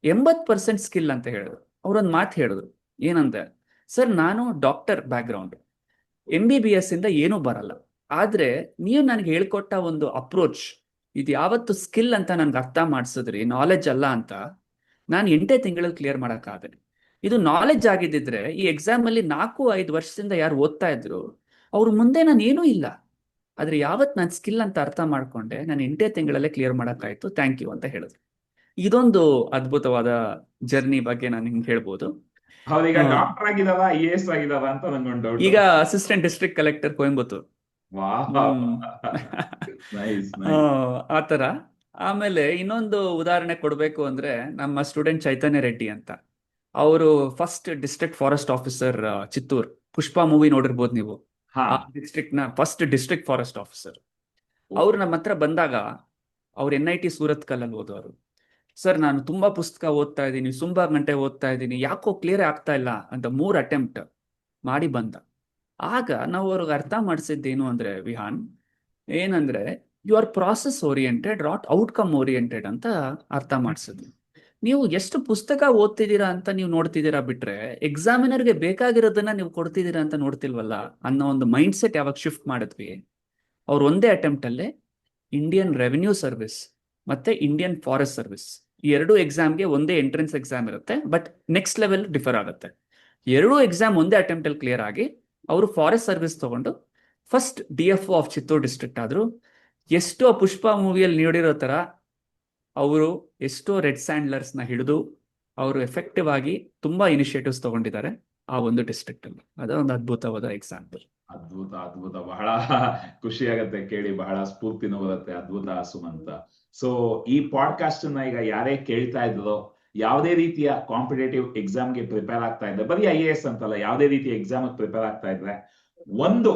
80% ಸ್ಕಿಲ್ ಅಂತ ಹೇಳಿದ್ರು. ಅವ್ರೊಂದು ಮಾತು ಹೇಳಿದ್ರು, ಏನಂತೆ, ಸರ್ ನಾನು ಡಾಕ್ಟರ್ ಬ್ಯಾಕ್ಗ್ರೌಂಡ್, MBBS ಇಂದ ಏನೂ ಬರಲ್ಲ, ಆದ್ರೆ ನೀವು ನನಗೆ ಹೇಳ್ಕೊಟ್ಟ ಒಂದು ಅಪ್ರೋಚ್ ಇದು ಯಾವತ್ತು ಸ್ಕಿಲ್ ಅಂತ ನನ್ಗೆ ಅರ್ಥ ಮಾಡಿಸಿದ್ರಿ, ನಾಲೆಡ್ಜ್ ಅಲ್ಲ ಅಂತ, ನಾನು 8 ತಿಂಗಳಲ್ಲಿ ಕ್ಲಿಯರ್ ಮಾಡೋಕ್ಕಾಗದೆ. ಇದು ನಾಲೆಡ್ಜ್ ಆಗಿದ್ದಿದ್ರೆ ಈ ಎಕ್ಸಾಮ್ ಅಲ್ಲಿ 4-5 ವರ್ಷದಿಂದ ಯಾರು ಓದ್ತಾ ಇದ್ರು ಅವ್ರ ಮುಂದೆ ನಾನು ಏನೂ ಇಲ್ಲ. ಆದ್ರೆ ಯಾವತ್ ನಾನು ಸ್ಕಿಲ್ ಅಂತ ಅರ್ಥ ಮಾಡ್ಕೊಂಡೆ, ನಾನು 8 ತಿಂಗಳಲ್ಲೇ ಕ್ಲಿಯರ್ ಮಾಡೋಕ್ಕಾಯ್ತು, ಥ್ಯಾಂಕ್ ಯು ಅಂತ ಹೇಳಿದ್ರು. ಇದೊಂದು ಅದ್ಭುತವಾದ ಜರ್ನಿ ಬಗ್ಗೆ ನಾನು ನಿಮ್ಗೆ ಹೇಳ್ಬೋದು. ಡಾಕ್ಟರ್ ಆಗಿದಾರ, IAS ಆಗಿದಾರ ಅಂತ ನಂಗೊಂದು ಡೌಟ್. ಈಗ ಅಸಿಸ್ಟೆಂಟ್ ಡಿಸ್ಟ್ರಿಕ್ಟ್ ಕಲೆಕ್ಟರ್ ಕೊಯಂಬತ್ತೂರ್, ಆತರ. ಆಮೇಲೆ ಇನ್ನೊಂದು ಉದಾಹರಣೆ ಕೊಡ್ಬೇಕು ಅಂದ್ರೆ, ನಮ್ಮ ಸ್ಟೂಡೆಂಟ್ ಚೈತನ್ಯ ರೆಡ್ಡಿ ಅಂತ, ಅವರು first district forest officer Chittoor. ಪುಷ್ಪ ಮೂವಿ ನೋಡಿರ್ಬೋದು ನೀವು. ಆ ಡಿಸ್ಟ್ರಿಕ್ಟ್ ನ ಫಸ್ಟ್ ಡಿಸ್ಟ್ರಿಕ್ಟ್ ಫಾರೆಸ್ಟ್ ಆಫೀಸರ್. ಅವ್ರು ನಮ್ಮ ಹತ್ರ ಬಂದಾಗ, ಅವ್ರು NIT ಸೂರತ್ ಕಲ್ಲಲ್ಲಿ ಓದೋರು. ಸರ್ ನಾನು ತುಂಬಾ ಪುಸ್ತಕ ಓದ್ತಾ ಇದ್ದೀನಿ, ತುಂಬಾ ಗಂಟೆ ಓದ್ತಾ ಇದ್ದೀನಿ, ಯಾಕೋ ಕ್ಲಿಯರ್ ಆಗ್ತಾ ಇಲ್ಲ ಅಂತ 3 ಅಟೆಂಪ್ಟ್ ಮಾಡಿ ಬಂದ. ಆಗ ನಾವು ಅವ್ರಿಗೆ ಅರ್ಥ ಮಾಡಿಸಿದ್ದೇನು ಅಂದ್ರೆ, ವಿಹಾನ್, ಏನಂದ್ರೆ you are process oriented not outcome oriented ಅಂತ ಅರ್ಥ ಮಾಡಿಸಿದ್ವಿ. ನೀವು ಎಷ್ಟು ಪುಸ್ತಕ ಓದ್ತಿದ್ದೀರಾ ಅಂತ ನೀವು ನೋಡ್ತಿದ್ದೀರಾ ಬಿಟ್ರೆ, ಎಕ್ಸಾಮಿನರ್ಗೆ ಬೇಕಾಗಿರೋದನ್ನ ನೀವು ಕೊಡ್ತಿದ್ದೀರಾ ಅಂತ ನೋಡ್ತಿಲ್ವಲ್ಲ ಅನ್ನೋ ಒಂದು ಮೈಂಡ್ ಸೆಟ್ ಯಾವಾಗ ಶಿಫ್ಟ್ ಮಾಡಿದ್ವಿ, ಅವ್ರು ಒಂದೇ ಅಟೆಂಪ್ಟ್ ಅಲ್ಲೇ ಇಂಡಿಯನ್ ರೆವಿನ್ಯೂ ಸರ್ವಿಸ್ ಮತ್ತೆ ಇಂಡಿಯನ್ ಫಾರೆಸ್ಟ್ ಸರ್ವಿಸ್, ಈ 2 ಎಕ್ಸಾಮ್ಗೆ ಒಂದೇ ಎಂಟ್ರೆನ್ಸ್ ಎಕ್ಸಾಮ್ ಇರುತ್ತೆ, ಬಟ್ ನೆಕ್ಸ್ಟ್ ಲೆವೆಲ್ ಡಿಫರ್ ಆಗುತ್ತೆ. 2 ಎಕ್ಸಾಮ್ ಒಂದೇ ಅಟೆಂಪ್ಟ್ ಅಲ್ಲಿ ಕ್ಲಿಯರ್ ಆಗಿ ಅವರು ಫಾರೆಸ್ಟ್ ಸರ್ವಿಸ್ ತಗೊಂಡು first DFO of Chittoor district ಆದ್ರು. ಎಷ್ಟೋ ಪುಷ್ಪ ಮೂವಿಯಲ್ಲಿ ನೀಡಿರೋ ತರ ಅವರು ಎಷ್ಟೋ ರೆಡ್ ಸ್ಯಾಂಡ್ಲರ್ಸ್ ನ ಹಿಡಿದು ಅವರು ಎಫೆಕ್ಟಿವ್ ಆಗಿ ತುಂಬಾ ಇನಿಷಿಯೇಟಿವ್ಸ್ ತಗೊಂಡಿದ್ದಾರೆ ಆ ಒಂದು ಡಿಸ್ಟ್ರಿಕ್ಟ್ ಅಲ್ಲಿ. ಅದೊಂದು ಅದ್ಭುತವಾದ ಎಕ್ಸಾಂಪಲ್. ಅದ್ಭುತ ಅದ್ಭುತ. ಬಹಳ ಖುಷಿ ಆಗತ್ತೆ ಕೇಳಿ, ಬಹಳ ಸ್ಫೂರ್ತಿನೂ ಬರುತ್ತೆ. ಅದ್ಭುತ ಸುಮಂತ. ಸೊ ಈ ಪಾಡ್ಕಾಸ್ಟ್ ಅನ್ನ ಈಗ ಯಾರೇ ಕೇಳ್ತಾ ಇದ್ರೋ, ಯಾವುದೇ ರೀತಿಯ ಕಾಂಪಿಟೇಟಿವ್ ಎಕ್ಸಾಮ್ಗೆ ಪ್ರಿಪೇರ್ ಆಗ್ತಾ ಇದ್ರೆ, ಬರೀ IAS ಅಂತಲ್ಲ, ಯಾವುದೇ ರೀತಿಯ ಎಕ್ಸಾಮ್ ಪ್ರಿಪೇರ್ ಆಗ್ತಾ ಇದ್ರೆ, ಒಂದು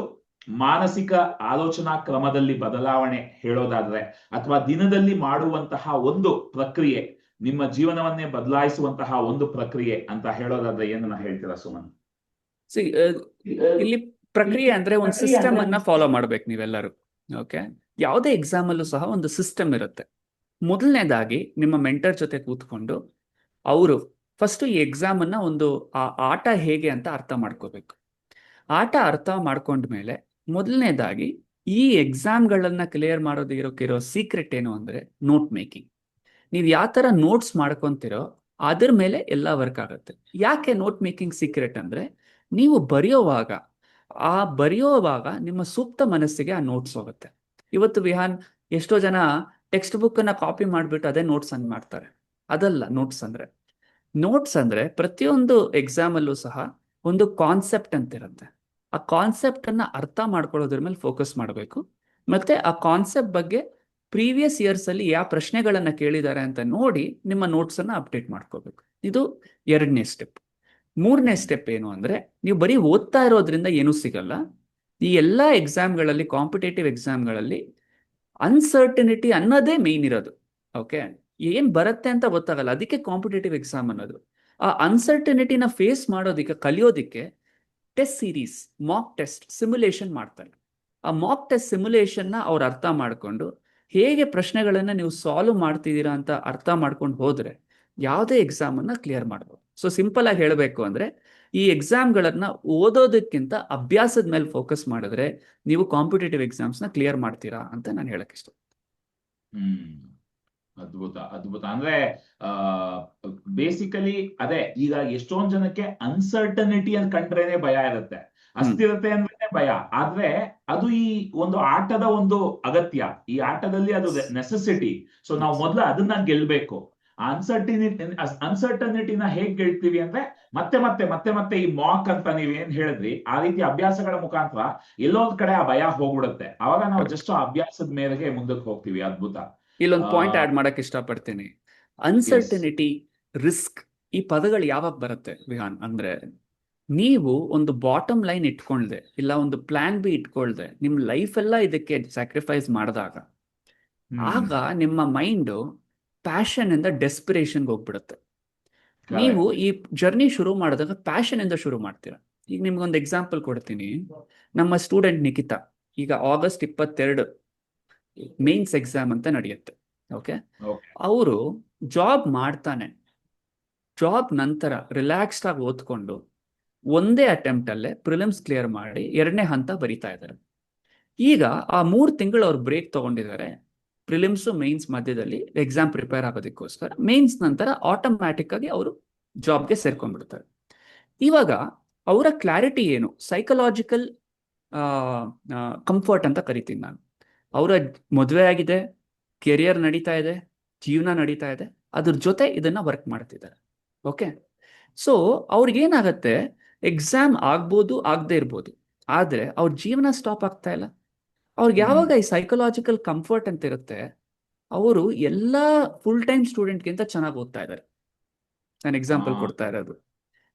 ಮಾನಸಿಕ ಆಲೋಚನಾ ಕ್ರಮದಲ್ಲಿ ಬದಲಾವಣೆ ಹೇಳೋದಾದ್ರೆ, ಅಥವಾ ದಿನದಲ್ಲಿ ಮಾಡುವಂತಹ ಒಂದು ಪ್ರಕ್ರಿಯೆ, ನಿಮ್ಮ ಜೀವನವನ್ನೇ ಬದಲಾಯಿಸುವಂತಹ ಒಂದು ಪ್ರಕ್ರಿಯೆ ಅಂತ ಹೇಳೋದಾದ್ರೆ ಏನನ್ನ ಹೇಳ್ತೀರಾ ಸುಮನ್? ಇಲ್ಲಿ ಪ್ರಕ್ರಿಯೆ ಅಂದ್ರೆ ಒಂದು ಸಿಸ್ಟಮ್ ಅನ್ನ ಫಾಲೋ ಮಾಡ್ಬೇಕು ನೀವೆಲ್ಲರೂ. ಓಕೆ, ಯಾವುದೇ ಎಕ್ಸಾಮ್ ಅಲ್ಲೂ ಸಹ ಒಂದು ಸಿಸ್ಟಮ್ ಇರುತ್ತೆ. ಮೊದಲನೇದಾಗಿ ನಿಮ್ಮ ಮೆಂಟರ್ ಜೊತೆ ಕೂತ್ಕೊಂಡು ಅವರು ಫಸ್ಟ್ ಈ ಎಕ್ಸಾಮ್ ಅನ್ನ ಒಂದು ಆ ಆಟ ಹೇಗೆ ಅಂತ ಅರ್ಥ ಮಾಡ್ಕೋಬೇಕು. ಆಟ ಅರ್ಥ ಮಾಡ್ಕೊಂಡ್ಮೇಲೆ ಮೊದಲನೇದಾಗಿ ಈ ಎಕ್ಸಾಮ್ಗಳನ್ನ ಕ್ಲಿಯರ್ ಮಾಡೋದಿರೋಕ್ಕಿರೋ ಸೀಕ್ರೆಟ್ ಏನು ಅಂದ್ರೆ ನೋಟ್ ಮೇಕಿಂಗ್. ನೀವು ಯಾವ ತರ ನೋಟ್ಸ್ ಮಾಡ್ಕೊಂತಿರೋ ಅದ್ರ ಮೇಲೆ ಎಲ್ಲ ವರ್ಕ್ ಆಗುತ್ತೆ. ಯಾಕೆ ನೋಟ್ ಮೇಕಿಂಗ್ ಸೀಕ್ರೆಟ್ ಅಂದ್ರೆ, ನೀವು ಬರೆಯೋವಾಗ ನಿಮ್ಮ ಸೂಕ್ತ ಮನಸ್ಸಿಗೆ ಆ ನೋಟ್ಸ್ ಹೋಗುತ್ತೆ. ಇವತ್ತು ವಿಹಾನ್ ಎಷ್ಟೋ ಜನ ಟೆಕ್ಸ್ಟ್ ಬುಕ್ ಅನ್ನ ಕಾಪಿ ಮಾಡ್ಬಿಟ್ಟು ಅದೇ ನೋಟ್ಸ್ ಅನ್ನು ಮಾಡ್ತಾರೆ. ಅದಲ್ಲ ನೋಟ್ಸ್ ಅಂದ್ರೆ ಪ್ರತಿಯೊಂದು ಎಕ್ಸಾಮ್ ಅಲ್ಲೂ ಸಹ ಒಂದು ಕಾನ್ಸೆಪ್ಟ್ ಅಂತ ಇರುತ್ತೆ. ಆ ಕಾನ್ಸೆಪ್ಟ್ ಅನ್ನ ಅರ್ಥ ಮಾಡ್ಕೊಳ್ಳೋದ್ರ ಮೇಲೆ ಫೋಕಸ್ ಮಾಡಬೇಕು. ಮತ್ತೆ ಆ ಕಾನ್ಸೆಪ್ಟ್ ಬಗ್ಗೆ ಪ್ರೀವಿಯಸ್ ಇಯರ್ಸ್ ಅಲ್ಲಿ ಯಾವ ಪ್ರಶ್ನೆಗಳನ್ನ ಕೇಳಿದ್ದಾರೆ ಅಂತ ನೋಡಿ ನಿಮ್ಮ ನೋಟ್ಸ್ ಅನ್ನ ಅಪ್ಡೇಟ್ ಮಾಡ್ಕೋಬೇಕು. ಇದು 2ನೇ ಸ್ಟೆಪ್. 3ನೇ ಸ್ಟೆಪ್ ಏನು ಅಂದ್ರೆ, ನೀವು ಬರೀ ಓದ್ತಾ ಇರೋದ್ರಿಂದ ಏನೂ ಸಿಗಲ್ಲ. ಈ ಎಲ್ಲಾ ಎಕ್ಸಾಮ್ಗಳಲ್ಲಿ, ಕಾಂಪಿಟೇಟಿವ್ ಎಕ್ಸಾಮ್ಗಳಲ್ಲಿ ಅನ್ಸರ್ಟನಿಟಿ ಅನ್ನೋದೇ ಮೇನ್ ಇರೋದು. ಓಕೆ, ಏನ್ ಬರುತ್ತೆ ಅಂತ ಗೊತ್ತಾಗಲ್ಲ, ಅದಕ್ಕೆ ಕಾಂಪಿಟೇಟಿವ್ ಎಕ್ಸಾಮ್ ಅನ್ನೋದು. ಆ ಅನ್ಸರ್ಟನಿಟಿನ ಫೇಸ್ ಮಾಡೋದಿಕ್ಕೆ, ಕಲಿಯೋದಿಕ್ಕೆ test series, mock test, simulation ಮಾಡ್ತಾರೆ. ಆ ಮಾಕ್ ಟೆಸ್ಟ್ ಸಿಮ್ಯುಲೇಷನ್ ನ ಅವ್ರು ಅರ್ಥ ಮಾಡ್ಕೊಂಡು ಹೇಗೆ ಪ್ರಶ್ನೆಗಳನ್ನ ನೀವು ಸಾಲ್ವ್ ಮಾಡ್ತಿದ್ದೀರಾ ಅಂತ ಅರ್ಥ ಮಾಡ್ಕೊಂಡು ಹೋದ್ರೆ ಯಾವುದೇ ಎಕ್ಸಾಮ್ ಅನ್ನ ಕ್ಲಿಯರ್ ಮಾಡ್ಬೋದು. ಸೊ ಸಿಂಪಲ್ ಆಗಿ ಹೇಳಬೇಕು ಅಂದ್ರೆ, ಈ ಎಕ್ಸಾಮ್ಗಳನ್ನ ಓದೋದಕ್ಕಿಂತ ಅಭ್ಯಾಸದ ಮೇಲೆ ಫೋಕಸ್ ಮಾಡಿದ್ರೆ ನೀವು ಕಾಂಪಿಟೇಟಿವ್ ಎಕ್ಸಾಮ್ಸ್ ನ ಕ್ಲಿಯರ್ ಮಾಡ್ತೀರಾ ಅಂತ ನಾನು ಹೇಳಕ್ ಇಷ್ಟ. ಅದ್ಭುತ. ಅಂದ್ರೆ ಬೇಸಿಕಲಿ ಅದೇ, ಈಗ ಎಷ್ಟೊಂದ್ ಜನಕ್ಕೆ ಅನ್ಸರ್ಟನಿಟಿ ಅಂತ ಕಂಡ್ರೇನೆ ಭಯ ಇರುತ್ತೆ, ಅಸ್ಥಿರತೆ ಅಂದ್ರೆ ಭಯ. ಆದ್ರೆ ಅದು ಈ ಒಂದು ಆಟದ ಒಂದು ಅಗತ್ಯ, ಈ ಆಟದಲ್ಲಿ ಅದು ನೆಸೆಸಿಟಿ. ಸೊ ನಾವು ಮೊದ್ಲು ಅದನ್ನ ಗೆಲ್ಬೇಕು. ಅನ್ಸರ್ಟನಿಟಿನ ಹೇಗ್ ಗೆಲ್ತೀವಿ ಅಂದ್ರೆ, ಮತ್ತೆ ಈ ಮಾಕ್ ಅಂತ ನೀವೇನ್ ಹೇಳಿದ್ರಿ, ಆ ರೀತಿ ಅಭ್ಯಾಸಗಳ ಮುಖಾಂತರ ಎಲ್ಲೊಂದ್ ಕಡೆ ಆ ಭಯ ಹೋಗ್ಬಿಡುತ್ತೆ. ಅವಾಗ ನಾವು ಜಸ್ಟ್ ಅಭ್ಯಾಸದ ಮೇರೆಗೆ ಮುಂದಕ್ಕೆ ಹೋಗ್ತೀವಿ. ಅದ್ಭುತ. ಇಲ್ಲೊಂದು ಪಾಯಿಂಟ್ ಆಡ್ ಮಾಡಕ್ ಇಷ್ಟಪಡ್ತೀನಿ. ಅನ್ಸರ್ಟನಿಟಿ, ರಿಸ್ಕ್, ಈ ಪದಗಳು ಯಾವಾಗ ಬರುತ್ತೆ ವಿಹಾನ್ ಅಂದ್ರೆ, ನೀವು ಒಂದು ಬಾಟಮ್ ಲೈನ್ ಇಟ್ಕೊಳ್ದೆ, ಇಲ್ಲ ಒಂದು ಪ್ಲಾನ್ ಬಿ ಇಟ್ಕೊಳ್ದೆ ನಿಮ್ ಲೈಫ್ ಎಲ್ಲ ಇದಕ್ಕೆ ಸ್ಯಾಕ್ರಿಫೈಸ್ ಮಾಡಿದಾಗ, ಆಗ ನಿಮ್ಮ ಮೈಂಡ್ ಪ್ಯಾಷನ್ ಇಂದ ಡೆಸ್ಪಿರೇಷನ್ಗೆ ಹೋಗ್ಬಿಡುತ್ತೆ. ನೀವು ಈ ಜರ್ನಿ ಶುರು ಮಾಡಿದಾಗ ಪ್ಯಾಷನ್ ಇಂದ ಶುರು ಮಾಡ್ತೀರಾ. ಈಗ ನಿಮ್ಗೊಂದು ಎಕ್ಸಾಂಪಲ್ ಕೊಡ್ತೀನಿ. ನಮ್ಮ ಸ್ಟೂಡೆಂಟ್ ನಿಖಿತಾ ಈಗ August 22 ಮೇನ್ಸ್ ಎಕ್ಸಾಮ್ ಅಂತ ನಡೆಯುತ್ತೆ. ಓಕೆ, ಅವರು ಜಾಬ್ ಮಾಡ್ತಾನೆ, ಜಾಬ್ ನಂತರ ರಿಲ್ಯಾಕ್ಸ್ಡ್ ಆಗಿ ಓದ್ಕೊಂಡು ಒಂದೇ ಅಟೆಂಪ್ಟ್ ಅಲ್ಲೇ ಪ್ರಿಲಿಮ್ಸ್ ಕ್ಲಿಯರ್ ಮಾಡಿ 2ನೇ ಹಂತ ಬರಿತಾ ಇದ್ದಾರೆ. ಈಗ ಆ 3 ತಿಂಗಳು ಅವ್ರು ಬ್ರೇಕ್ ತಗೊಂಡಿದ್ದಾರೆ. ಪ್ರಿಲಿಮ್ಸ್ ಮೇನ್ಸ್ ಮಧ್ಯದಲ್ಲಿ ಎಕ್ಸಾಮ್ ಪ್ರಿಪೇರ್ ಆಗೋದಕ್ಕೋಸ್ಕರ. ಮೇನ್ಸ್ ನಂತರ ಆಟೋಮ್ಯಾಟಿಕ್ ಆಗಿ ಅವರು ಜಾಬ್ಗೆ ಸೇರ್ಕೊಂಡ್ಬಿಡ್ತಾರೆ. ಇವಾಗ ಅವರ ಕ್ಲಾರಿಟಿ ಏನು, ಸೈಕಲಾಜಿಕಲ್ ಕಂಫರ್ಟ್ ಅಂತ ಕರಿತೀನಿ ನಾನು. ಅವರ ಮದುವೆ ಆಗಿದೆ, ಕೆರಿಯರ್ ನಡೀತಾ ಇದೆ, ಜೀವನ ನಡೀತಾ ಇದೆ, ಅದ್ರ ಜೊತೆ ಇದನ್ನ ವರ್ಕ್ ಮಾಡ್ತಿದ್ದಾರೆ. ಓಕೆ, ಸೊ ಅವ್ರಿಗೇನಾಗತ್ತೆ, ಎಕ್ಸಾಮ್ ಆಗ್ಬೋದು ಆಗದೆ ಇರ್ಬೋದು, ಆದ್ರೆ ಅವ್ರ ಜೀವನ ಸ್ಟಾಪ್ ಆಗ್ತಾ ಇಲ್ಲ. ಅವ್ರಿಗೆ ಯಾವಾಗ ಈ ಸೈಕಲಾಜಿಕಲ್ ಕಂಫರ್ಟ್ ಅಂತ ಇರುತ್ತೆ, ಅವರು ಎಲ್ಲಾ ಫುಲ್ ಟೈಮ್ ಸ್ಟೂಡೆಂಟ್ಗಿಂತ ಚೆನ್ನಾಗಿ ಓದ್ತಾ ಇದ್ದಾರೆ. ನಾನು ಎಕ್ಸಾಂಪಲ್ ಕೊಡ್ತಾ ಇರೋದು.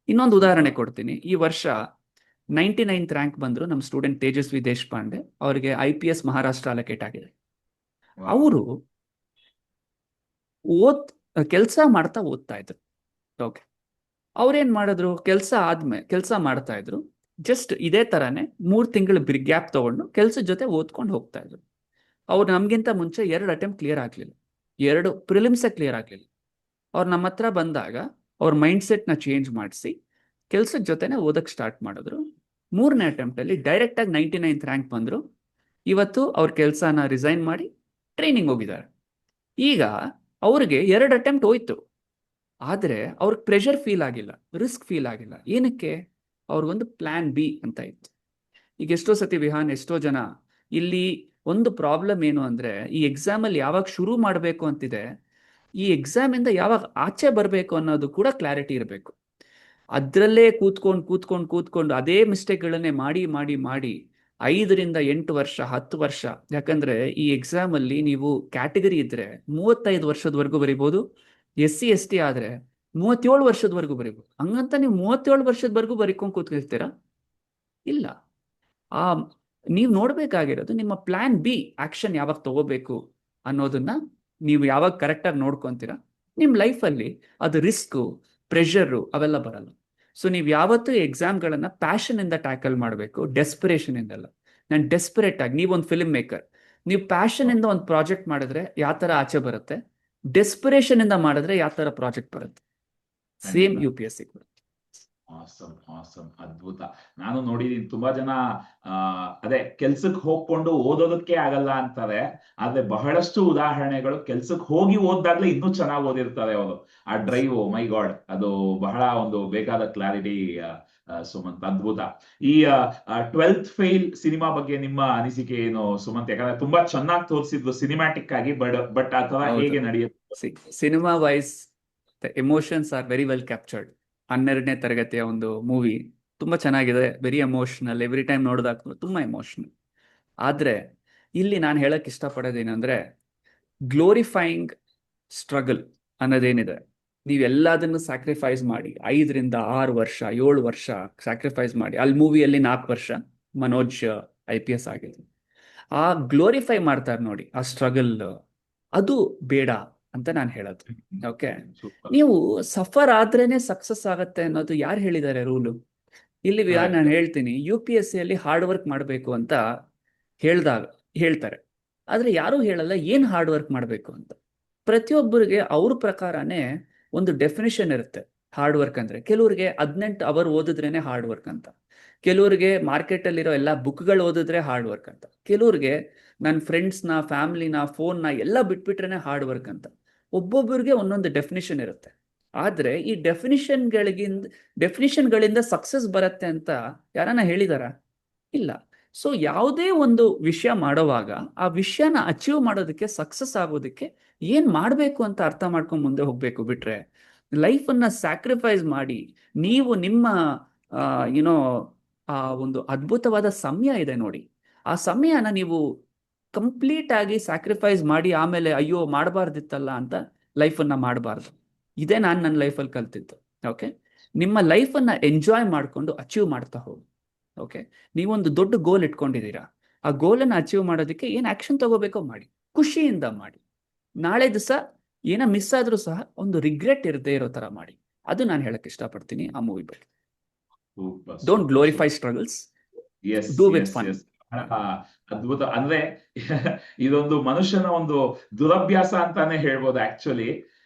ಇನ್ನೊಂದು ಉದಾಹರಣೆ ಕೊಡ್ತೀನಿ. ಈ ವರ್ಷ 99th ರ್ಯಾಂಕ್ ಬಂದ್ರು ನಮ್ಮ ಸ್ಟೂಡೆಂಟ್ ತೇಜಸ್ವಿ ದೇಶಪಾಂಡೆ. ಅವರಿಗೆ IPS ಮಹಾರಾಷ್ಟ್ರ ಅಲೋಕೇಟ್ ಆಗಿದೆ. ಅವರು ಕೆಲಸ ಮಾಡ್ತಾ ಓದ್ತಾ ಇದ್ರು. ಓಕೆ, ಅವ್ರೇನ್ ಮಾಡಿದ್ರು, ಕೆಲಸ ಮಾಡ್ತಾ ಇದ್ರು. ಜಸ್ಟ್ ಇದೇ ತರಾನೇ 3 ತಿಂಗಳು ಗ್ಯಾಪ್ ತಗೊಂಡು ಕೆಲ್ಸದ ಜೊತೆ ಓದ್ಕೊಂಡು ಹೋಗ್ತಾ ಇದ್ರು. ಅವ್ರು ನಮ್ಗಿಂತ ಮುಂಚೆ 2 ಅಟೆಂಪ್ಟ್ ಕ್ಲಿಯರ್ ಆಗ್ಲಿಲ್ಲ, 2 ಪ್ರಿಲಿಮ್ಸ್ ಕ್ಲಿಯರ್ ಆಗ್ಲಿಲ್ಲ. ಅವ್ರು ನಮ್ಮ ಹತ್ರ ಬಂದಾಗ ಅವ್ರ ಮೈಂಡ್ ಸೆಟ್ ನ ಚೇಂಜ್ ಮಾಡಿಸಿ ಕೆಲ್ಸದ ಜೊತೆನೆ ಓದಕ್ ಸ್ಟಾರ್ಟ್ ಮಾಡಿದ್ರು. 3ನೇ ಅಟೆಂಪ್ಟ್ ಅಲ್ಲಿ ಡೈರೆಕ್ಟ್ ಆಗಿ 99th ರ್ಯಾಂಕ್ ಬಂದ್ರು. ಇವತ್ತು ಅವ್ರ ಕೆಲ್ಸನ ರಿಸೈನ್ ಮಾಡಿ ಟ್ರೈನಿಂಗ್ ಹೋಗಿದ್ದಾರೆ. ಈಗ ಅವ್ರಿಗೆ 2 ಅಟೆಂಪ್ಟ್ ಹೋಯ್ತು, ಆದ್ರೆ ಅವ್ರಿಗೆ ಪ್ರೆಷರ್ ಫೀಲ್ ಆಗಿಲ್ಲ, ರಿಸ್ಕ್ ಫೀಲ್ ಆಗಿಲ್ಲ. ಏನಕ್ಕೆ? ಅವ್ರಿಗೊಂದು ಪ್ಲಾನ್ ಬಿ ಅಂತ ಇತ್ತು. ಈಗ ಎಷ್ಟೋ ಸತಿ ವಿಹಾನ್, ಎಷ್ಟೋ ಜನ ಇಲ್ಲಿ ಒಂದು ಪ್ರಾಬ್ಲಮ್ ಏನು ಅಂದ್ರೆ, ಈ ಎಕ್ಸಾಮ್ ಅಲ್ಲಿ ಯಾವಾಗ ಶುರು ಮಾಡಬೇಕು ಅಂತಿದೆ, ಈ ಎಕ್ಸಾಮ್ ಇಂದ ಯಾವಾಗ ಆಚೆ ಬರಬೇಕು ಅನ್ನೋದು ಕೂಡ ಕ್ಲಾರಿಟಿ ಇರಬೇಕು. ಅದ್ರಲ್ಲೇ ಕೂತ್ಕೊಂಡು ಅದೇ ಮಿಸ್ಟೇಕ್ಗಳನ್ನೇ ಮಾಡಿ 5 ರಿಂದ 8 ವರ್ಷ 10 ವರ್ಷ. ಯಾಕಂದ್ರೆ ಈ ಎಕ್ಸಾಮ್ ಅಲ್ಲಿ ನೀವು ಕ್ಯಾಟಗರಿ ಇದ್ರೆ 35 ವರ್ಷದವರೆಗೂ ಬರೀಬಹುದು, SC/ST ಆದ್ರೆ 37 ವರ್ಷದವರೆಗೂ ಬರೀಬಹುದು. ಹಂಗಂತ ನೀವು 37 ವರ್ಷದವರೆಗೂ ಬರೀಕೊಂಡು ಕೂತ್ಕೊಳ್ತೀರಾ? ಇಲ್ಲ. ನೀವು ನೋಡ್ಬೇಕಾಗಿರೋದು ನಿಮ್ಮ ಪ್ಲಾನ್ ಬಿ ಆಕ್ಷನ್ ಯಾವಾಗ ತಗೋಬೇಕು ಅನ್ನೋದನ್ನ ನೀವು ಯಾವಾಗ ಕರೆಕ್ಟಾಗಿ ನೋಡ್ಕೊಂತೀರಾ, ನಿಮ್ ಲೈಫಲ್ಲಿ ಅದು ರಿಸ್ಕ್, ಪ್ರೆಷರ್ ಅವೆಲ್ಲ ಬರಲ್ಲ. ಸೊ ನೀವು ಯಾವತ್ತೂ ಎಕ್ಸಾಮ್ಗಳನ್ನ ಪ್ಯಾಷನ್ ಇಂದ ಟ್ಯಾಕಲ್ ಮಾಡಬೇಕು, ಡೆಸ್ಪಿರೇಷನ್ ಇಂದಲ್ಲ. ನಾನು ಡೆಸ್ಪರೇಟ್ ಆಗಿ, ನೀವೊಂದು ಫಿಲ್ಮ್ ಮೇಕರ್, ನೀವು ಪ್ಯಾಷನ್ ಇಂದ ಒಂದು ಪ್ರಾಜೆಕ್ಟ್ ಮಾಡಿದ್ರೆ ಯಾವ ತರ ಆಚೆ ಬರುತ್ತೆ, ಡೆಸ್ಪಿರೇಷನ್ ಇಂದ ಮಾಡಿದ್ರೆ ಯಾವ ತರ ಪ್ರಾಜೆಕ್ಟ್ ಬರುತ್ತೆ. ಸೇಮ್ ಖಂಡಿತ. UPSC ಕೂಡ. ಆಸಮ್ ಆಸಮ್, ಅದ್ಭುತ. ನಾನು ನೋಡಿದೀನಿ ತುಂಬಾ ಜನ ಅದೇ ಕೆಲ್ಸಕ್ಕೆ ಹೋಗ್ಕೊಂಡು ಓದೋದಕ್ಕೆ ಆಗಲ್ಲ ಅಂತಾರೆ, ಆದ್ರೆ ಬಹಳಷ್ಟು ಉದಾಹರಣೆಗಳು ಕೆಲ್ಸಕ್ಕೆ ಹೋಗಿ ಓದ್ದಾಗ್ಲೇ ಇನ್ನೂ ಚೆನ್ನಾಗಿ ಓದಿರ್ತಾರೆ ಅವರು. ಆ ಡ್ರೈವ್, ಮೈ ಗಾಡ್, ಅದು ಬಹಳ ಒಂದು ಬೇಕಾದ ಕ್ಲಾರಿಟಿ. ಸುಮಂತ್, ಅದ್ಭುತ. ಈ 12th ಫೇಲ್ ಸಿನಿಮಾ ಬಗ್ಗೆ ನಿಮ್ಮ ಅನಿಸಿಕೆ ಏನು ಸುಮಂತ್? ಯಾಕಂದ್ರೆ ತುಂಬಾ ಚೆನ್ನಾಗಿ ತೋರಿಸಿದ್ರು ಸಿನಿಮ್ಯಾಟಿಕ್ ಆಗಿ, ಬಟ್ ಆ ತರ ಹೇಗೆ ನಡೆಯುತ್ತೆ? Cinema wise the emotions are very well captured. 12ನೇ ತರಗತಿಯ ಒಂದು ಮೂವಿ ತುಂಬಾ ಚೆನ್ನಾಗಿದೆ, ವೆರಿ ಎಮೋಷನಲ್. ಎವ್ರಿ ಟೈಮ್ ನೋಡಿದಾಗ ತುಂಬಾ ಎಮೋಷನಲ್. ಆದ್ರೆ ಇಲ್ಲಿ ನಾನು ಹೇಳಕ್ ಇಷ್ಟಪಡೋದೇನಂದ್ರೆ, ಗ್ಲೋರಿಫೈಯಿಂಗ್ ಸ್ಟ್ರಗಲ್ ಅನ್ನೋದೇನಿದೆ, ನೀವೆಲ್ಲದನ್ನು ಸ್ಯಾಕ್ರಿಫೈಸ್ ಮಾಡಿ 5 ರಿಂದ 6 ವರ್ಷ 7 ವರ್ಷ ಸ್ಯಾಕ್ರಿಫೈಸ್ ಮಾಡಿ, ಅಲ್ಲಿ ಮೂವಿಯಲ್ಲಿ 4 ವರ್ಷ ಮನೋಜ್ IPS ಆಗಿದೆ. ಆ ಗ್ಲೋರಿಫೈ ಮಾಡ್ತಾರೆ ನೋಡಿ, ಆ ಸ್ಟ್ರಗಲ್, ಅದು ಬೇಡ ಅಂತ ನಾನು ಹೇಳೋದು. ಓಕೆ, ನೀವು ಸಫರ್ ಆದ್ರೇನೆ ಸಕ್ಸಸ್ ಆಗತ್ತೆ ಅನ್ನೋದು ಯಾರು ಹೇಳಿದ್ದಾರೆ ರೂಲು? ಇಲ್ಲಿ ನಾನು ಹೇಳ್ತೀನಿ, UPSC ಅಲ್ಲಿ ಹಾರ್ಡ್ ವರ್ಕ್ ಮಾಡಬೇಕು ಅಂತ ಹೇಳ್ತಾರೆ, ಆದ್ರೆ ಯಾರು ಹೇಳಲ್ಲ ಏನ್ ಹಾರ್ಡ್ ವರ್ಕ್ ಮಾಡಬೇಕು ಅಂತ. ಪ್ರತಿಯೊಬ್ಬರಿಗೆ ಅವ್ರ ಪ್ರಕಾರನೇ ಒಂದು ಡೆಫಿನಿಷನ್ ಇರುತ್ತೆ ಹಾರ್ಡ್ ವರ್ಕ್ ಅಂದ್ರೆ. ಕೆಲವ್ರಿಗೆ 18 ಅವರ್ ಓದಿದ್ರೇನೆ ಹಾರ್ಡ್ ವರ್ಕ್ ಅಂತ, ಕೆಲವ್ರಿಗೆ ಮಾರ್ಕೆಟ್ ಅಲ್ಲಿರೋ ಎಲ್ಲ ಬುಕ್ಗಳು ಓದಿದ್ರೆ ಹಾರ್ಡ್ ವರ್ಕ್ ಅಂತ, ಕೆಲವ್ರಿಗೆ ನನ್ನ ಫ್ರೆಂಡ್ಸ್ನ, ಫ್ಯಾಮಿಲಿನ, ಫೋನ್ನ ಎಲ್ಲ ಬಿಟ್ಬಿಟ್ರೇನೆ ಹಾರ್ಡ್ ವರ್ಕ್ ಅಂತ. ಒಬ್ಬೊಬ್ಬರಿಗೆ ಒಂದೊಂದು ಡೆಫಿನಿಷನ್ ಇರುತ್ತೆ. ಆದ್ರೆ ಈ ಡೆಫಿನಿಷನ್ಗಳಿಂದ ಸಕ್ಸಸ್ ಬರುತ್ತೆ ಅಂತ ಯಾರನ್ನ ಹೇಳಿದಾರ? ಇಲ್ಲ. ಸೊ ಯಾವುದೇ ಒಂದು ವಿಷಯ ಮಾಡುವಾಗ ಆ ವಿಷಯನ ಅಚೀವ್ ಮಾಡೋದಕ್ಕೆ, ಸಕ್ಸಸ್ ಆಗೋದಕ್ಕೆ ಏನ್ ಮಾಡಬೇಕು ಅಂತ ಅರ್ಥ ಮಾಡ್ಕೊಂಡು ಮುಂದೆ ಹೋಗ್ಬೇಕು. ಬಿಟ್ರೆ ಲೈಫನ್ನ ಸ್ಯಾಕ್ರಿಫೈಸ್ ಮಾಡಿ ನೀವು ನಿಮ್ಮ ಏನೋ ಆ ಒಂದು ಅದ್ಭುತವಾದ ಸಮಯ ಇದೆ ನೋಡಿ, ಆ ಸಮಯನ ನೀವು ಕಂಪ್ಲೀಟ್ ಆಗಿ ಸ್ಯಾಕ್ರಿಫೈಸ್ ಮಾಡಿ ಆಮೇಲೆ ಅಯ್ಯೋ ಮಾಡಬಾರ್ದಿತ್ತಲ್ಲ ಅಂತ ಲೈಫನ್ನ ಮಾಡಬಾರ್ದು. ಇದೇ ನಾನು ನನ್ನ ಲೈಫಲ್ಲಿ ಕಲ್ತಿದ್ದು. ಓಕೆ, ನಿಮ್ಮ ಲೈಫನ್ನ ಎಂಜಾಯ್ ಮಾಡ್ಕೊಂಡು ಅಚೀವ್ ಮಾಡ್ತಾ ಹೋಗಿ. ಓಕೆ, ನೀವೊಂದು ದೊಡ್ಡ ಗೋಲ್ ಇಟ್ಕೊಂಡಿದ್ದೀರಾ, ಆ ಗೋಲನ್ನು ಅಚೀವ್ ಮಾಡೋದಕ್ಕೆ ಏನು ಆಕ್ಷನ್ ತಗೋಬೇಕೋ ಮಾಡಿ, ಖುಷಿಯಿಂದ ಮಾಡಿ. ನಾಳೆ ದಿವಸ ಏನೋ ಮಿಸ್ ಆದ್ರೂ ಸಹ ಒಂದು ರಿಗ್ರೆಟ್ ಇರದೇ ಇರೋ ತರ ಮಾಡಿ. ಅದು ನಾನು ಹೇಳಕ್ ಇಷ್ಟಪಡ್ತೀನಿ ಆ ಮೂವಿ ಬಗ್ಗೆ. Don't glorify struggles, do with fun. ಅದ್ಭುತ. ಅಂದ್ರೆ ಇದೊಂದು ಮನುಷ್ಯನ ಒಂದು ದುರಭ್ಯಾಸ ಅಂತಾನೆ ಹೇಳ್ಬೋದು ಆಕ್ಚುಲಿ.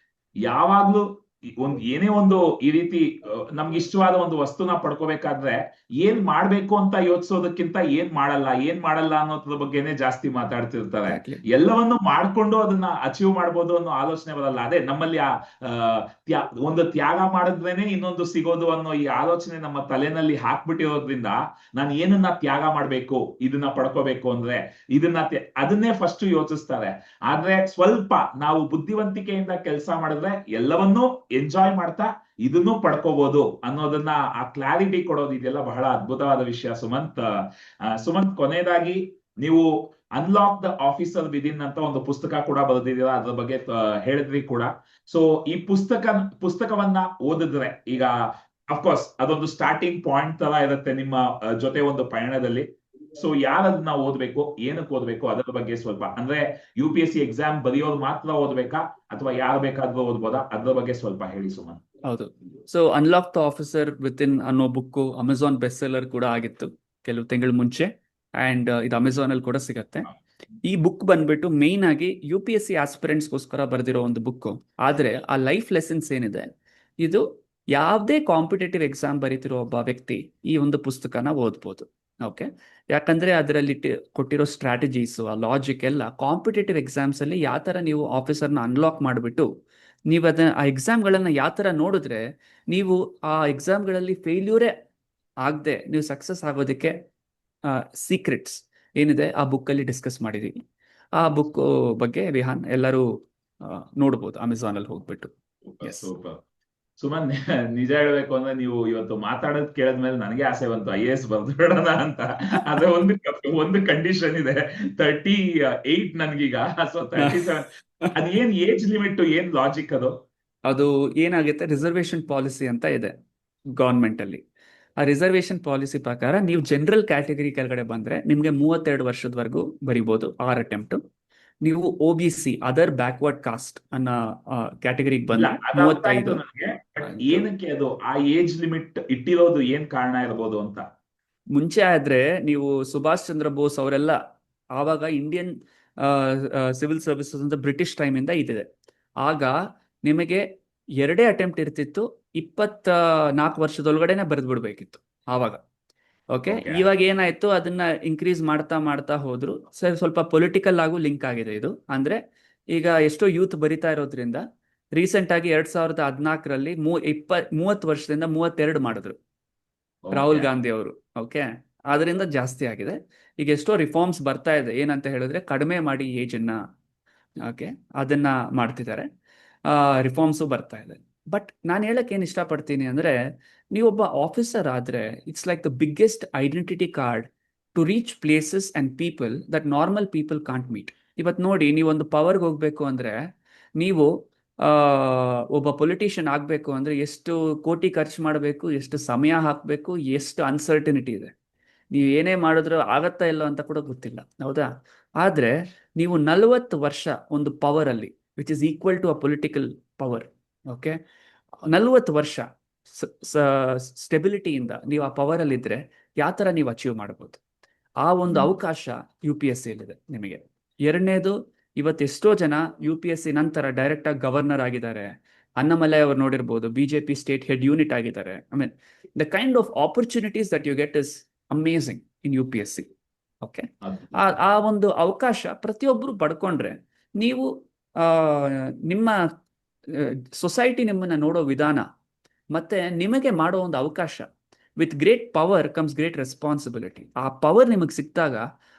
ಯಾವಾಗ್ಲೂ ಏನೇ ಒಂದು ಈ ರೀತಿ ನಮ್ಗೆ ಇಷ್ಟವಾದ ಒಂದು ವಸ್ತುನ ಪಡ್ಕೋಬೇಕಾದ್ರೆ ಏನ್ ಮಾಡ್ಬೇಕು ಅಂತ ಯೋಚಿಸೋದಕ್ಕಿಂತ ಏನ್ ಮಾಡಲ್ಲ ಅನ್ನೋದ್ರ ಬಗ್ಗೆನೆ ಜಾಸ್ತಿ ಮಾತಾಡ್ತಿರ್ತಾರೆ. ಎಲ್ಲವನ್ನು ಮಾಡ್ಕೊಂಡು ಅದನ್ನ ಅಚೀವ್ ಮಾಡ್ಬೋದು ಅನ್ನೋ ಆಲೋಚನೆ ಬರಲ್ಲ. ಅದೇ ನಮ್ಮಲ್ಲಿ ಒಂದು ತ್ಯಾಗ ಮಾಡಿದ್ರೇನೆ ಇನ್ನೊಂದು ಸಿಗೋದು ಅನ್ನೋ ಈ ಆಲೋಚನೆ ನಮ್ಮ ತಲೆನಲ್ಲಿ ಹಾಕ್ಬಿಟ್ಟಿರೋದ್ರಿಂದ ನಾನು ಏನನ್ನ ತ್ಯಾಗ ಮಾಡ್ಬೇಕು ಇದನ್ನ ಪಡ್ಕೋಬೇಕು ಅಂದ್ರೆ ಅದನ್ನೇ ಫಸ್ಟ್ ಯೋಚಿಸ್ತಾರೆ. ಆದ್ರೆ ಸ್ವಲ್ಪ ನಾವು ಬುದ್ಧಿವಂತಿಕೆಯಿಂದ ಕೆಲಸ ಮಾಡಿದ್ರೆ ಎಲ್ಲವನ್ನೂ ಎಂಜಾಯ್ ಮಾಡ್ತಾ ಇದನ್ನು ಪಡ್ಕೋಬಹುದು ಅನ್ನೋದನ್ನ, ಆ ಕ್ಲಾರಿಟಿ ಕೊಡೋದು, ಇದೆಲ್ಲ ಬಹಳ ಅದ್ಭುತವಾದ ವಿಷಯ ಸುಮಂತ್, ಕೊನೆಯದಾಗಿ ನೀವು ಅನ್ಲಾಕ್ ದ ಆಫೀಸರ್ ವಿದಿನ್ ಅಂತ ಒಂದು ಪುಸ್ತಕ ಕೂಡ ಬರೆದಿದ್ದೀರಾ, ಅದ್ರ ಬಗ್ಗೆ ಹೇಳಿದ್ರಿ ಕೂಡ. ಸೊ ಈ ಪುಸ್ತಕವನ್ನ ಓದಿದ್ರೆ, ಈಗ ಅಫ್ಕೋರ್ಸ್ ಅದೊಂದು ಸ್ಟಾರ್ಟಿಂಗ್ ಪಾಯಿಂಟ್ ತರ ಇರುತ್ತೆ ನಿಮ್ಮ ಜೊತೆ ಒಂದು ಪಯಣದಲ್ಲಿ. ಸೊ ಯಾರದನ್ನ ಓದ್ಬೇಕು, ಏನಕ್ಕೆ ಓದ್ಬೇಕು, ಅದರ ಬಗ್ಗೆ ಸ್ವಲ್ಪ, ಅಂದ್ರೆ UPSC ಎಕ್ಸಾಮ್ ಬರೆಯೋದು ಮಾತ್ರ ಓದ್ಬೇಕಾ ಅಥವಾ ಯಾರು ಬೇಕಾದ್ರೂ ಓದ್ಬೋದಾ, ಅದ್ರ ಬಗ್ಗೆ ಸ್ವಲ್ಪ ಹೇಳಿ ಸುಮನ್. ಹೌದು, so unlock the officer within ಅನ್ನೋ ಬುಕ್ ಅಮೆಝಾನ್ ಬೆಸ್ಟ್ ಸೆಲ್ಲರ್ ಕೂಡ ಆಗಿತ್ತು ಕೆಲವು ತಿಂಗಳ ಮುಂಚೆ, ಅಂಡ್ ಇದು ಅಮೆಝಾನ್ ಅಲ್ಲಿ ಕೂಡ ಸಿಗತ್ತೆ. ಈ ಬುಕ್ ಬಂದ್ಬಿಟ್ಟು ಮೇನ್ ಆಗಿ UPSC ಆಸ್ಪಿರೆಂಟ್ಸ್ಗೋಸ್ಕರ ಬರೆದಿರೋ ಒಂದು ಬುಕ್. ಆದ್ರೆ ಆ ಲೈಫ್ ಲೆಸನ್ಸ್ ಏನಿದೆ, ಇದು ಯಾವುದೇ ಕಾಂಪಿಟೇಟಿವ್ ಎಕ್ಸಾಮ್ ಬರೀತಿರೋ ಒಬ್ಬ ವ್ಯಕ್ತಿ ಈ ಒಂದು ಪುಸ್ತಕನ ಓದ್ಬೋದು. ಓಕೆ, ಯಾಕಂದ್ರೆ ಅದರಲ್ಲಿ ಕೊಟ್ಟಿರೋ ಸ್ಟ್ರಾಟಜೀಸ್, ಆ ಲಾಜಿಕ್ ಎಲ್ಲ ಕಾಂಪಿಟೇಟಿವ್ ಎಕ್ಸಾಮ್ಸ್ ಅಲ್ಲಿ ಯಾವ ತರ ನೀವು ಆಫೀಸರ್ನ ಅನ್ಲಾಕ್ ಮಾಡಿಬಿಟ್ಟು ನೀವು ಆ ಎಕ್ಸಾಮ್ಗಳನ್ನ ಯಾವ ತರ ನೋಡಿದ್ರೆ ನೀವು ಆ ಎಕ್ಸಾಮ್ಗಳಲ್ಲಿ ಫೇಲ್ಯೂರೇ ಆಗದೆ ನೀವು ಸಕ್ಸಸ್ ಆಗೋದಕ್ಕೆ ಸೀಕ್ರೆಟ್ಸ್ ಏನಿದೆ ಆ ಬುಕ್ಕಲ್ಲಿ ಡಿಸ್ಕಸ್ ಮಾಡಿದೀವಿ. ಆ ಬುಕ್ ಬಗ್ಗೆ ವಿಹಾನ್ ಎಲ್ಲರೂ ನೋಡ್ಬೋದು ಅಮೆಝಾನ್ ಅಲ್ಲಿ ಹೋಗ್ಬಿಟ್ಟು. ಸೂಪರ್. ಸುಮನ್, ನಿಜ ಹೇಳ್ಬೇಕು ಅಂದ್ರೆ ನೀವು ಇವತ್ತು ಮಾತಾಡೋದ್ ಕೇಳಿದ್ಮೇಲೆ ನನಗೆ ಆಸೆ ಬಂತು IAS ಬರ್ದ್ಬಿಡೋಣ ಅಂತ. ಆದ್ರೆ ಒಂದು ಕಂಡೀಷನ್ ಇದೆ, 38 ನನ್ಗೀಗ. ಸೊ 37, ಅದೇನ್ ಏಜ್ ಲಿಮಿಟ್, ಏನ್ ಲಾಜಿಕ್ ಅದು ಏನಾಗುತ್ತೆ, ರಿಸರ್ವೇಶನ್ ಪಾಲಿಸಿ ಅಂತ ಇದೆ ಗವರ್ಮೆಂಟ್ ಅಲ್ಲಿ. ಆ ರಿಸರ್ವೇಶನ್ ಪಾಲಿಸಿ ಪ್ರಕಾರ ನೀವು ಜನರಲ್ ಕ್ಯಾಟಗರಿ ಕೆಳಗಡೆ ಬಂದ್ರೆ ನಿಮ್ಗೆ 32 ವರ್ಷದವರೆಗೂ ಬರಿಬಹುದು 6 ಅಟೆಂಪ್ಟ್. ನೀವು OBC ಅದರ್ ಬ್ಯಾಕ್ವರ್ಡ್ ಕಾಸ್ಟ್ ಅನ್ನೋ ಕ್ಯಾಟಗರಿಗೆ ಇಲ್ಲ ಬಂದ್ರೆ ಅದು ಅರ್ಥ ಆಯ್ತು 35 ನನಗೆ, ಬಟ್ ಆಯ್ತು. ಏನಕ್ಕೆ ಅದು ಆ ಏಜ್ ಲಿಮಿಟ್ ಇಟ್ಟಿರೋದು ಏನ್ ಕಾರಣ ಇರ್ಬೋದು ಅಂತ. ಮುಂಚೆ ಆದ್ರೆ ನೀವು ಸುಭಾಷ್ ಚಂದ್ರ ಬೋಸ್ ಅವರೆಲ್ಲ ಆವಾಗ ಇಂಡಿಯನ್ ಸಿವಿಲ್ ಸರ್ವಿಸಸ್ ಅಂತ ಬ್ರಿಟಿಷ್ ಟೈಮಿಂದ ಇದಿದೆ. ಆಗ ನಿಮಗೆ 2 ಅಟೆಂಪ್ಟ್ ಇರ್ತಿತ್ತು, 24 ವರ್ಷದೊಳಗಡೆನೆ ಬರೆದು ಬಿಡ್ಬೇಕಿತ್ತು ಆವಾಗ. Okay, Okay. ಇವಾಗ ಏನಾಯ್ತು, ಅದನ್ನ ಇನ್ಕ್ರೀಸ್ ಮಾಡ್ತಾ ಮಾಡ್ತಾ ಹೋದ್ರು. ಸರ್ ಸ್ವಲ್ಪ ಪೊಲಿಟಿಕಲ್ ಆಗು ಲಿಂಕ್ ಆಗಿದೆ ಇದು. ಅಂದ್ರೆ ಈಗ ಎಷ್ಟೋ ಯೂತ್ ಬರಿತಾ ಇರೋದ್ರಿಂದ ರೀಸೆಂಟ್ ಆಗಿ 2014ರಲ್ಲಿ 30 ವರ್ಷದಿಂದ 32 ಮಾಡಿದ್ರು ರಾಹುಲ್ ಗಾಂಧಿ ಅವರು. ಓಕೆ, ಅದರಿಂದ ಜಾಸ್ತಿ ಆಗಿದೆ. ಈಗ ಎಷ್ಟೋ ರಿಫಾರ್ಮ್ಸ್ ಬರ್ತಾ ಇದೆ. ಏನಂತ ಹೇಳಿದ್ರೆ ಕಡಿಮೆ ಮಾಡಿ ಏಜ್ ಅನ್ನ, ಓಕೆ, ಅದನ್ನ ಮಾಡ್ತಿದ್ದಾರೆ. ರಿಫಾರ್ಮ್ಸು ಬರ್ತಾ ಇದೆ. ಬಟ್ ನಾನು ಹೇಳಕ್ ಏನ್ ಇಷ್ಟಪಡ್ತೀನಿ ಅಂದ್ರೆ, ನೀವೊಬ್ಬ ಆಫೀಸರ್ ಆದ್ರೆ it's like the biggest identity card to reach places and people that normal people can't meet. ಇವತ್ತು ನೋಡಿ, ನೀವೊಂದು ಪವರ್ಗೆ ಹೋಗ್ಬೇಕು ಅಂದ್ರೆ, ನೀವು ಒಬ್ಬ ಪೊಲಿಟಿಷಿಯನ್ ಆಗ್ಬೇಕು ಅಂದ್ರೆ ಎಷ್ಟು ಕೋಟಿ ಖರ್ಚು ಮಾಡಬೇಕು, ಎಷ್ಟು ಸಮಯ ಹಾಕಬೇಕು, ಎಷ್ಟು ಅನ್ಸರ್ಟನಿಟಿ ಇದೆ. ನೀವು ಏನೇ ಮಾಡಿದ್ರು ಆಗತ್ತಾ ಇಲ್ಲ ಅಂತ ಕೂಡ ಗೊತ್ತಿಲ್ಲ, ಹೌದಾ? ಆದ್ರೆ ನೀವು 40 ವರ್ಷ ಒಂದು ಪವರ್ ಅಲ್ಲಿ, which is equal to a political power, okay, 40 ವರ್ಷ ಸ್ಟೆಬಿಲಿಟಿಯಿಂದ ನೀವು ಆ ಪವರ್ ಅಲ್ಲಿ ಇದ್ರೆ ಯಾವ ತರ ನೀವು ಅಚೀವ್ ಮಾಡ್ಬೋದು, ಆ ಒಂದು ಅವಕಾಶ UPSC ಯಲ್ಲಿದೆ ನಿಮಗೆ. ಎರಡನೇದು, ಇವತ್ತೆಷ್ಟೋ ಜನ UPSC ನಂತರ ಡೈರೆಕ್ಟ್ ಆಗಿ ಗವರ್ನರ್ ಆಗಿದ್ದಾರೆ. ಅನ್ನಮಲೈ ಅವರು ನೋಡಿರ್ಬೋದು, BJP ಸ್ಟೇಟ್ ಹೆಡ್ ಯೂನಿಟ್ ಆಗಿದ್ದಾರೆ. I mean the kind of opportunities that you get is amazing in UPSC. Okay, ಆ ಒಂದು ಅವಕಾಶ ಪ್ರತಿಯೊಬ್ಬರು ಪಡ್ಕೊಂಡ್ರೆ ನೀವು ನಿಮ್ಮ ಸೊಸೈಟಿ ನಿಮ್ಮನ್ನ ನೋಡೋ ವಿಧಾನ ಮತ್ತೆ ನಿಮಗೆ ಮಾಡೋ ಒಂದು ಅವಕಾಶ, with great power comes great responsibility. ಆ ಪವರ್ ನಿಮಗೆ ಸಿಕ್ಕಿದಾಗ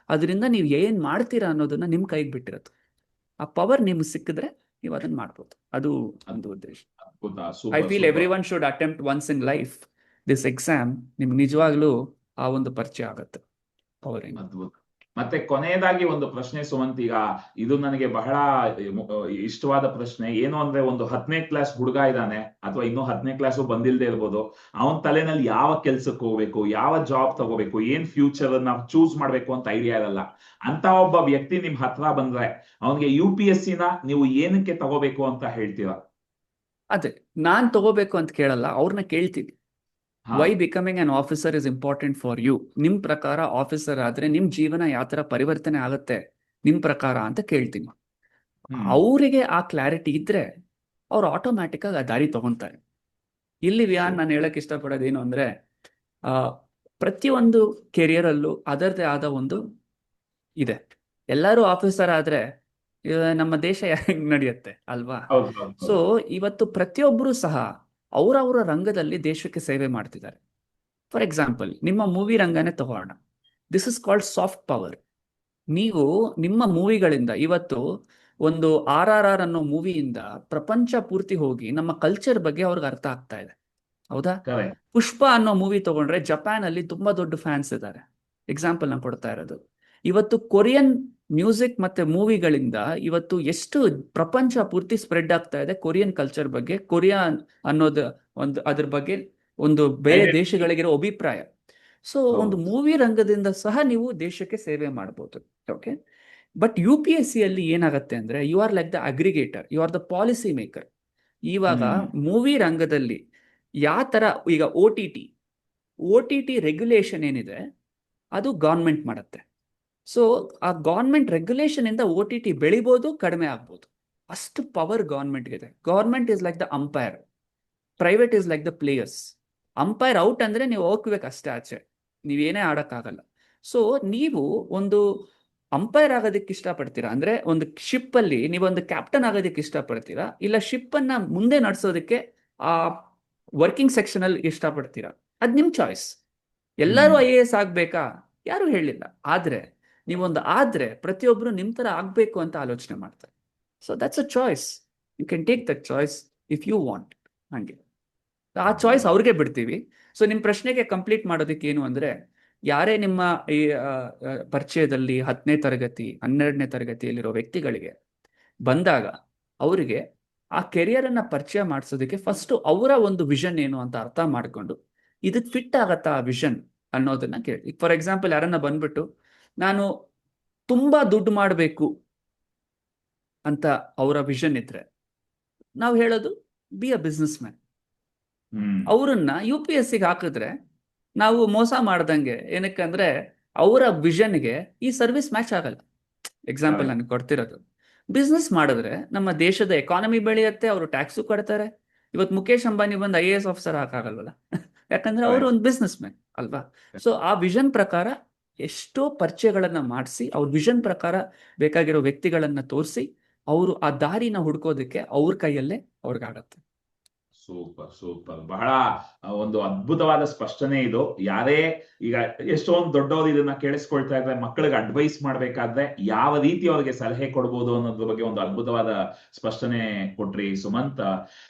ಅದರಿಂದ ನೀವು ಏನ್ ಮಾಡ್ತೀರಾ ಅನ್ನೋದನ್ನ ನಿಮ್ ಕೈಗೆ ಬಿಟ್ಟಿರತ್ತೆ. ಆ ಪವರ್ ನಿಮ್ಗೆ ಸಿಕ್ಕಿದ್ರೆ ನೀವು ಅದನ್ನ ಮಾಡ್ಬೋದು. ಅದು ಒಂದು ಉದ್ದೇಶ. I feel every one should attempt once in life this exam. ನಿಮ್ಗೆ ನಿಜವಾಗ್ಲೂ ಆ ಒಂದು ಪರಿಚಯ ಆಗತ್ತೆ ಪವರ್. ಅದ್ಭುತ. ಮತ್ತೆ ಕೊನೆಯದಾಗಿ ಒಂದು ಪ್ರಶ್ನೆ ಸುಮಂತ್, ಈಗ ಇದು ನನಗೆ ಬಹಳ ಇಷ್ಟವಾದ ಪ್ರಶ್ನೆ. ಏನು ಅಂದ್ರೆ, ಒಂದು 10ನೇ ಕ್ಲಾಸ್ ಹುಡುಗ ಇದ್ದಾನೆ, ಅಥವಾ ಇನ್ನೂ 10ನೇ ಕ್ಲಾಸು ಬಂದಿಲ್ದೇ ಇರ್ಬೋದು, ಅವನ್ ತಲೆನಲ್ಲಿ ಯಾವ ಕೆಲ್ಸಕ್ಕೆ ಹೋಗ್ಬೇಕು, ಯಾವ ಜಾಬ್ ತಗೋಬೇಕು, ಏನ್ ಫ್ಯೂಚರ್ ನಾವು ಚೂಸ್ ಮಾಡ್ಬೇಕು ಅಂತ ಐಡಿಯಾ ಇರಲ್ಲ. ಅಂತ ಒಬ್ಬ ವ್ಯಕ್ತಿ ನಿಮ್ ಹತ್ರ ಬಂದ್ರೆ ಅವನಿಗೆ UPSC ನ ನೀವು ಏನಕ್ಕೆ ತಗೋಬೇಕು ಅಂತ ಹೇಳ್ತೀರಾ? ಅದೇ ನಾನ್ ತಗೋಬೇಕು ಅಂತ ಕೇಳಲ್ಲ, ಅವ್ರನ್ನ ಕೇಳ್ತೀನಿ. Why becoming an officer is important for you. ನಿಮ್ ಪ್ರಕಾರ ಆಫೀಸರ್ ಆದ್ರೆ ನಿಮ್ ಜೀವನ ಯಾವ ತರ ಪರಿವರ್ತನೆ ಆಗುತ್ತೆ ನಿಮ್ ಪ್ರಕಾರ ಅಂತ ಕೇಳ್ತೀನಿ. ಅವರಿಗೆ ಆ ಕ್ಲಾರಿಟಿ ಇದ್ರೆ ಅವ್ರು ಆಟೋಮ್ಯಾಟಿಕ್ ಆಗಿ ಆ ದಾರಿ ತಗೊಂತಾರೆ. ಇಲ್ಲಿ ನಾನು ಹೇಳಕ್ ಇಷ್ಟಪಡೋದೇನು ಅಂದ್ರೆ, ಪ್ರತಿಯೊಂದು ಕೆರಿಯರ್ ಅಲ್ಲೂ ಅದರದೇ ಆದ ಒಂದು ಇದೆ. ಎಲ್ಲರೂ ಆಫೀಸರ್ ಆದ್ರೆ ನಮ್ಮ ದೇಶ ಹೆಂಗ್ ನಡೆಯುತ್ತೆ ಅಲ್ವಾ? ಸೊ ಇವತ್ತು ಪ್ರತಿಯೊಬ್ಬರು ಸಹ ಅವರವರ ರಂಗದಲ್ಲಿ ದೇಶಕ್ಕೆ ಸೇವೆ ಮಾಡ್ತಿದ್ದಾರೆ. ಫಾರ್ ಎಕ್ಸಾಂಪಲ್, ನಿಮ್ಮ ಮೂವಿ ರಂಗನೇ ತಗೋಣ. This is called soft power. ನೀವು ನಿಮ್ಮ ಮೂವಿಗಳಿಂದ ಇವತ್ತು ಒಂದು RRR ಅನ್ನೋ ಮೂವಿಯಿಂದ ಪ್ರಪಂಚ ಪೂರ್ತಿ ಹೋಗಿ ನಮ್ಮ ಕಲ್ಚರ್ ಬಗ್ಗೆ ಅವ್ರಿಗೆ ಅರ್ಥ ಆಗ್ತಾ ಇದೆ, ಹೌದಾ? ಪುಷ್ಪ ಅನ್ನೋ ಮೂವಿ ತಗೊಂಡ್ರೆ ಜಪಾನ್ ಅಲ್ಲಿ ತುಂಬಾ ದೊಡ್ಡ ಫ್ಯಾನ್ಸ್ ಇದ್ದಾರೆ. ಎಕ್ಸಾಂಪಲ್ ನಾನು ಕೊಡ್ತಾ ಇರೋದು. ಇವತ್ತು ಕೊರಿಯನ್ ಮ್ಯೂಸಿಕ್ ಮತ್ತೆ ಮೂವಿಗಳಿಂದ ಇವತ್ತು ಎಷ್ಟು ಪ್ರಪಂಚ ಪೂರ್ತಿ ಸ್ಪ್ರೆಡ್ ಆಗ್ತಾ ಇದೆ ಕೊರಿಯನ್ ಕಲ್ಚರ್ ಬಗ್ಗೆ, ಕೊರಿಯಾ ಅನ್ನೋದು ಒಂದು ಅದ್ರ ಬಗ್ಗೆ ಒಂದು ಬೇರೆ ದೇಶಗಳಿಗಿರೋ ಅಭಿಪ್ರಾಯ. ಸೊ ಒಂದು ಮೂವಿ ರಂಗದಿಂದ ಸಹ ನೀವು ದೇಶಕ್ಕೆ ಸೇವೆ ಮಾಡ್ಬೋದು. ಓಕೆ, ಬಟ್ UPSC ಅಲ್ಲಿ ಏನಾಗತ್ತೆ ಅಂದ್ರೆ, you are like the aggregator, you are the policy maker. ಇವಾಗ ಮೂವಿ ರಂಗದಲ್ಲಿ ಯಾವ ತರ, ಈಗ OTT ರೆಗ್ಯುಲೇಷನ್ ಏನಿದೆ ಅದು ಗೌರ್ಮೆಂಟ್ ಮಾಡುತ್ತೆ. ಸೊ ಆ ಗೌರ್ಮೆಂಟ್ ರೆಗ್ಯುಲೇಷನ್ ಇಂದ OTT ಬೆಳಿಬೋದು, ಕಡಿಮೆ ಆಗ್ಬೋದು. ಅಷ್ಟು ಪವರ್ ಗೌರ್ಮೆಂಟ್ಗೆ ಇದೆ. Government is like the umpire, private is like the players. Umpire out ಅಂದ್ರೆ ನೀವು ಹೋಗ್ಬೇಕು ಅಷ್ಟೇ, ಆಚೆ ನೀವೇನೇ ಆಡಕ್ಕಾಗಲ್ಲ. ಸೊ ನೀವು ಒಂದು ಅಂಪೈರ್ ಆಗೋದಕ್ಕೆ ಇಷ್ಟಪಡ್ತೀರಾ ಅಂದ್ರೆ, ಒಂದು ಶಿಪ್ ಅಲ್ಲಿ ನೀವೊಂದು ಕ್ಯಾಪ್ಟನ್ ಆಗೋದಕ್ಕೆ ಇಷ್ಟಪಡ್ತೀರಾ, ಇಲ್ಲ ಶಿಪ್ ಅನ್ನ ಮುಂದೆ ನಡೆಸೋದಕ್ಕೆ ಆ ವರ್ಕಿಂಗ್ ಸೆಕ್ಷನ್ ಅಲ್ಲಿ ಇಷ್ಟಪಡ್ತೀರಾ? ಅದ್ ನಿಮ್ ಚಾಯ್ಸ್. ಎಲ್ಲರೂ IAS ಆಗ್ಬೇಕಾ? ಯಾರು ಹೇಳಿಲ್ಲ. ಆದ್ರೆ ಆದ್ರೆ ಪ್ರತಿಯೊಬ್ರು ನಿಮ್ ತರ ಆಗ್ಬೇಕು ಅಂತ ಆಲೋಚನೆ ಮಾಡ್ತಾರೆ. So that's a choice. You can take that choice if you want. ಹಂಗೆ ಆ ಚಾಯ್ಸ್ ಅವ್ರಿಗೆ ಬಿಡ್ತೀವಿ. ಸೊ ನಿಮ್ ಪ್ರಶ್ನೆಗೆ ಕಂಪ್ಲೀಟ್ ಮಾಡೋದಕ್ಕೆ ಏನು ಅಂದ್ರೆ, ಯಾರೇ ನಿಮ್ಮ ಈ ಪರಿಚಯದಲ್ಲಿ 10ನೇ ತರಗತಿ 12ನೇ ತರಗತಿಯಲ್ಲಿರೋ ವ್ಯಕ್ತಿಗಳಿಗೆ ಬಂದಾಗ ಅವರಿಗೆ ಆ ಕೆರಿಯರ್ ಅನ್ನ ಪರಿಚಯ ಮಾಡಿಸೋದಕ್ಕೆ ಫಸ್ಟ್ ಅವರ ಒಂದು ವಿಷನ್ ಏನು ಅಂತ ಅರ್ಥ ಮಾಡ್ಕೊಂಡು, ಇದಕ್ಕೆ ಫಿಟ್ ಆಗತ್ತಾ ಆ ವಿಷನ್ ಅನ್ನೋದನ್ನ ಕೇಳಿ. ಫಾರ್ ಎಕ್ಸಾಂಪಲ್, ಯಾರನ್ನ ಬಂದ್ಬಿಟ್ಟು ನಾನು ತುಂಬಾ ದುಡ್ಡು ಮಾಡಬೇಕು ಅಂತ ಅವರ ವಿಷನ್ ಇದ್ರೆ ನಾವು ಹೇಳೋದು ಬಿ ಅ ಬಿಸ್ನೆಸ್ ಮ್ಯಾನ್. ಅವರನ್ನ UPSCಗೆ ಹಾಕಿದ್ರೆ ನಾವು ಮೋಸ ಮಾಡ್ದಂಗೆ. ಏನಕ್ಕಂದ್ರೆ ಅವರ ವಿಷನ್ಗೆ ಈ ಸರ್ವಿಸ್ ಮ್ಯಾಚ್ ಆಗಲ್ಲ. ಎಕ್ಸಾಂಪಲ್ ನಾನು ಕೊಡ್ತಿರೋದು, ಬಿಸ್ನೆಸ್ ಮಾಡಿದ್ರೆ ನಮ್ಮ ದೇಶದ ಎಕಾನಮಿ ಬೆಳೆಯುತ್ತೆ, ಅವರು ಟ್ಯಾಕ್ಸು ಕಟ್ತಾರೆ. ಇವತ್ತು ಮುಖೇಶ್ ಅಂಬಾನಿ ಬಂದು IAS ಆಫೀಸರ್ ಹಾಕಾಗಲ್ವಲ್ಲ, ಯಾಕಂದ್ರೆ ಅವರು ಒಂದು ಬಿಸ್ನೆಸ್ ಮ್ಯಾನ್ ಅಲ್ವಾ. ಸೊ ಆ ವಿಷನ್ ಪ್ರಕಾರ ಎಷ್ಟೋ ಪರಿಚಯಗಳನ್ನ ಮಾಡಿಸಿ, ಅವ್ರ ವಿಷನ್ ಪ್ರಕಾರ ಬೇಕಾಗಿರೋ ವ್ಯಕ್ತಿಗಳನ್ನ ತೋರಿಸಿ, ಅವರು ಆ ದಾರಿನ ಹುಡ್ಕೋದಕ್ಕೆ ಅವ್ರ ಕೈಯಲ್ಲೇ ಅವ್ರಿಗಾಗತ್ತೆ. ಸೂಪರ್ ಸೂಪರ್, ಬಹಳ ಒಂದು ಅದ್ಭುತವಾದ ಸ್ಪಷ್ಟನೆ ಇದು. ಯಾರೇ ಈಗ ಎಷ್ಟೊಂದು ದೊಡ್ಡವರು ಇದನ್ನ ಕೇಳಿಸ್ಕೊಳ್ತಾ ಇದ್ರೆ, ಮಕ್ಕಳಿಗೆ ಅಡ್ವೈಸ್ ಮಾಡ್ಬೇಕಾದ್ರೆ ಯಾವ ರೀತಿ ಅವ್ರಿಗೆ ಸಲಹೆ ಕೊಡ್ಬೋದು ಅನ್ನೋದ್ರ ಬಗ್ಗೆ ಒಂದು ಅದ್ಭುತವಾದ ಸ್ಪಷ್ಟನೆ ಕೊಟ್ರಿ ಸುಮಂತ್.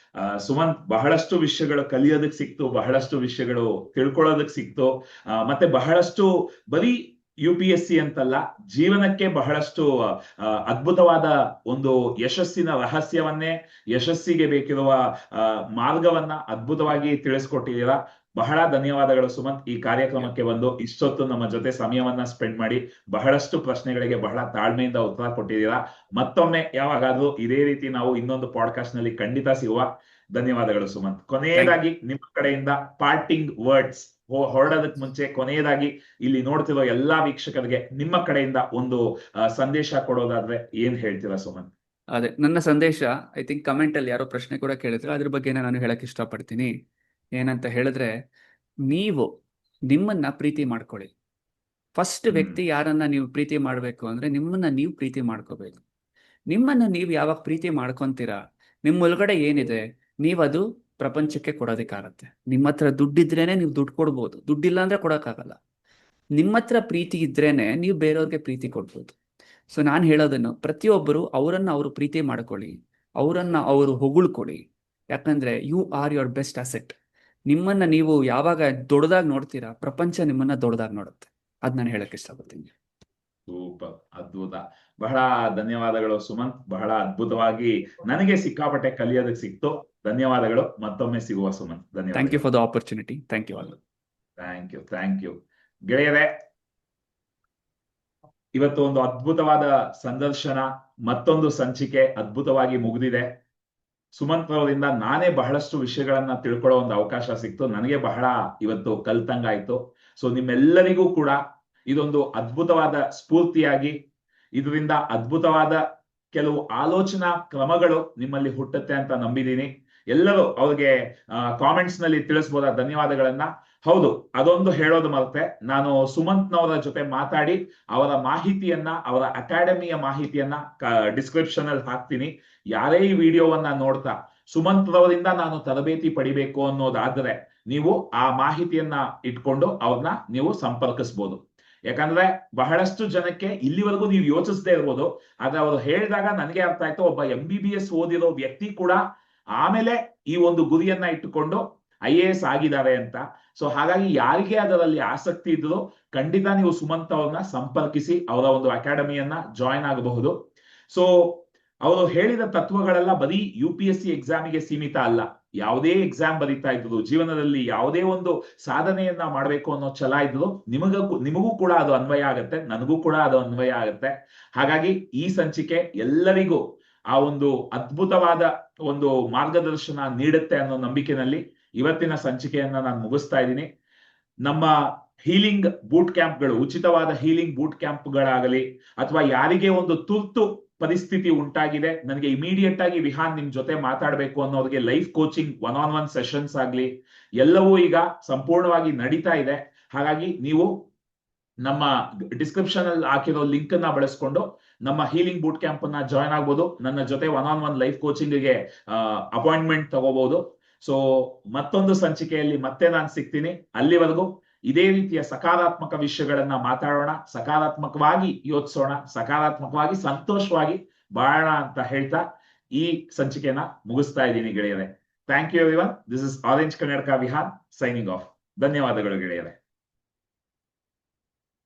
ಸುಮಂತ್, ಬಹಳಷ್ಟು ವಿಷಯಗಳು ಕಲಿಯೋದಕ್ಕೆ ಸಿಕ್ತು, ಬಹಳಷ್ಟು ವಿಷಯಗಳು ತಿಳ್ಕೊಳ್ಳೋದಕ್ಕೆ ಸಿಕ್ತು, ಮತ್ತೆ ಬಹಳಷ್ಟು ಬರೀ UPSC ಅಂತಲ್ಲ, ಜೀವನಕ್ಕೆ ಬಹಳಷ್ಟು ಅದ್ಭುತವಾದ ಒಂದು ಯಶಸ್ಸಿನ ರಹಸ್ಯವನ್ನೇ, ಯಶಸ್ಸಿಗೆ ಬೇಕಿರುವ ಮಾರ್ಗವನ್ನ ಅದ್ಭುತವಾಗಿ ತಿಳಿಸ್ಕೊಟ್ಟಿದ್ದೀರಾ. ಬಹಳ ಧನ್ಯವಾದಗಳು ಸುಮಂತ್. ಈ ಕಾರ್ಯಕ್ರಮಕ್ಕೆ ಬಂದು ಇಷ್ಟೊತ್ತು ನಮ್ಮ ಜೊತೆ ಸಮಯವನ್ನ ಸ್ಪೆಂಡ್ ಮಾಡಿ ಬಹಳಷ್ಟು ಪ್ರಶ್ನೆಗಳಿಗೆ ಬಹಳ ತಾಳ್ಮೆಯಿಂದ ಉತ್ತರ ಕೊಟ್ಟಿದ್ದೀರಾ. ಮತ್ತೊಮ್ಮೆ ಯಾವಾಗಾದ್ರೂ ಇದೇ ರೀತಿ ನಾವು ಇನ್ನೊಂದು ಪಾಡ್ಕಾಸ್ಟ್ ನಲ್ಲಿ ಖಂಡಿತ ಸಿಗುವ. ಧನ್ಯವಾದಗಳು ಸುಮಂತ್. ಕೊನೆಯದಾಗಿ ನಿಮ್ಮ ಕಡೆಯಿಂದ ಪಾರ್ಟಿಂಗ್ ವರ್ಡ್ಸ್ ಹೊರಡೋದಕ್ಕೆ ಮುಂಚೆ, ಕೊನೆಯದಾಗಿ ಇಲ್ಲಿ ನೋಡ್ತಿರೋ ಎಲ್ಲಾ ವೀಕ್ಷಕರಿಗೆ ನಿಮ್ಮ ಕಡೆಯಿಂದ ಒಂದು ಸಂದೇಶ ಕೊಡೋದಾದ್ರೆ ಏನ್ ಹೇಳ್ತೀರಾ ಸುಮಂತ್? ಅದೇ ನನ್ನ ಸಂದೇಶ. ಐ ಥಿಂಕ್ ಕಮೆಂಟ್ ಅಲ್ಲಿ ಯಾರೋ ಪ್ರಶ್ನೆ ಕೂಡ ಕೇಳಿದ್ರೆ ಅದ್ರ ಬಗ್ಗೆ ನಾನು ಹೇಳಕ್ ಇಷ್ಟಪಡ್ತೀನಿ. ಏನಂತ ಹೇಳಿದ್ರೆ, ನೀವು ನಿಮ್ಮನ್ನ ಪ್ರೀತಿ ಮಾಡ್ಕೊಳ್ಳಿ. ಫಸ್ಟ್ ವ್ಯಕ್ತಿ ಯಾರನ್ನ ನೀವು ಪ್ರೀತಿ ಮಾಡ್ಬೇಕು ಅಂದ್ರೆ ನಿಮ್ಮನ್ನ ನೀವು ಪ್ರೀತಿ ಮಾಡ್ಕೋಬೇಕು. ನಿಮ್ಮನ್ನ ನೀವು ಯಾವಾಗ ಪ್ರೀತಿ ಮಾಡ್ಕೊಂತೀರಾ, ನಿಮ್ಮ ಒಳಗಡೆ ಏನಿದೆ ನೀವದು ಪ್ರಪಂಚಕ್ಕೆ ಕೊಡೋದಕ್ಕಾಗತ್ತೆ. ನಿಮ್ಮ ಹತ್ರ ದುಡ್ಡಿದ್ರೇನೆ ನೀವು ದುಡ್ಡು ಕೊಡ್ಬೋದು, ದುಡ್ಡಿಲ್ಲ ಅಂದ್ರೆ ಕೊಡೋಕ್ಕಾಗಲ್ಲ. ನಿಮ್ಮ ಹತ್ರ ಪ್ರೀತಿ ಇದ್ರೇನೆ ನೀವು ಬೇರೆಯವ್ರಿಗೆ ಪ್ರೀತಿ ಕೊಡ್ಬೋದು. ಸೊ ನಾನು ಹೇಳೋದನ್ನು, ಪ್ರತಿಯೊಬ್ಬರು ಅವರನ್ನ ಅವರು ಪ್ರೀತಿ ಮಾಡ್ಕೊಳ್ಳಿ, ಅವರನ್ನ ಅವರು ಹೊಗಳ್ಕೊಳ್ಳಿ. ಯಾಕಂದ್ರೆ you are your best asset. ನಿಮ್ಮನ್ನ ನೀವು ಯಾವಾಗ ದೊಡ್ಡದಾಗಿ ನೋಡ್ತೀರಾ, ಪ್ರಪಂಚ ನಿಮ್ಮನ್ನ ದೊಡ್ಡದಾಗಿ ನೋಡುತ್ತೆ. ಅದ್ ನಾನು ಹೇಳಕ್ ಇಷ್ಟಪಡ್ತೀನಿ. ಸೂಪರ್, ಅದ್ಭುತ. ಬಹಳ ಧನ್ಯವಾದಗಳು ಸುಮಂತ್. ಬಹಳ ಅದ್ಭುತವಾಗಿ ನನಗೆ ಸಿಕ್ಕಾಪಟ್ಟೆ ಕಲಿಯೋದಕ್ಕೆ ಸಿಕ್ತು. ಧನ್ಯವಾದಗಳು. ಮತ್ತೊಮ್ಮೆ ಸಿಗುವ ಸುಮಂತ್. ಧನ್ಯವಾದ. Thank you for the opportunity. Thank you all. Thank you ಗೆಳೆಯರೇ. ಇವತ್ತು ಒಂದು ಅದ್ಭುತವಾದ ಸಂದರ್ಶನ, ಮತ್ತೊಂದು ಸಂಚಿಕೆ ಅದ್ಭುತವಾಗಿ ಮುಗಿದಿದೆ. ಸುಮಂತ್ ಅವರಿಂದ ನಾನೇ ಬಹಳಷ್ಟು ವಿಷಯಗಳನ್ನ ತಿಳ್ಕೊಳ್ಳೋ ಒಂದು ಅವಕಾಶ ಸಿಕ್ತು. ನನಗೆ ಬಹಳ ಇವತ್ತು ಕಲ್ತಂಗಾಯ್ತು. ಸೊ ನಿಮ್ಮೆಲ್ಲರಿಗೂ ಕೂಡ ಇದೊಂದು ಅದ್ಭುತವಾದ ಸ್ಫೂರ್ತಿಯಾಗಿ, ಇದರಿಂದ ಅದ್ಭುತವಾದ ಕೆಲವು ಆಲೋಚನಾ ಕ್ರಮಗಳು ನಿಮ್ಮಲ್ಲಿ ಹುಟ್ಟುತ್ತೆ ಅಂತ ನಂಬಿದ್ದೀನಿ. ಎಲ್ಲರೂ ಅವ್ರಿಗೆ ಕಾಮೆಂಟ್ಸ್ ನಲ್ಲಿ ತಿಳಿಸ್ಬೋದ ಧನ್ಯವಾದಗಳನ್ನ. ಹೌದು, ಅದೊಂದು ಹೇಳೋದು ಮರೆತೆ, ನಾನು ಸುಮಂತ್ನವರ ಜೊತೆ ಮಾತಾಡಿ ಅವರ ಮಾಹಿತಿಯನ್ನ, ಅವರ ಅಕಾಡೆಮಿಯ ಮಾಹಿತಿಯನ್ನ ಡಿಸ್ಕ್ರಿಪ್ಷನ್ ಅಲ್ಲಿ ಹಾಕ್ತೀನಿ. ಯಾರೇ ಈ ವಿಡಿಯೋವನ್ನ ನೋಡ್ತಾ ಸುಮಂತ್ ರವರಿಂದ ನಾನು ತರಬೇತಿ ಪಡಿಬೇಕು ಅನ್ನೋದಾದ್ರೆ ನೀವು ಆ ಮಾಹಿತಿಯನ್ನ ಇಟ್ಕೊಂಡು ಅವ್ರನ್ನ ನೀವು ಸಂಪರ್ಕಿಸ್ಬೋದು. ಯಾಕಂದ್ರೆ ಬಹಳಷ್ಟು ಜನಕ್ಕೆ ಇಲ್ಲಿವರೆಗೂ ನೀವು ಯೋಚಿಸದೇ ಇರ್ಬೋದು, ಆದ್ರೆ ಅವರು ಹೇಳಿದಾಗ ನನಗೆ ಅರ್ಥ ಆಯ್ತು, ಒಬ್ಬ MBBS ಓದಿರೋ ವ್ಯಕ್ತಿ ಕೂಡ ಆಮೇಲೆ ಈ ಒಂದು ಗುರಿಯನ್ನ ಇಟ್ಟುಕೊಂಡು IAS ಆಗಿದ್ದಾರೆ ಅಂತ. ಸೊ ಹಾಗಾಗಿ ಯಾರಿಗೆ ಅದರಲ್ಲಿ ಆಸಕ್ತಿ ಇದ್ರು ಖಂಡಿತ ನೀವು ಸುಮಂತ್ ಅವ್ರನ್ನ ಸಂಪರ್ಕಿಸಿ ಅವರ ಒಂದು ಅಕಾಡೆಮಿಯನ್ನ ಜಾಯಿನ್ ಆಗಬಹುದು. ಸೊ ಅವರು ಹೇಳಿದ ತತ್ವಗಳೆಲ್ಲ ಬರೀ UPSC ಎಕ್ಸಾಮಿಗೆ ಸೀಮಿತ ಅಲ್ಲ. ಯಾವುದೇ ಎಕ್ಸಾಮ್ ಬರೀತಾ ಇದ್ರು, ಜೀವನದಲ್ಲಿ ಯಾವುದೇ ಒಂದು ಸಾಧನೆಯನ್ನ ಮಾಡ್ಬೇಕು ಅನ್ನೋ ಛಲ ಇದ್ರು ನಿಮಗೂ ಕೂಡ ಅದು ಅನ್ವಯ ಆಗುತ್ತೆ, ನನಗೂ ಕೂಡ ಅದು ಅನ್ವಯ ಆಗುತ್ತೆ. ಹಾಗಾಗಿ ಈ ಸಂಚಿಕೆ ಎಲ್ಲರಿಗೂ ಆ ಒಂದು ಅದ್ಭುತವಾದ ಒಂದು ಮಾರ್ಗದರ್ಶನ ನೀಡುತ್ತೆ ಅನ್ನೋ ನಂಬಿಕೆನಲ್ಲಿ ಇವತ್ತಿನ ಸಂಚಿಕೆಯನ್ನ ನಾನು ಮುಗಿಸ್ತಾ ಇದ್ದೀನಿ. ನಮ್ಮ ಹೀಲಿಂಗ್ ಬೂಟ್ ಕ್ಯಾಂಪ್ಗಳು, ಉಚಿತವಾದ ಹೀಲಿಂಗ್ ಬೂಟ್ ಕ್ಯಾಂಪ್ಗಳಾಗಲಿ, ಅಥವಾ ಯಾರಿಗೆ ಒಂದು ತುರ್ತು ಪರಿಸ್ಥಿತಿ ಉಂಟಾಗಿದೆ, ನನಗೆ ಇಮಿಡಿಯೇಟ್ ಆಗಿ ವಿಹಾನ್ ನಿಮ್ ಜೊತೆ ಮಾತಾಡ್ಬೇಕು ಅನ್ನೋರಿಗೆ ಲೈಫ್ ಕೋಚಿಂಗ್ 1-on-1 ಸೆಷನ್ಸ್ ಆಗ್ಲಿ, ಎಲ್ಲವೂ ಈಗ ಸಂಪೂರ್ಣವಾಗಿ ನಡೀತಾ ಇದೆ. ಹಾಗಾಗಿ ನೀವು ನಮ್ಮ ಡಿಸ್ಕ್ರಿಪ್ಷನ್ ಅಲ್ಲಿ ಹಾಕಿರೋ ಲಿಂಕ್ ಅನ್ನ ಬಳಸ್ಕೊಂಡು ನಮ್ಮ ಹೀಲಿಂಗ್ ಬೂಟ್ ಕ್ಯಾಂಪ್ ಅನ್ನ ಜಾಯ್ನ್ ಆಗ್ಬೋದು. ನನ್ನ ಜೊತೆ 1-on-1 ಲೈಫ್ ಕೋಚಿಂಗ್ ಗೆ ಅಪಾಯಿಂಟ್ಮೆಂಟ್ ತಗೋಬಹುದು. ಸೊ ಮತ್ತೊಂದು ಸಂಚಿಕೆಯಲ್ಲಿ ಮತ್ತೆ ನಾನು ಸಿಗ್ತೀನಿ. ಅಲ್ಲಿವರೆಗೂ ಇದೇ ರೀತಿಯ ಸಕಾರಾತ್ಮಕ ವಿಷಯಗಳನ್ನ ಮಾತಾಡೋಣ, ಸಕಾರಾತ್ಮಕವಾಗಿ ಯೋಚಿಸೋಣ, ಸಕಾರಾತ್ಮಕವಾಗಿ ಸಂತೋಷವಾಗಿ ಬಾಳೋಣ ಅಂತ ಹೇಳ್ತಾ ಈ ಸಂಚಿಕೆನ ಮುಗಿಸ್ತಾ ಇದ್ದೀನಿ ಗೆಳೆಯರೆ. Thank you everyone. This is orange ಕನ್ನಡಕ ವಿಹಾನ್ ಸೈನಿಂಗ್ ಆಫ್. ಧನ್ಯವಾದಗಳು ಗೆಳೆಯರೆ.